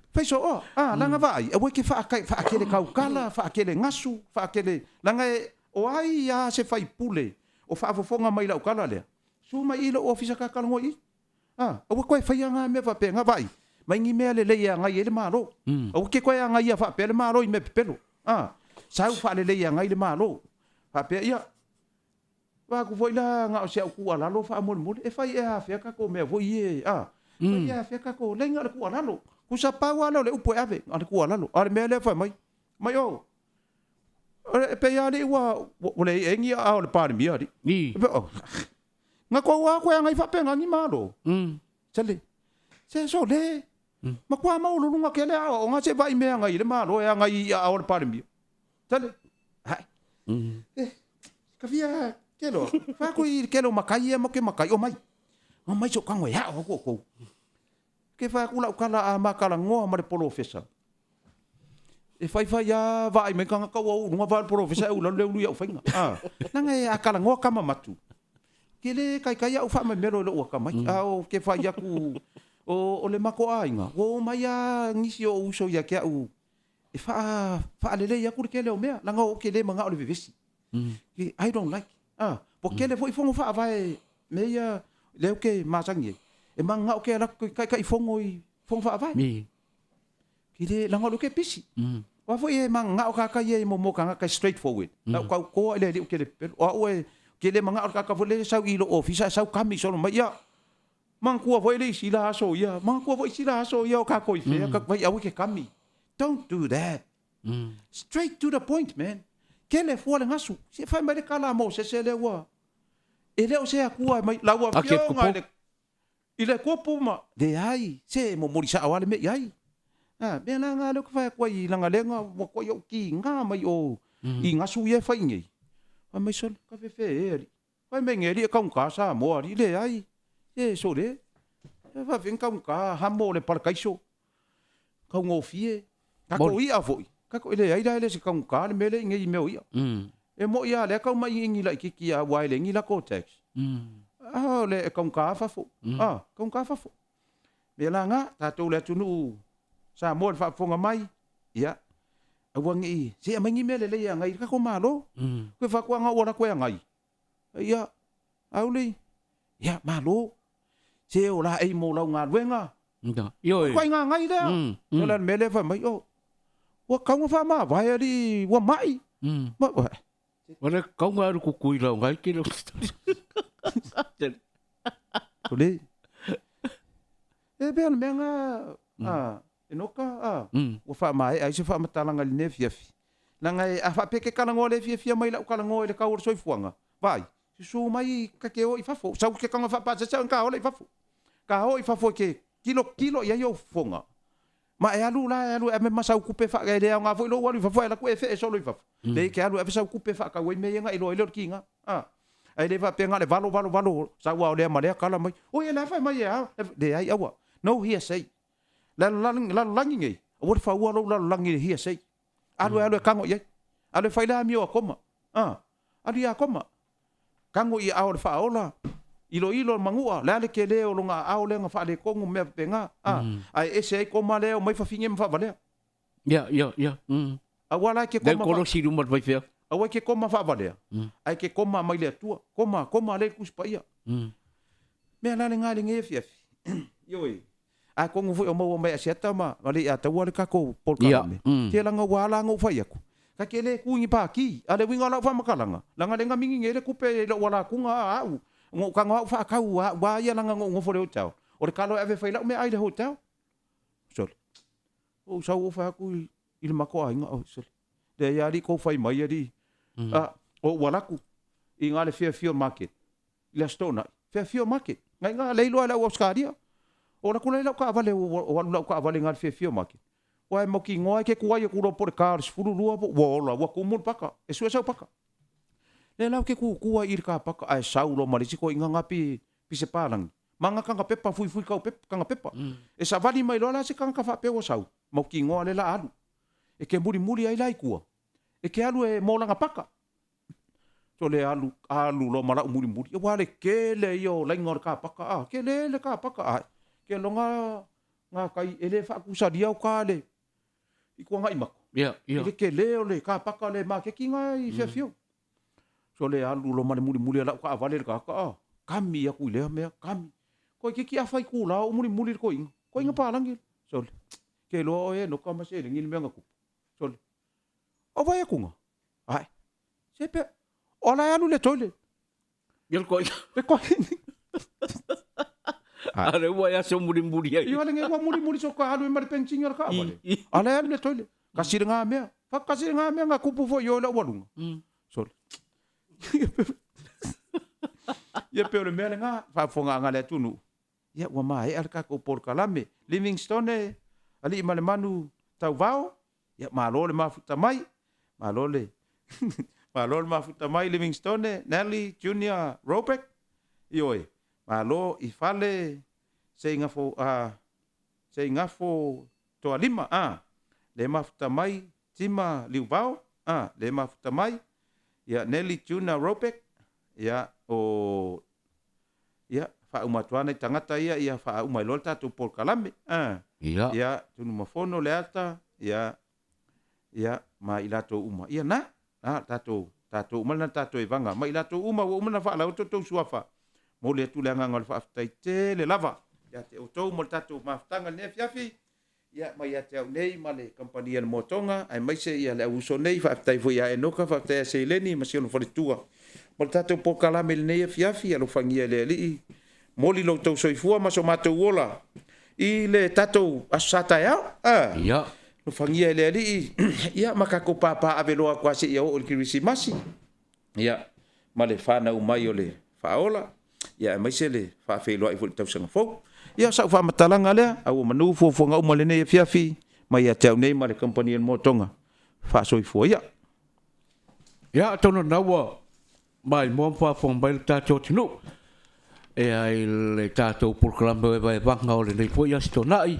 Faiso langa vai, e ke fa ke le kaukala, fa ke le ngasu, fa ke le langa o ai ya se fai pule. O fa fofonga mai la kala le. Su mai ilo ofisa ka kala ngoi. O ko fai nga me fa pe nga vai. Mai ngi me le ya nga ile malo. O ke ko ya nga ya fa pe le malo I me pelo. Sa fa le ya nga ile malo. Fa pe ya Wa ku foi la nga o se ku ala lo fa mo e fai e afia ka ko me foi e e afia ka ko lenga ku ala lo ku sa pa wa lo le upo ave ala ku ala lo ala me le fa mai o pe ya le wa le engi a o le pa mi ari nga ko wa ko nga fa pe nga ni malo chale se so le ma kwa ma lo nga ke le o nga se vai me nga I le malo ya nga I a o le pa mi chale ka via Kelo, fa ko I kelo makai mo ke makai o mai. O mai so kango ya o ko. Ke fa ku la kala a makala ngo ma le professor. E fai ya vai me kanga ka o nga va professor u le lu ya fainga. Nanga ya kala ngo kama matu. ke le kai au fa mai mero lo ka mai au ke fa ya ku o le mako ainga o mai a ngisi o uso ya ke au e fa le ya ku ke le o mea langa o ke le manga o le vivesi I don't like po ke le foi fongo fa vai me ya le ke masangi e manga o ke la kai fongo i fongo fa vai ki le langa lo ke pisi wa foi e manga o ka ye mo ka straightforward na ko le ke le o ke le manga o ka vole sau i lo ofisa sau kami solo mai ya mang kua voi le sila so ya mang kua voi sila so ya ka koi fe ka vai au ke kami don't do that straight to the point man ke le fo le ngasu se fa mai kala mo se le wa e le o se akua mai la wa fio nga le ile kopo ma de ai se mo morisa awale me ai be na nga le ko fa ko i langa le nga mo ko yo ki nga mai o i ngasu ye fa ngi mai sol ka fe e vai me ngeri ka un casa mo ari le ai so le va vin ka un ka ha mo le par kaiso ka un ofie ka ko ia foi ka ko le ai le se ka un ka me le ngi me ia e mo ia le ka mai ngi la ki a wai le ngi la cortex le ka un ka fa fo ka un ka fa fo me la nga ta to le tunu sa mo fa fo nga mai ia awangi se mai ngi me le ia ngai ka ko malo ko fa ko nga ora ko ngai ia auli ia malo se o la ai mo la nga wenga yo ko nga ngai da so la me le fa mai o wa ka nga fa ma vai ali wa mai ma Ora kau nga ku kui la ngai ki lo le e be me nga enoka wa fa mai ai se fa matalanga le ne fiafi na ngai a fa peke kala ngole fiafi mai la kala ngole ka ur soifuanga vai su mai ka ke o i fa fo sa ke ka nga fa pa sa ka o le fa fo ka o i fa fo ke kilo ya yo fonga ma e alu e ma sa ku pe fa ga le nga fo lo wa fa fo la ku e fe so lo i fa le ke alu e sa ku pe fa ka we me nga i lo ki nga ai le va pe nga le valo sa wa le ma le kala mai o e la fa mai ya de ai awa no here say la langi ngai o fa wa lo la langi here say alu ka ngo ye alu fa la mi o koma alu ya koma kango i ao le fa ola ilo mangua la le ke le o longa ao le nga fa le kongu me penga ai ese ai koma le o mai fa finge fa vale ya a wala ke koma ko si ru mat vai fe a wa ke koma fa vale ai ke koma mai le tua koma le kus pa ia me la le ngali nge fi yoi a kongu fu o mo mai aseta ma ali a tawa le ka ko por ka me ke la nga wala nga fa ia ku ka kele ku ngi pa ki ale winga la fa makalanga langa lenga mingi ngere ku pe lo wala ku nga au ngo ka nga fa ka wa ya langa ngo fo le hotel o le kalo ave fa la me ai le hotel sol o sa o fa ku il mako ai nga sol de ya ri ko fa mai ya ri o wala ku i nga le Fairfield market le stona Fairfield market nga le lo la o skaria o la ku le ka vale o la ka vale nga Fairfield market wa mo ki ngoa ke kuai ku ro por cars furu lua wo la wa ku mun paka e su sa paka le la ke ku ir ka paka ai saulo marisi ko inga ngapi se palang manga kanga pepa fui ka kanga pepa e sa vali mai lola se kanga fa pe wo sau mo ki ngoa le la alu e ke muri ai lai ku e ke alu e mo langa paka so le alu lo mara muri e wa le ke le yo la ngor ka paka ke le ka paka ke longa nga kai ele fa ku sa dia ka le i ko ngai mako ile ke leo le ka paka le ma ke kinga i fefio so le alu lo mane muri la ka vale ka kami ya ku le me kami ko ke ki afai ku la muri ko inga pa langi so ke lo e no ka ma se ngil me nga ku so o vai ku nga ai sepe ola alu le tole yel ko ale wa ya so muri ai yo le nge wa muri so ka alu e mari penching ka vale ala alu le tole kasir nga me fa kasir nga me nga kupu fo yo la walunga so ye pe le mele nga fa fo nga le tunu ya wa mai al ka ko por kalame Livingstone ali male manu tau vao ya malo le mafuta mai malo le mafuta mai Livingstone Nelly Junior Robeck yoi malo i fale se ngafo to alima le mafuta mai tima liuvao le mafuta mai ya Nelly Junior Robeck ya o ia faaumatua i tagata ia faauma i loa le tatou polokalame ia tunu mafono le ata ia ma i latou uma ia na tatou uma lana tatou evaga ma i latou uma ua uma na faalauta tou suafa mo le atuleagaga o le faafetai tele lava ia te outou mo le tatou mafutaga lenei afiafi ia mai ia te au nei ma le kampania le motonga ai mai se ia le auso nei faafetai foi ia enoka faafetai a seileni ma siolo faletua mo le tatou pokalame lenei afiafi alo fagia le alii mo li loutou soifua ma so matou ola i le tatou asosata e ao ia no fagia le alii ia makako papa aveloa kuase ia o le kirisimasi ia ma le fanau mai o le faola ia mai se le faafeiloa i fo le tausaga fou ia sa fa matalaga lea au manu fofoga uma lenei afiafi mai ia te au nei ma le kampania le motonga faasoifua ia tono naua mai mo fa mai le tatou tinu e ai le tatou polokalame vai vanga o le nei foi ia stonai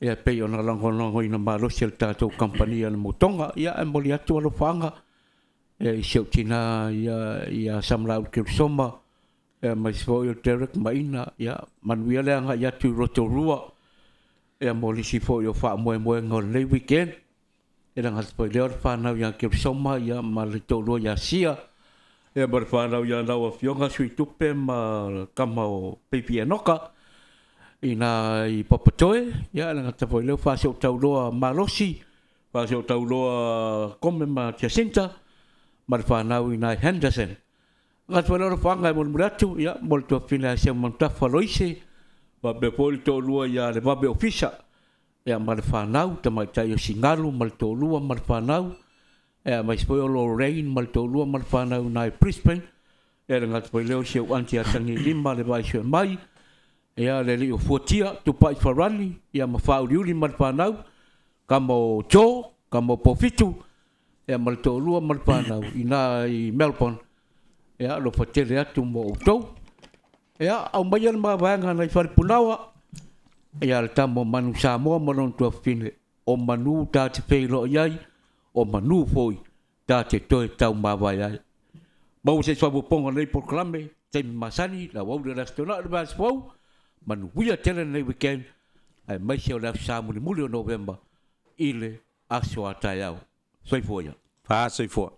ia pei ona langonongo ina malosi le tatou kampania le motonga ia e moli atu alofanga e seutina ia samlau kirsoma e mai sfo yo Derek maina ya manuia le anga ya tu rotorua e moli sfo yo fa mo ngol le weekend e nga sfo le fa na ya ke soma ya mal to lo ya sia e bar fa na ya na o fionga sui tupe ma kama o pepi enoka ina I papatoe ya nga sfo le fa so tau lo malosi fa so tau lo come ma Jacinta mar fa na ina Henderson ngat wala ro fanga mo muratu ya molto fina se monta faloise va be polto lua ya le va be ofisa ya mal fanau ta mai tai singalu mal to lua mal fanau ya mai spoil lo rain mal to lua mal fanau na Brisbane ya ngat spoil se anti atangi lima le vai se mai ya le li fotia tu pai farani ya ma fa uli mal fanau kamo jo kamo pofitu ya mal to lua mal fanau ina I Melbourne ya lo fatele atu mo utou ya au mai ma vanga na far punawa ya le tamo manu sa mo non to fine o manu ta te pelo yai o manu foi ta te toi tau ma vai ai mau se swa ponga nei proclame te masani la wau de restaurant de bas fou manu wia tele nei weekend ai mai se o la sa mo November ile aso atayao foi foi fa soifua